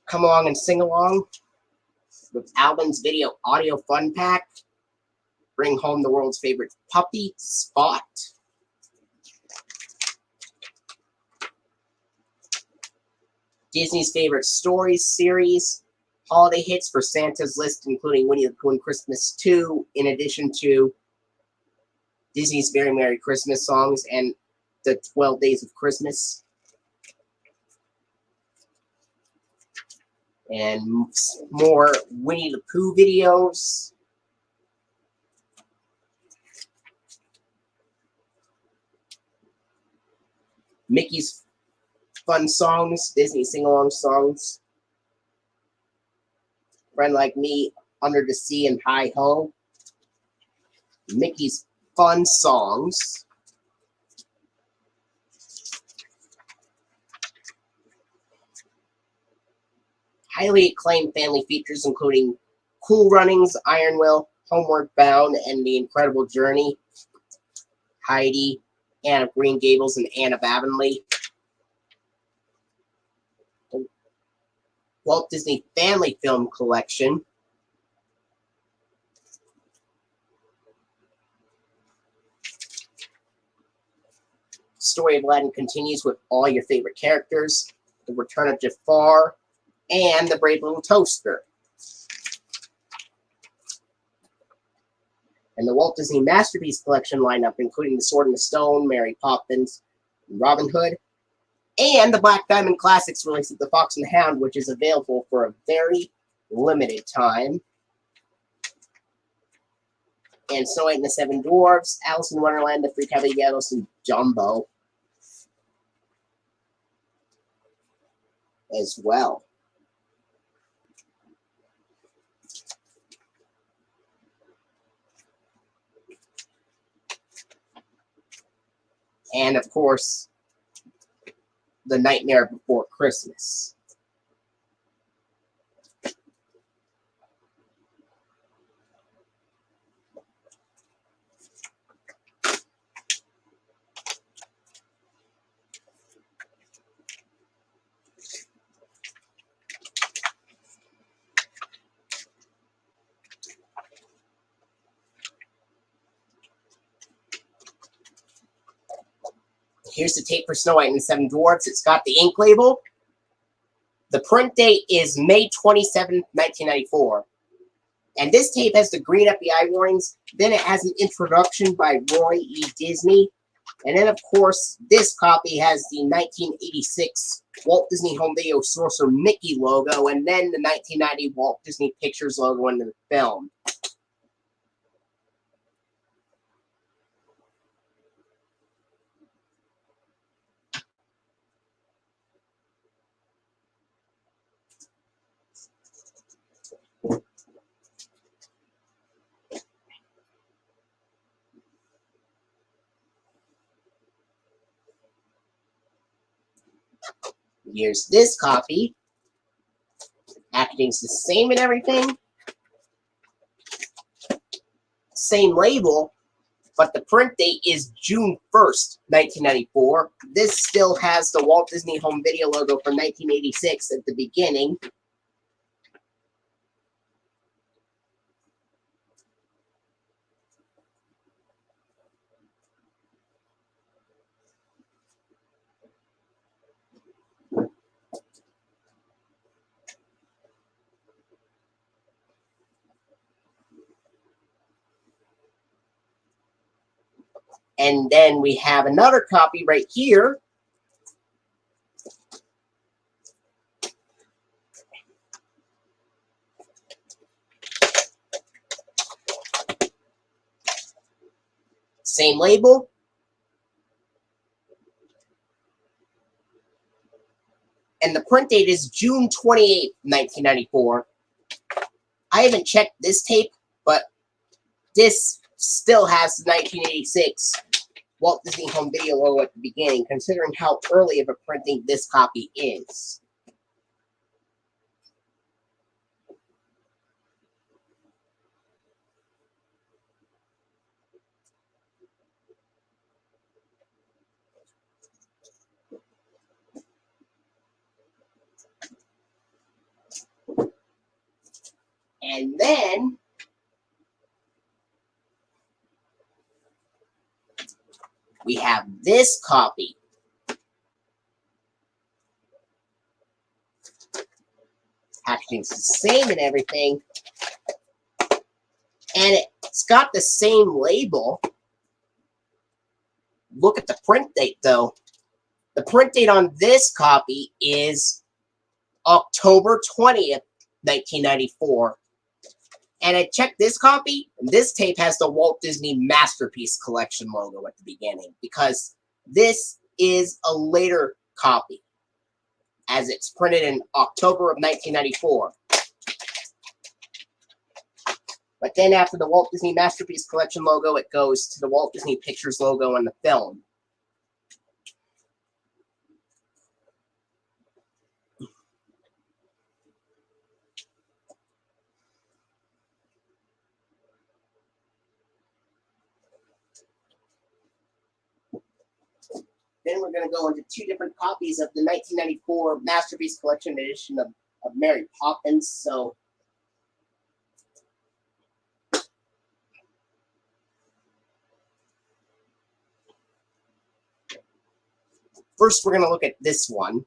Come Along and Sing Along with Albin's Video Audio Fun Pack, Bring Home the World's Favorite Puppy, Spot, Disney's Favorite Stories series, holiday hits for Santa's List, including Winnie the Pooh and Christmas 2, in addition to Disney's Very Merry Christmas songs and the 12 Days of Christmas. And more Winnie the Pooh videos. Mickey's fun songs, Disney sing-along songs. Friend Like Me, Under the Sea, and Hi Ho. Mickey's fun songs. Highly acclaimed family features including Cool Runnings, Iron Will, Homeward Bound, and The Incredible Journey. Heidi, Anne of Green Gables, and Anne of Avonlea. Walt Disney Family Film Collection. Story of Aladdin continues with all your favorite characters. The Return of Jafar, and The Brave Little Toaster. And the Walt Disney Masterpiece Collection lineup, including The Sword and the Stone, Mary Poppins, and Robin Hood, and the Black Diamond Classics release of The Fox and the Hound, which is available for a very limited time. And Snow White and the Seven Dwarfs, Alice in Wonderland, The Three Caballeros, and Dumbo as well. And of course, The Nightmare Before Christmas. Here's the tape for Snow White and the Seven Dwarfs. It's got the ink label. The print date is May 27th, 1994. And this tape has the green FBI warnings. Then it has an introduction by Roy E. Disney. And then, of course, this copy has the 1986 Walt Disney Home Video Sorcerer Mickey logo. And then the 1990 Walt Disney Pictures logo in the film. Here's this copy. Packaging's the same and everything. Same label, but the print date is June 1st, 1994. This still has the Walt Disney Home Video logo from 1986 at the beginning. And then we have another copy right here. Same label. And the print date is June 28th, 1994. I haven't checked this tape, but this still has the 1986 Walt Disney Home Video logo at the beginning, considering how early of a printing this copy is. And then we have this copy. Packaging's the same and everything. And it's got the same label. Look at the print date, though. The print date on this copy is October 20th, 1994. And I checked this copy, and this tape has the Walt Disney Masterpiece Collection logo at the beginning, because this is a later copy. as it's printed in October of 1994. But then after the Walt Disney Masterpiece Collection logo, it goes to the Walt Disney Pictures logo on the film. Then we're going to go into two different copies of the 1994 Masterpiece Collection edition of Mary Poppins. So, first we're going to look at this one.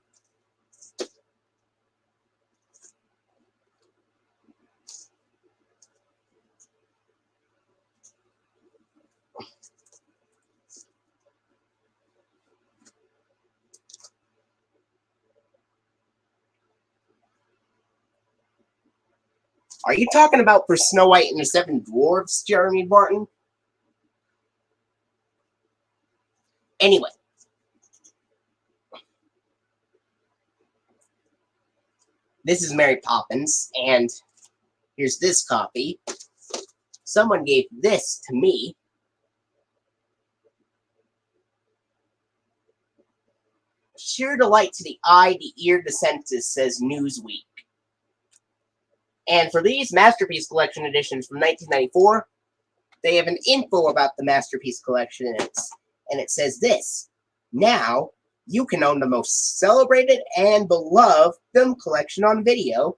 Are you talking about for Snow White and the Seven Dwarfs, Jeremy Martin? Anyway. This is Mary Poppins, and here's this copy. Someone gave this to me. Sheer delight to the eye, the ear, the senses, says Newsweek. And for these Masterpiece Collection editions from 1994, they have an info about the Masterpiece Collection, and it says this: now, you can own the most celebrated and beloved film collection on video,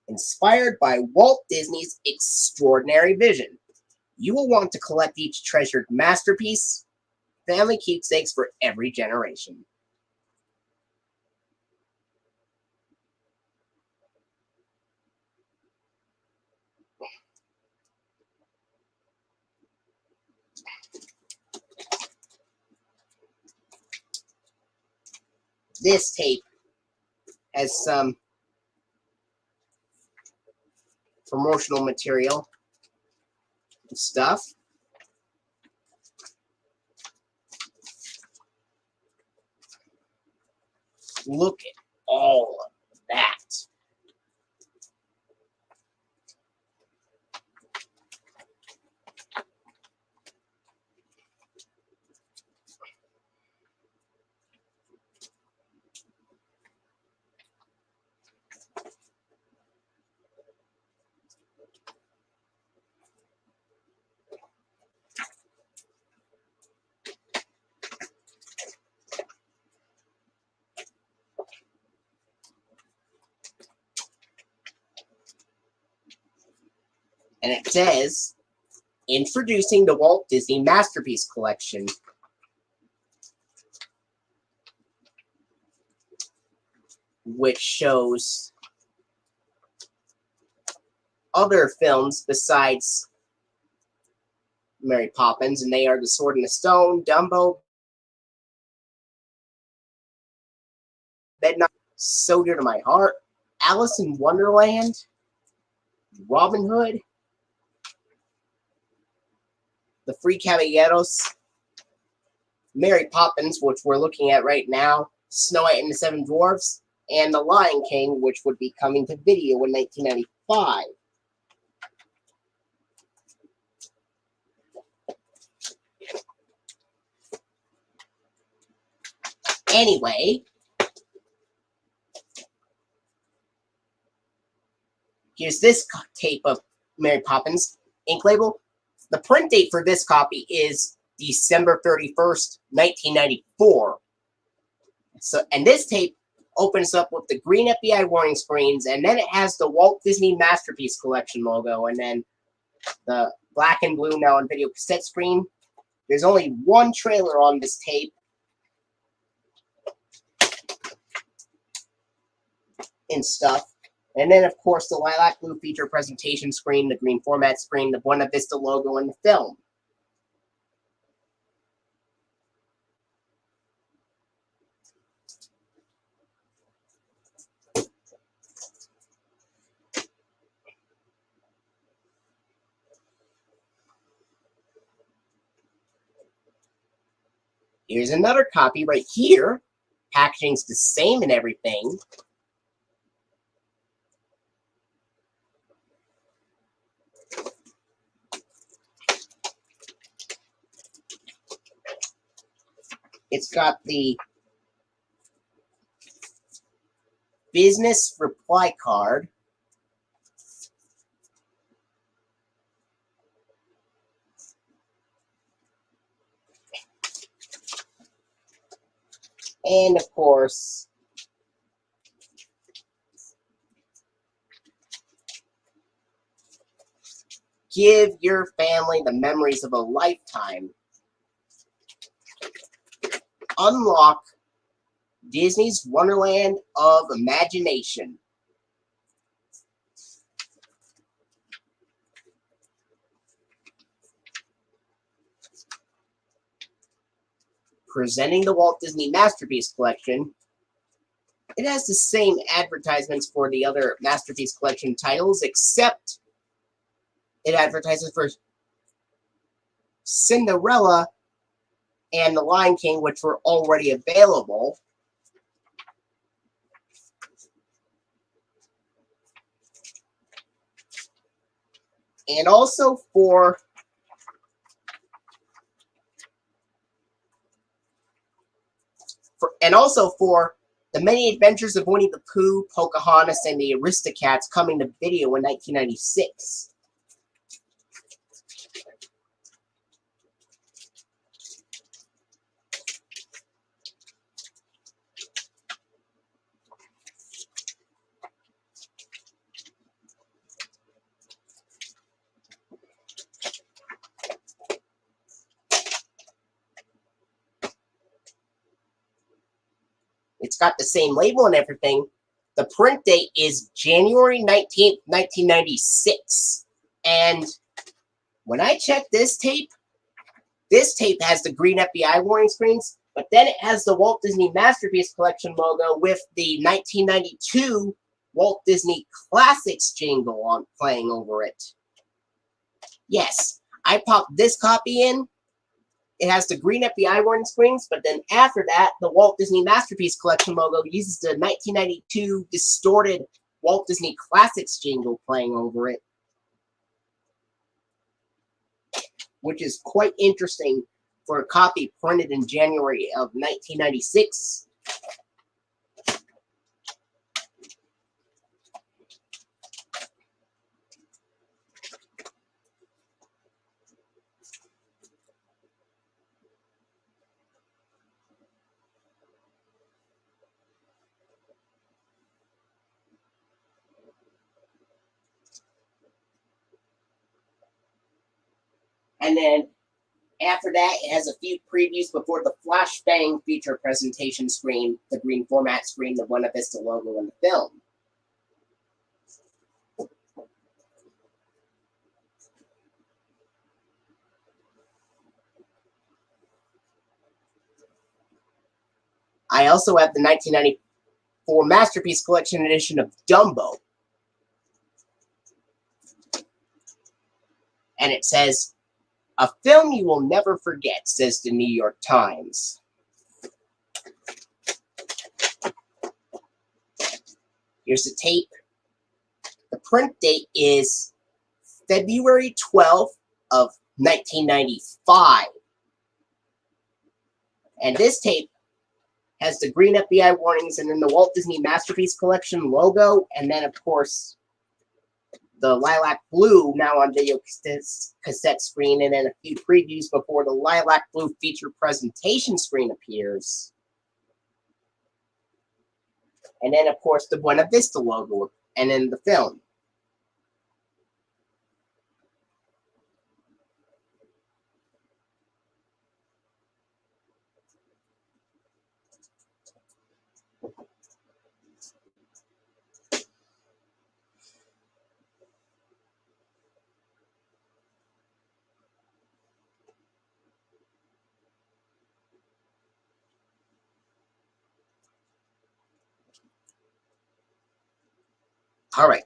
inspired by Walt Disney's extraordinary vision. You will want to collect each treasured masterpiece, family keepsakes for every generation. This tape has some promotional material and stuff. Look at all of that. And it says, introducing the Walt Disney Masterpiece Collection. Which shows other films besides Mary Poppins, and they are The Sword and the Stone, Dumbo, Bedknobs, So Dear to My Heart, Alice in Wonderland, Robin Hood, The Three Caballeros, Mary Poppins, which we're looking at right now, Snow White and the Seven Dwarfs, and The Lion King, which would be coming to video in 1995. Anyway, here's this tape of Mary Poppins, ink label. The print date for this copy is December 31st, 1994. So, and this tape opens up with the green FBI warning screens, and then it has the Walt Disney Masterpiece Collection logo, and then the black and blue now on video cassette screen. There's only one trailer on this tape. And stuff. And then, of course, the lilac blue feature presentation screen, the green format screen, the Buena Vista logo, and the film. Here's another copy right here Packaging's the same and everything. It's got the business reply card. And of course, give your family the memories of a lifetime. Unlock Disney's Wonderland of Imagination. Presenting the Walt Disney Masterpiece Collection. It has the same advertisements for the other Masterpiece Collection titles, except it advertises for Cinderella and The Lion King, which were already available. And also for The Many Adventures of Winnie the Pooh, Pocahontas, and the Aristocats coming to video in 1996. It's got the same label and everything. The print date is January 19th, 1996. And when I checked this tape has the green FBI warning screens, but then it has the Walt Disney Masterpiece Collection logo with the 1992 Walt Disney Classics jingle on playing over it. Yes, I popped this copy in. It has the green FBI warning screens, but then after that, the Walt Disney Masterpiece Collection logo uses the 1992 distorted Walt Disney Classics jingle playing over it, which is quite interesting for a copy printed in January of 1996. And then after that, it has a few previews before the flashbang feature presentation screen, the green format screen, the Buena Vista logo, and the film. I also have the 1994 Masterpiece Collection edition of Dumbo. And it says, "A film you will never forget," says the New York Times. Here's the tape. The print date is February 12th of 1995. And this tape has the green FBI warnings and then the Walt Disney Masterpiece Collection logo, and then, of course, the lilac blue now on video cassette screen, and then a few previews before the lilac blue feature presentation screen appears. And then, of course, the Buena Vista logo, and then the film. All right.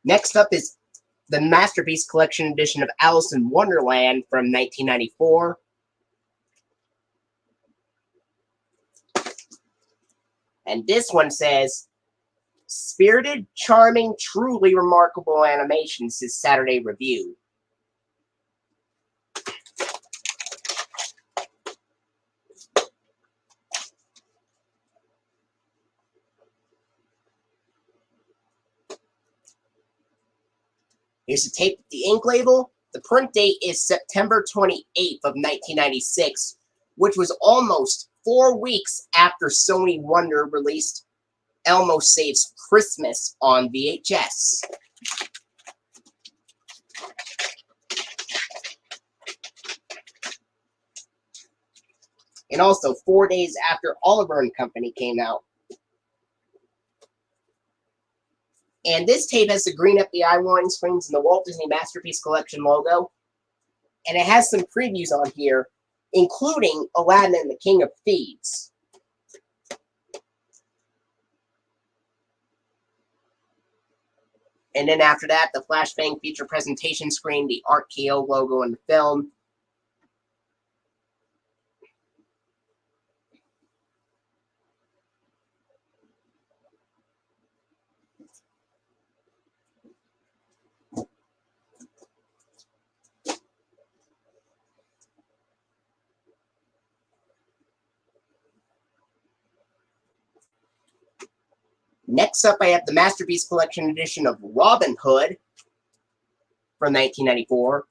Next up is the Masterpiece Collection edition of Alice in Wonderland from 1994. And this one says, spirited, charming, truly remarkable animation, says Saturday Review. Here's the tape with the ink label. The print date is September 28th of 1996, which was almost 4 weeks after Sony Wonder released Elmo Saves Christmas on VHS. And also 4 days after Oliver and Company came out. And this tape has the green FBI warning screens and the Walt Disney Masterpiece Collection logo. And it has some previews on here, including Aladdin and the King of Thieves. And then after that, the flashbang feature presentation screen, the RKO logo in the film. Next up, I have the Masterpiece Collection edition of Robin Hood from 1994.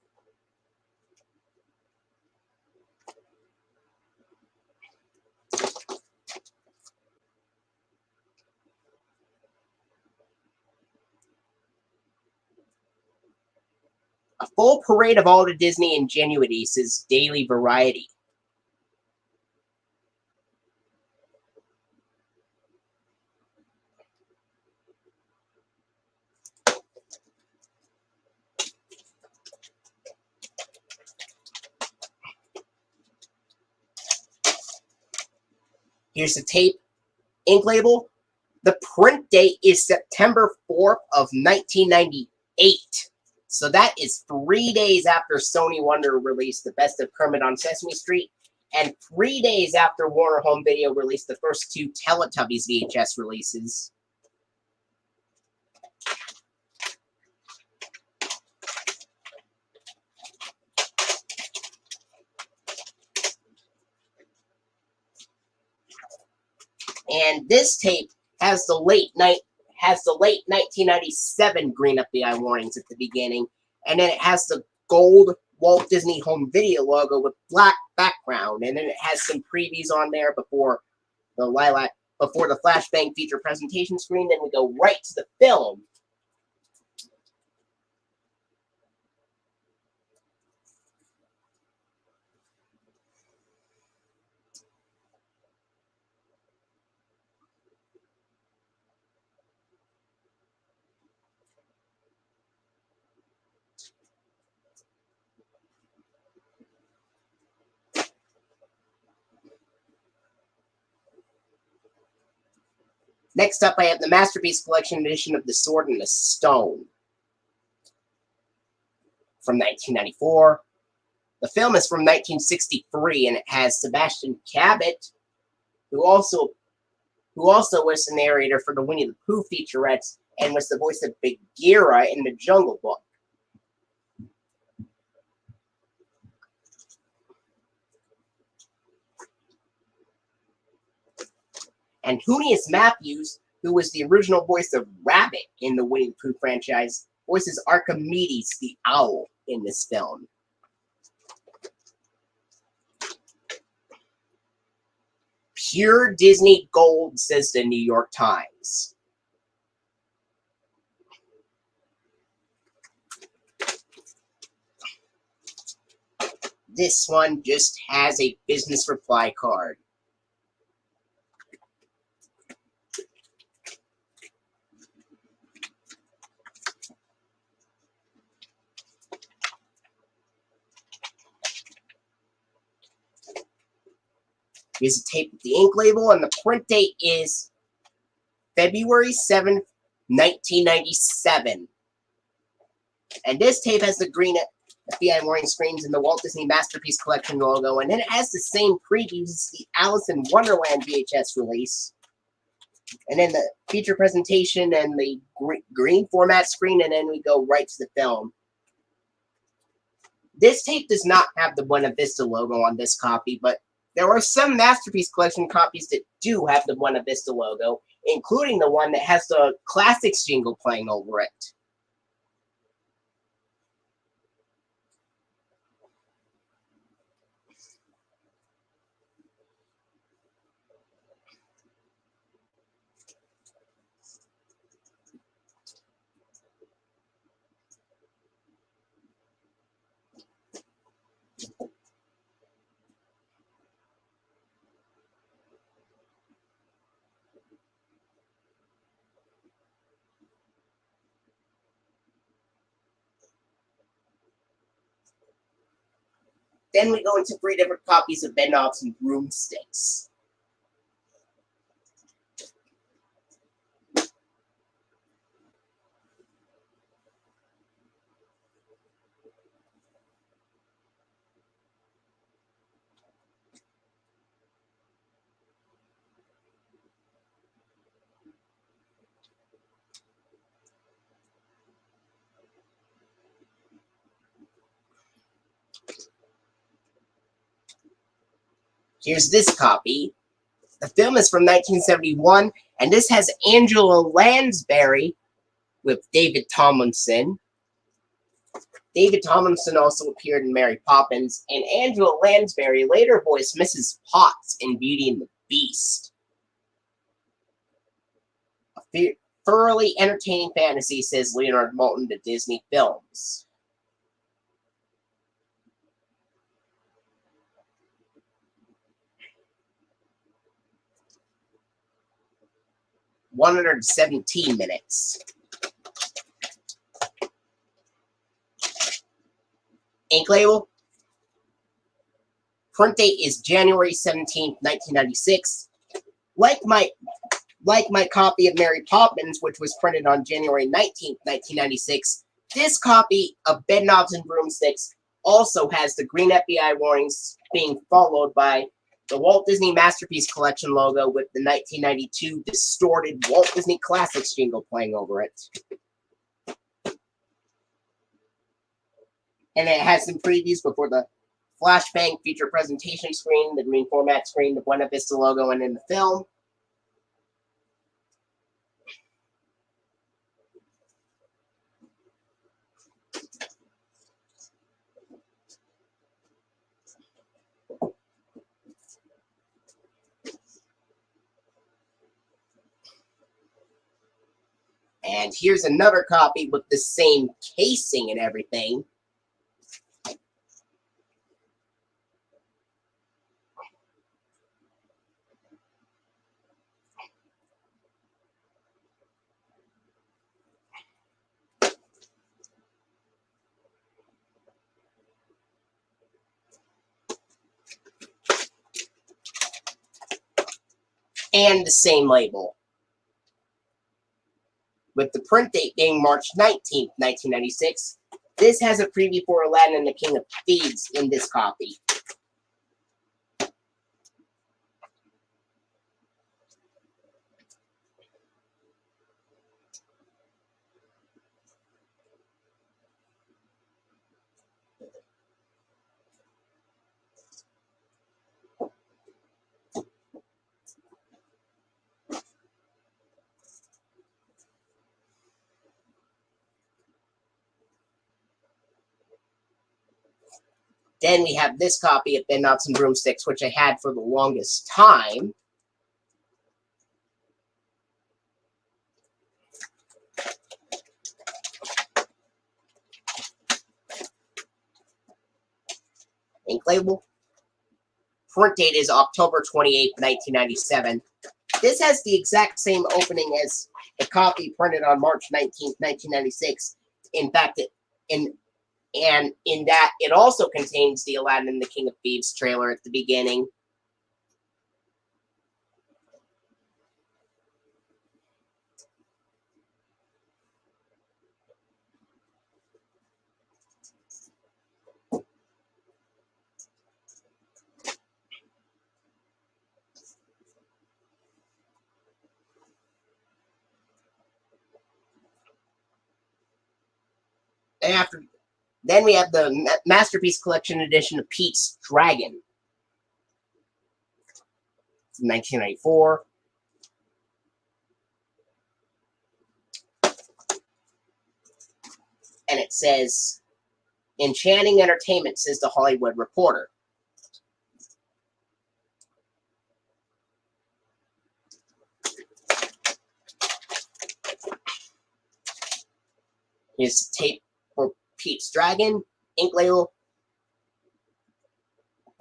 A full parade of all the Disney ingenuity, says Daily Variety. Here's the tape ink label. The print date is September 4th of 1998. So that is 3 days after Sony Wonder released the Best of Kermit on Sesame Street, and 3 days after Warner Home Video released the first 2 Teletubbies VHS releases. And this tape has the late 1997 green FBI warnings at the beginning, and then it has the gold Walt Disney Home Video logo with black background, and then it has some previews on there before the flashbang feature presentation screen. Then we go right to the film. Next up, I have the Masterpiece Collection edition of The Sword and the Stone from 1994. The film is from 1963, and it has Sebastian Cabot, who also was the narrator for the Winnie the Pooh featurettes and was the voice of Bagheera in the Jungle Book. And Junius Matthews, who was the original voice of Rabbit in the Winnie the Pooh franchise, voices Archimedes the Owl in this film. Pure Disney gold, says the New York Times. This one just has a business reply card. Here's a tape with the ink label, and the print date is February 7th, 1997. And this tape has the green FBI warning screens and the Walt Disney Masterpiece Collection logo, and then it has the same previews as the Alice in Wonderland VHS release. And then the feature presentation and the green format screen, and then we go right to the film. This tape does not have the Buena Vista logo on this copy, but there are some Masterpiece Collection copies that do have the Buena Vista logo, including the one that has the Classics jingle playing over it. Then we go into 3 different copies of Bedknobs and Broomsticks. Here's this copy. The film is from 1971, and this has Angela Lansbury with David Tomlinson. David Tomlinson also appeared in Mary Poppins, and Angela Lansbury later voiced Mrs. Potts in Beauty and the Beast. A thoroughly entertaining fantasy, says Leonard Maltin to Disney Films. "117 minutes. Ink label. Print date is January 17th, 1996. Like my copy of Mary Poppins, which was printed on January 19th, 1996, this copy of Bedknobs and Broomsticks also has the green FBI warnings being followed by the Walt Disney Masterpiece Collection logo with the 1992 distorted Walt Disney Classics jingle playing over it. And it has some previews before the flashbang feature presentation screen, the green format screen, the Buena Vista logo, and in the film. And here's another copy with the same casing and everything. And the same label, with the print date being March 19th, 1996. This has a preview for Aladdin and the King of Thieves in this copy. Then we have this copy of Bedknobs and Broomsticks, which I had for the longest time. Ink label. Print date is October 28th, 1997. This has the exact same opening as the copy printed on March 19th, 1996. In fact, in that, it also contains the Aladdin and the King of Thieves trailer at the beginning. And then we have the Masterpiece Collection edition of Pete's Dragon from 1994. And it says, "Enchanting entertainment," says the Hollywood Reporter. Here's the tape for Pete's Dragon. Ink label.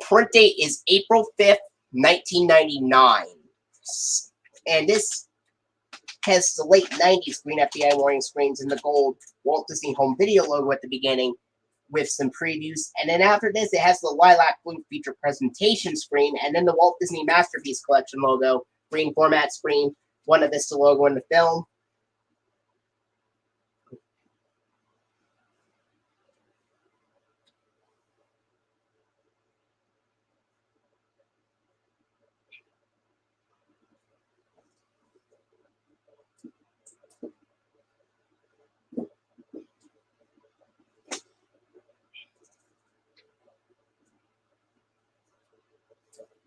Print date is April 5th, 1999. And this has the late 90s green FBI warning screens and the gold Walt Disney Home Video logo at the beginning with some previews. And then after this, it has the lilac blue feature presentation screen and then the Walt Disney Masterpiece Collection logo, green format screen, Buena Vista logo in the film.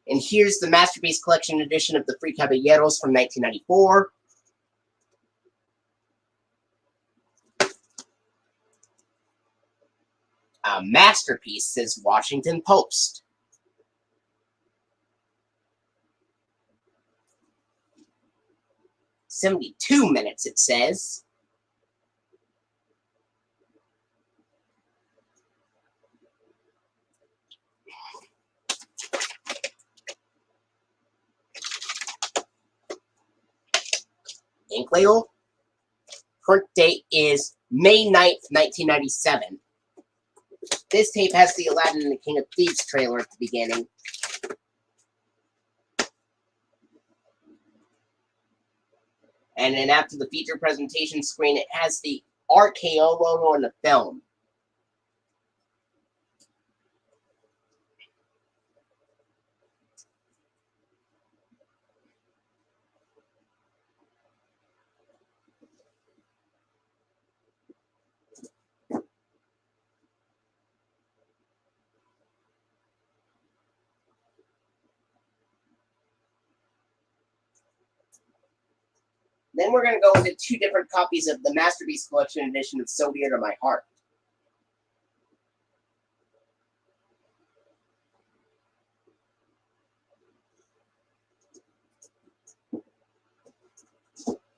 And here's the Masterpiece Collection edition of the Three Caballeros from 1994. A masterpiece, says Washington Post. "72 minutes, it says. Ink label. Print date is May 9th, 1997. This tape has the Aladdin and the King of Thieves trailer at the beginning. And then after the feature presentation screen, it has the RKO logo in the film. Then we're going to go into two different copies of the Masterpiece Collection edition of So Dear to My Heart.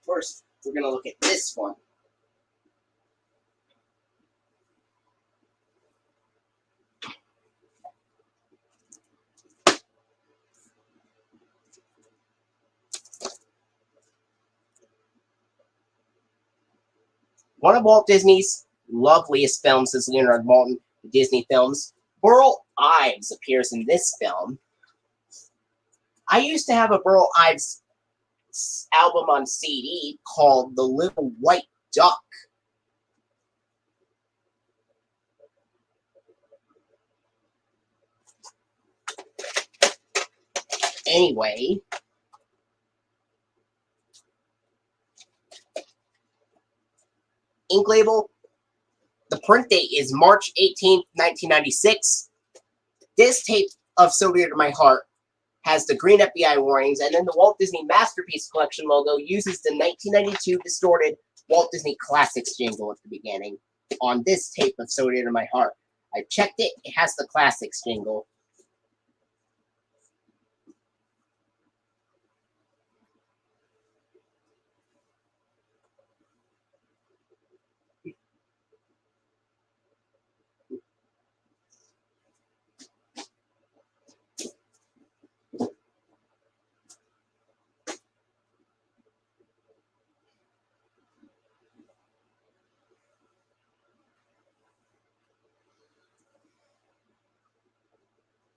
First, we're going to look at this one. One of Walt Disney's loveliest films, says Leonard Maltin, the Disney films. Burl Ives appears in this film. I used to have a Burl Ives album on CD called The Little White Duck. Anyway, ink label. The print date is March 18th, 1996. This tape of So Dear to My Heart has the green FBI warnings, and then the Walt Disney Masterpiece Collection logo uses the 1992 distorted Walt Disney Classics jingle at the beginning on this tape of So Dear to My Heart. I checked it, it has the Classics jingle.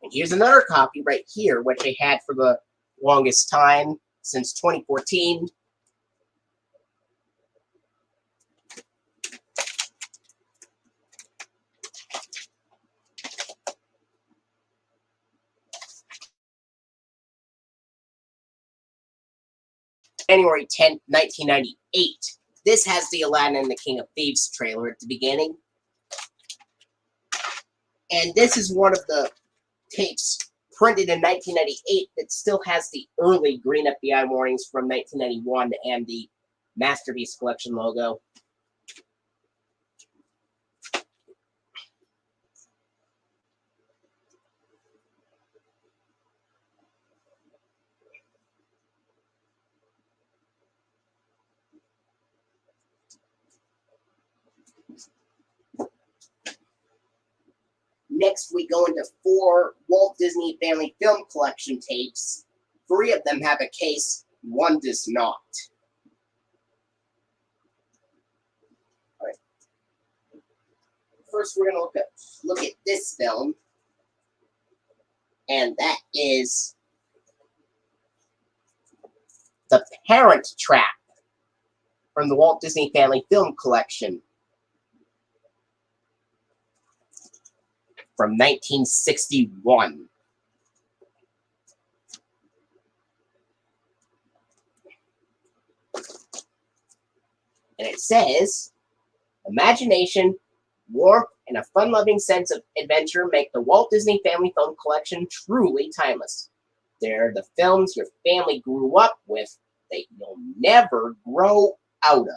And here's another copy right here, which I had for the longest time, since 2014. January 10th, 1998. This has the Aladdin and the King of Thieves trailer at the beginning. And this is one of the tapes printed in 1998 that still has the early green FBI warnings from 1991 and the Masterpiece Collection logo. Next, we go into 4 Walt Disney Family Film Collection tapes. 3 of them have a case, 1 does not. All right. First, we're going to look at this film, and that is The Parent Trap from the Walt Disney Family Film Collection from 1961. And it says, imagination, warmth, and a fun-loving sense of adventure make the Walt Disney Family Film Collection truly timeless. They're the films your family grew up with that you'll never grow out of.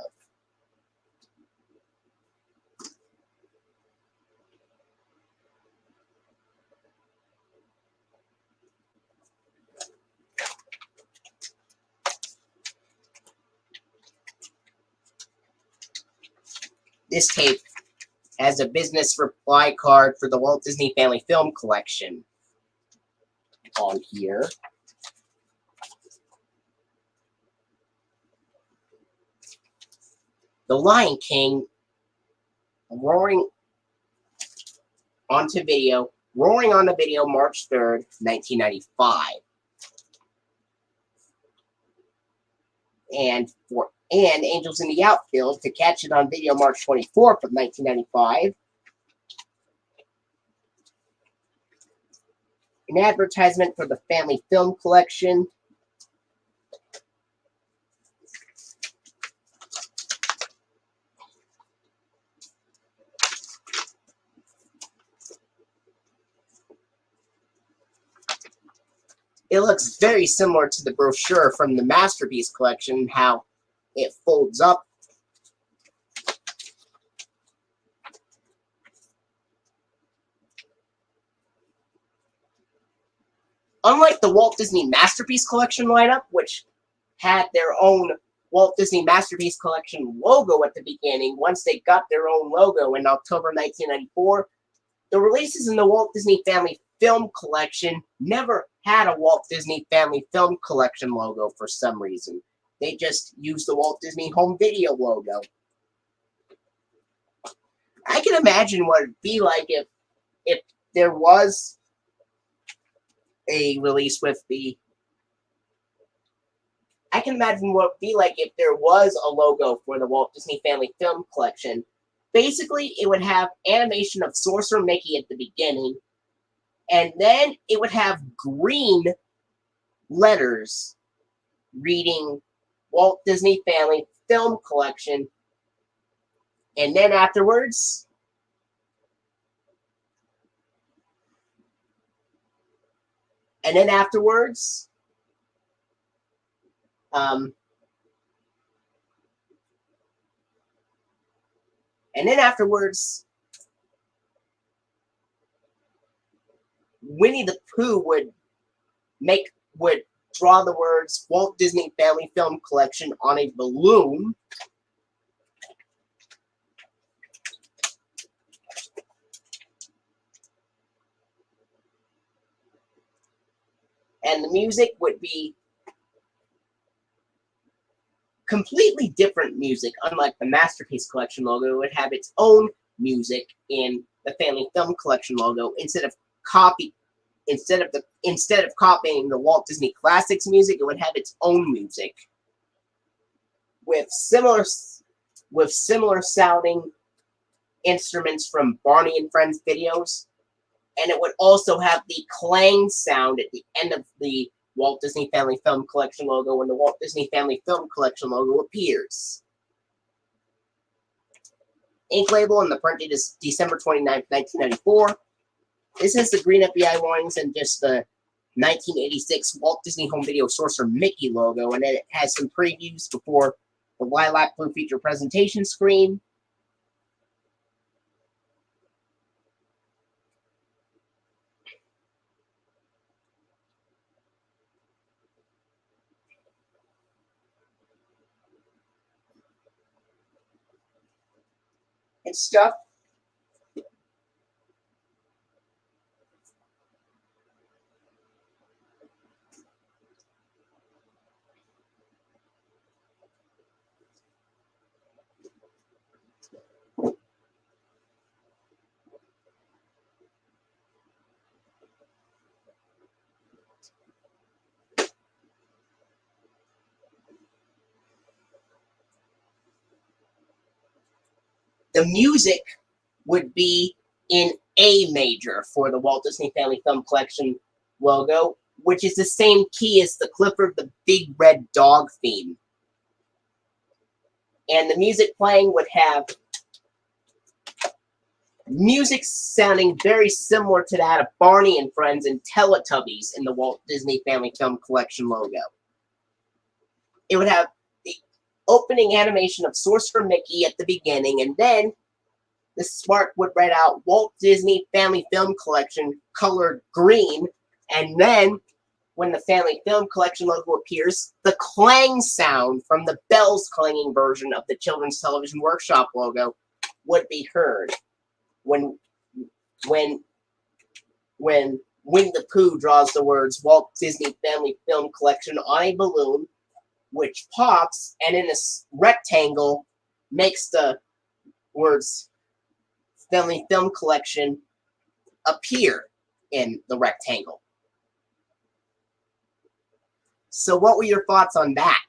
This tape has a business reply card for the Walt Disney Family Film Collection on here. The Lion King roaring on the video March 3rd, 1995. And Angels in the Outfield to catch it on video March 24th of 1995. An advertisement for the Family Film Collection. It looks very similar to the brochure from the Masterpiece Collection, how it folds up. Unlike the Walt Disney Masterpiece Collection lineup, which had their own Walt Disney Masterpiece Collection logo at the beginning, once they got their own logo in October 1994, the releases in the Walt Disney Family Film Collection never had a Walt Disney Family Film Collection logo for some reason. They just used the Walt Disney Home Video logo. I can imagine what it'd be like if there was a release with the... I can imagine what it'd be like if there was a logo for the Walt Disney Family Film Collection. Basically, it would have animation of Sorcerer Mickey at the beginning, and then it would have green letters reading Walt Disney Family Film Collection, and then afterwards, Winnie the Pooh would draw the words Walt Disney Family Film Collection on a balloon. And the music would be completely different music, unlike the Masterpiece Collection logo. It would have its own music in the Family Film Collection logo instead of copying the Walt Disney Classics music. It would have its own music with similar sounding instruments from Barney and Friends videos, and it would also have the clang sound at the end of the Walt Disney Family Film Collection logo when the Walt Disney Family Film Collection logo appears. Ink label, and the print date is December 29th, 1994. This has the green FBI warnings and just the 1986 Walt Disney Home Video Sorcerer Mickey logo, and then it has some previews before the lilac blue feature presentation screen. And stuff. The music would be in A major for the Walt Disney Family Film Collection logo, which is the same key as the Clifford the Big Red Dog theme. And the music playing would have music sounding very similar to that of Barney and Friends and Teletubbies in the Walt Disney Family Film Collection logo. It would have the opening animation of Sorcerer Mickey at the beginning, and then the smart would read out Walt Disney Family Film Collection colored green, and then when the Family Film Collection logo appears, the clang sound from the bells clanging version of the Children's Television Workshop logo would be heard when Winnie the Pooh draws the words Walt Disney Family Film Collection on a balloon, which pops, and in a rectangle makes the words Family Film Collection appear in the rectangle. So what were your thoughts on that?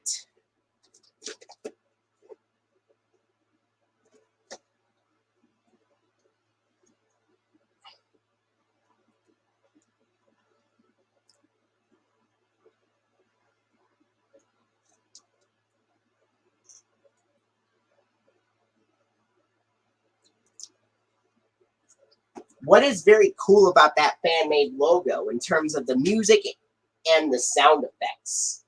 What is very cool about that fan-made logo in terms of the music and the sound effects?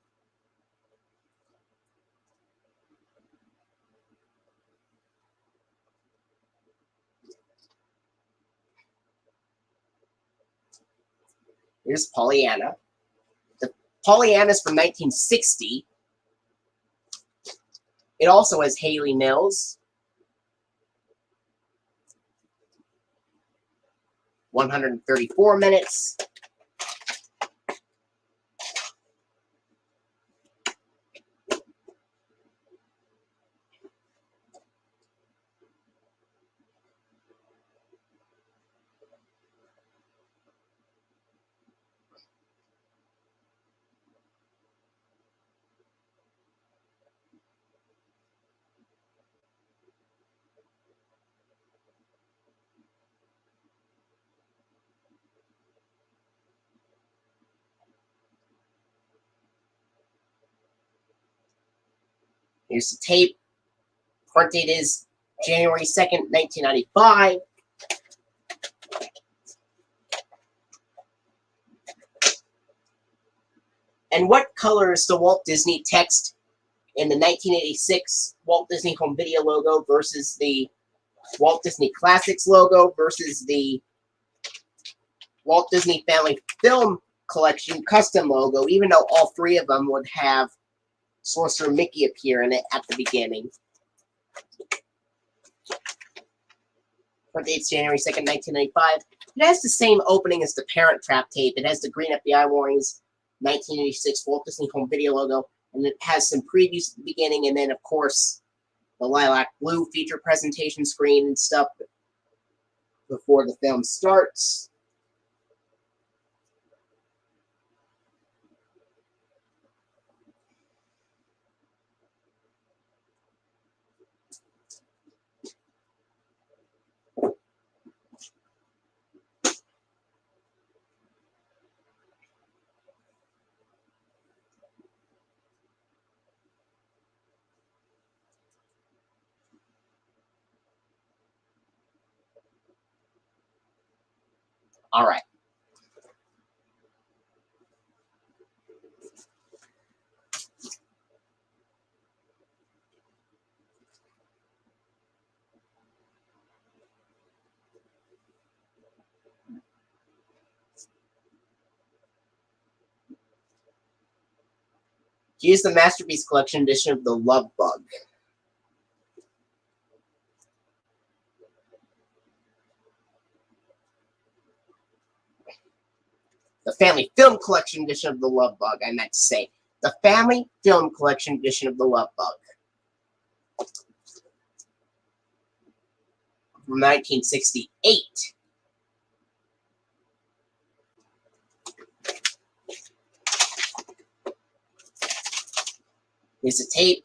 Here's Pollyanna. The Pollyanna's from 1960. It also has Haley Mills. 134 minutes. Here's the tape. Front date is January 2nd, 1995. And what color is the Walt Disney text in the 1986 Walt Disney Home Video logo versus the Walt Disney Classics logo versus the Walt Disney Family Film Collection custom logo, even though all three of them would have Sorcerer Mickey appear in it at the beginning. Front date's January 2nd, 1995. It has the same opening as the Parent Trap tape. It has the green FBI warnings, 1986 Walt Disney Home Video logo, and it has some previews at the beginning, and then, of course, the lilac blue feature presentation screen and stuff before the film starts. Alright. Here's the Masterpiece Collection edition of The Love Bug. The Family Film Collection edition of The Love Bug, I meant to say. The Family Film Collection edition of The Love Bug. From 1968. Here's a tape.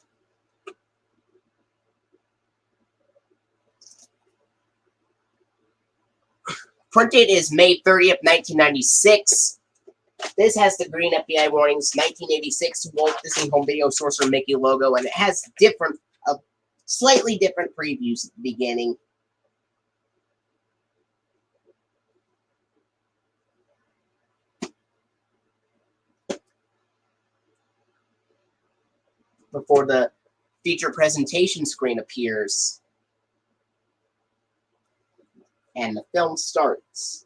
Print date is May 30th, 1996. This has the green FBI warnings, 1986 Walt Disney Home Video Sorcerer Mickey logo, and it has different, slightly different previews at the beginning. Before the feature presentation screen appears. And the film starts.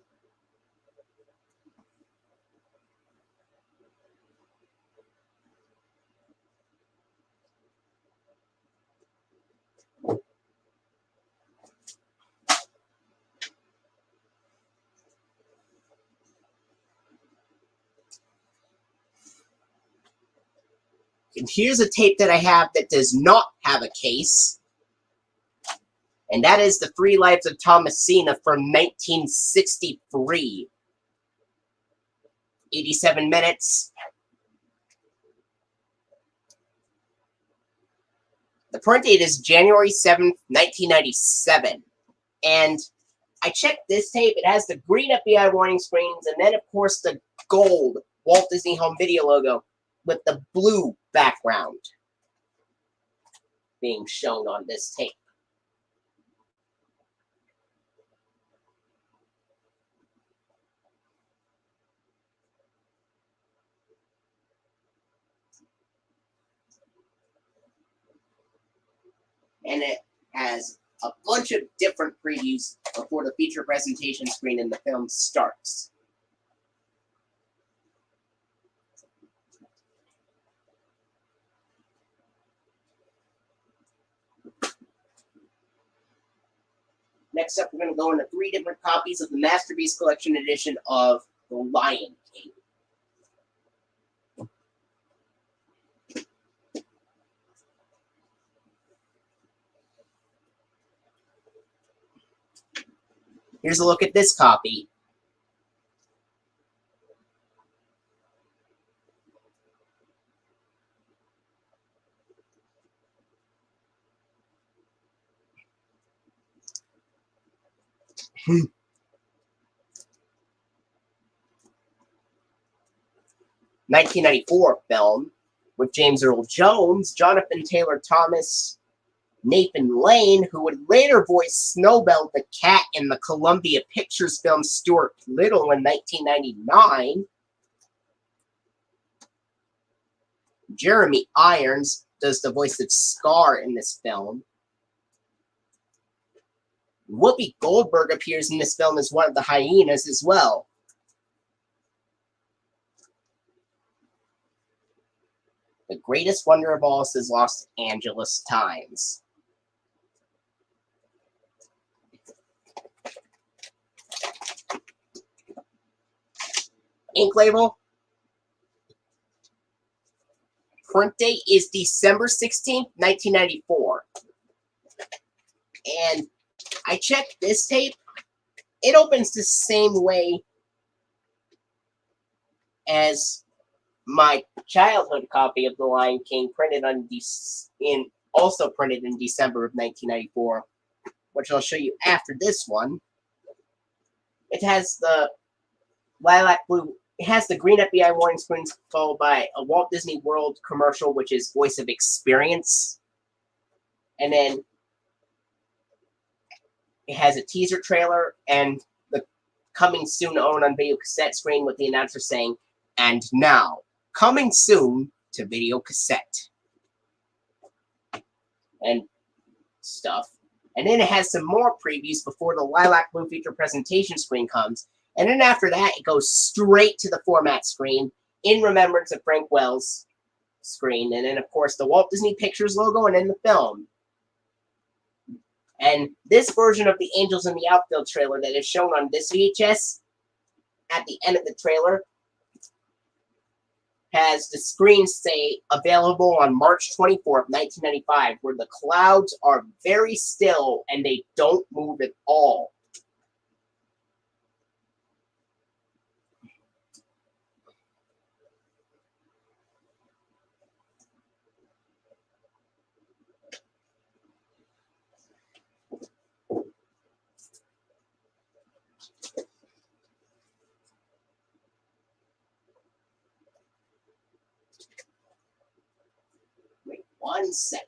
And here's a tape that I have that does not have a case. And that is The 3 Lives of Thomasina from 1963. 87 minutes. The print date is January 7th, 1997. And I checked this tape. It has the green FBI warning screens, and then, of course, the gold Walt Disney Home Video logo with the blue background being shown on this tape. And it has a bunch of different previews before the feature presentation screen in the film starts. Next up, we're going to go into 3 different copies of the Masterpiece Collection edition of The Lion King. Here's a look at this copy. (1994) film with James Earl Jones, Jonathan Taylor Thomas, Nathan Lane, who would later voice Snowbell the cat in the Columbia Pictures film Stuart Little in 1999. Jeremy Irons does the voice of Scar in this film. Whoopi Goldberg appears in this film as one of the hyenas as well. The Greatest Wonder of All is Los Angeles Times. Ink label. Print date is December 16th, 1994. And I checked this tape. It opens the same way as my childhood copy of The Lion King, also printed in December of 1994, which I'll show you after this one. It has the lilac blue. It has the green FBI warning screens followed by a Walt Disney World commercial, which is Voice of Experience. And then it has a teaser trailer and the coming soon on video cassette screen with the announcer saying, "And now, coming soon to video cassette." And stuff. And then it has some more previews before the lilac blue feature presentation screen comes. And then after that, it goes straight to the format screen in remembrance of Frank Wells screen. And then, of course, the Walt Disney Pictures logo and then the film. And this version of the Angels in the Outfield trailer that is shown on this VHS at the end of the trailer has the screen say available on March 24th, 1995, where the clouds are very still and they don't move at all. Wait 1 second.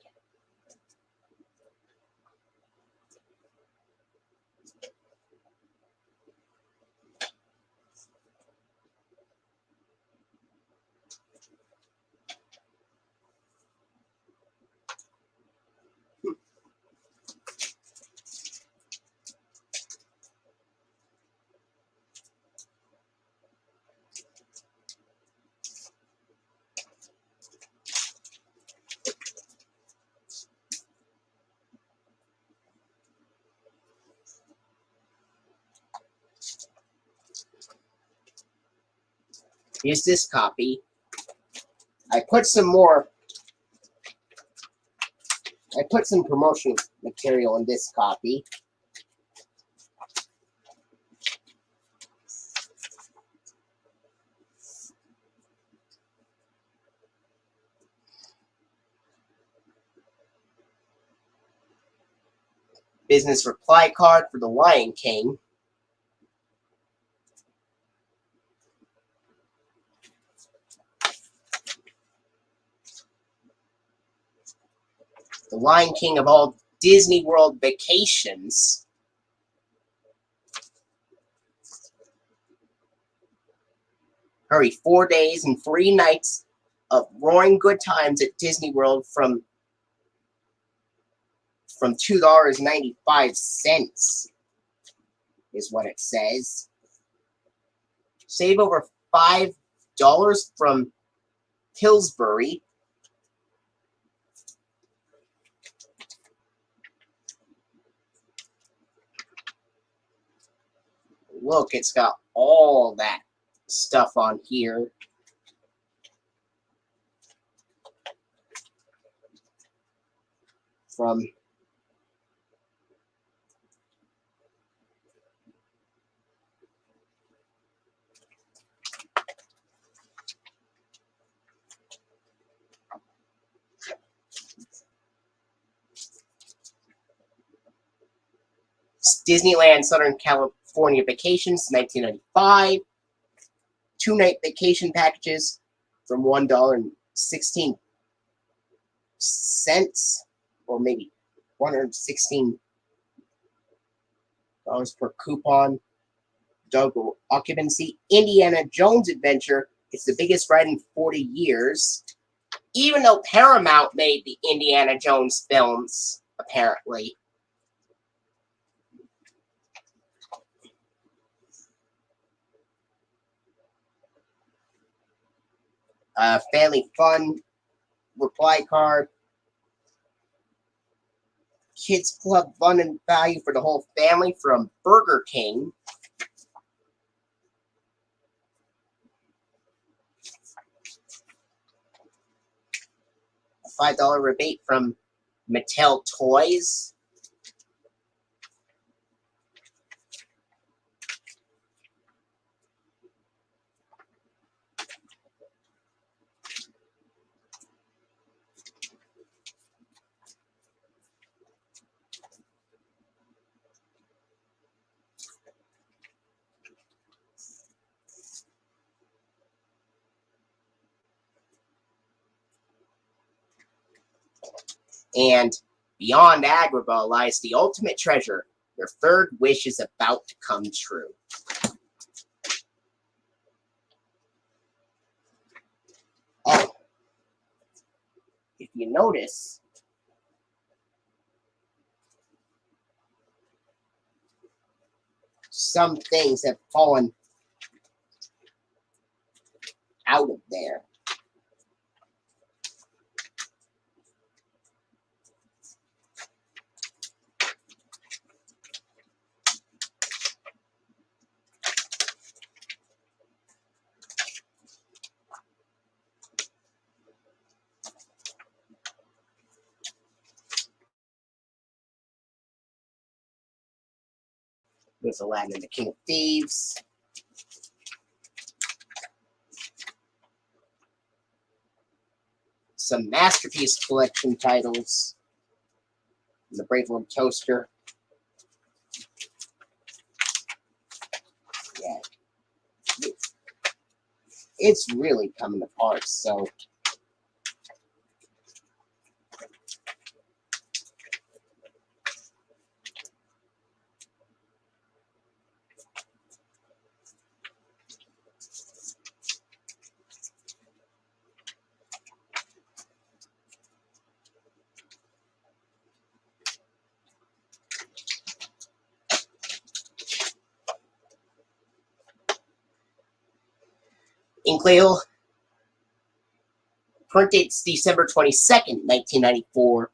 Here's this copy. I put some promotional material in this copy. Business reply card for The Lion King. The Lion King of all Disney World vacations. Hurry, 4 days and 3 nights of roaring good times at Disney World from $2.95 is what it says. Save over $5 from Pillsbury. Look, it's got all that stuff on here. From Disneyland Southern California Vacations, 1995. 2-night vacation packages from $1.16, or maybe $116 per coupon. Double occupancy. Indiana Jones Adventure. It's the biggest ride in 40 years. Even though Paramount made the Indiana Jones films, apparently. Family Fun reply card. Kids Club Fun and Value for the whole family from Burger King. A $5 rebate from Mattel Toys. And beyond Agrabah lies the ultimate treasure. Your third wish is about to come true. if you notice, some things have fallen out of there. There's Aladdin and the King of Thieves. Some Masterpiece Collection titles. The Brave Little Toaster. Yeah. It's really coming apart, so... Inkleo. Print date's December 22nd, 1994.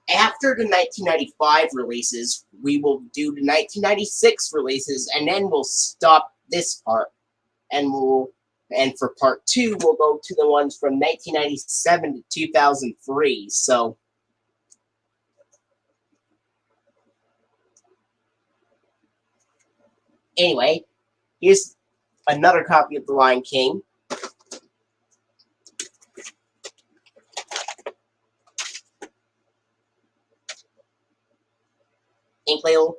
After the 1995 releases, we will do the 1996 releases, and then we'll stop this part. And for part 2, we'll go to the ones from 1997 to 2003. So, anyway, here's another copy of The Lion King. Inkleo.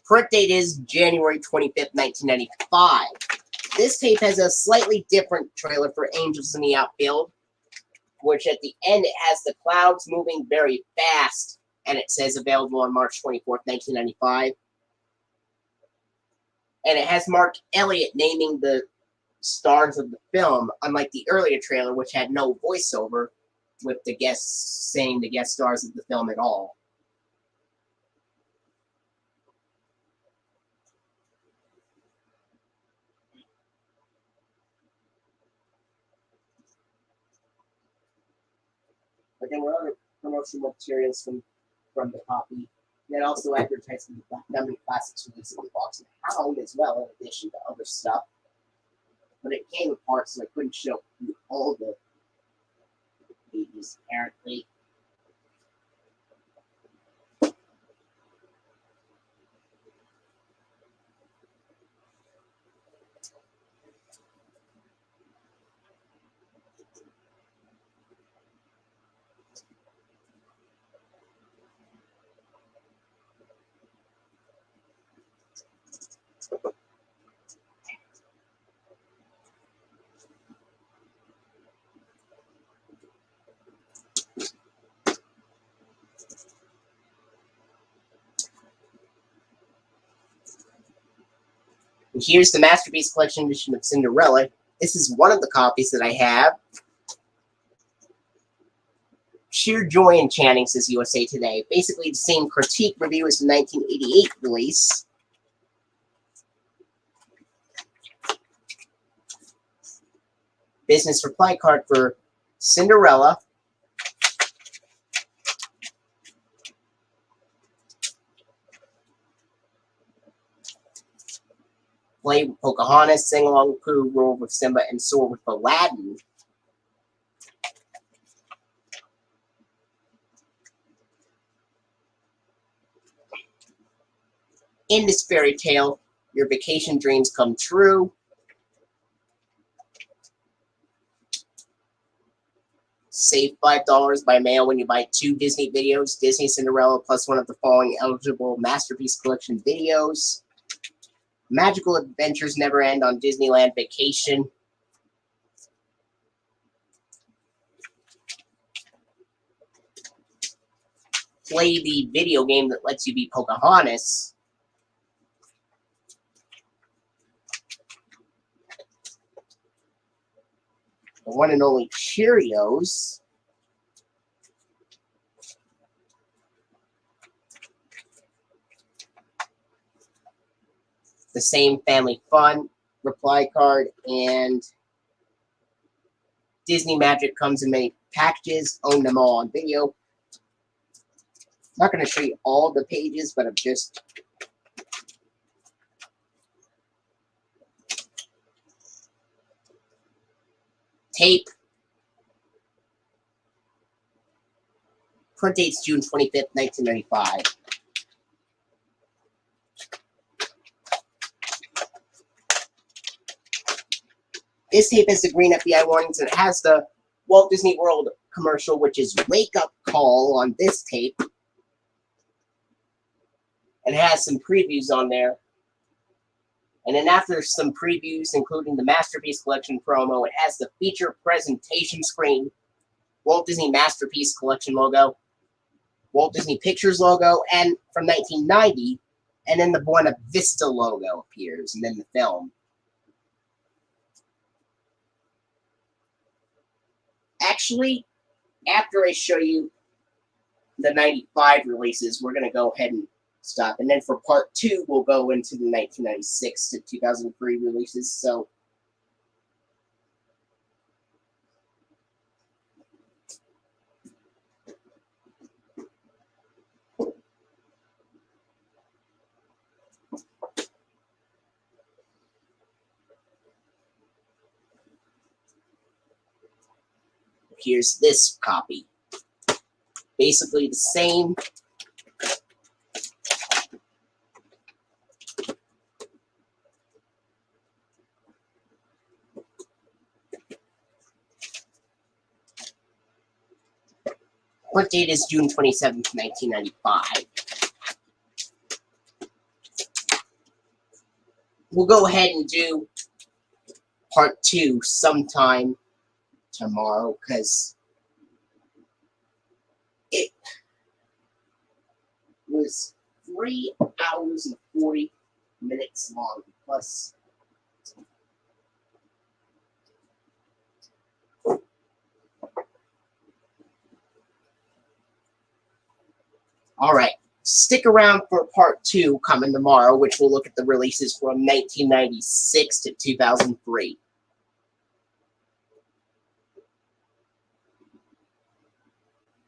Print date is January 25th, 1995. This tape has a slightly different trailer for Angels in the Outfield, which at the end it has the clouds moving very fast, and it says available on March 24th, 1995. And it has Mark Elliott naming the stars of the film, unlike the earlier trailer, which had no voiceover, with the guests saying the guest stars of the film at all. But there were other promotional materials from the copy that also advertised the Dumbo Classics release of the Fox and Hound as well, in addition to other stuff. But it came apart, so I couldn't show you all the pages, apparently. And here's the Masterpiece Collection edition of Cinderella. This is one of the copies that I have. Sheer joy enchanting, says USA Today. Basically the same critique review as the 1988 release. Business reply card for Cinderella. Play with Pocahontas, sing along with Pooh, roll with Simba, and soar with Aladdin. In this fairy tale, your vacation dreams come true. Save $5 by mail when you buy 2 Disney videos, Disney Cinderella, plus one of the following eligible Masterpiece Collection videos. Magical adventures never end on Disneyland Vacation. Play the video game that lets you be Pocahontas. The one and only Cheerios. The same family fun reply card, and Disney Magic comes in many packages. Own them all on video. I'm not going to show you all the pages, but I'm just tape. Print date's June 25th, 1995. This tape has the green FBI warnings, and it has the Walt Disney World commercial, which is Wake Up Call on this tape. And it has some previews on there. And then after some previews, including the Masterpiece Collection promo, it has the feature presentation screen, Walt Disney Masterpiece Collection logo, Walt Disney Pictures logo, and from 1990, and then the Buena Vista logo appears, and then the film. Actually, after I show you the 95 releases, we're going to go ahead and stop. And then for part 2, we'll go into the 1996 to 2003 releases. So, here's this copy. Basically the same. What date is June 27th, 1995? We'll go ahead and do part 2 sometime tomorrow, because it was 3 hours and 40 minutes long, plus alright, stick around for part 2 coming tomorrow, which will look at the releases from 1996 to 2003.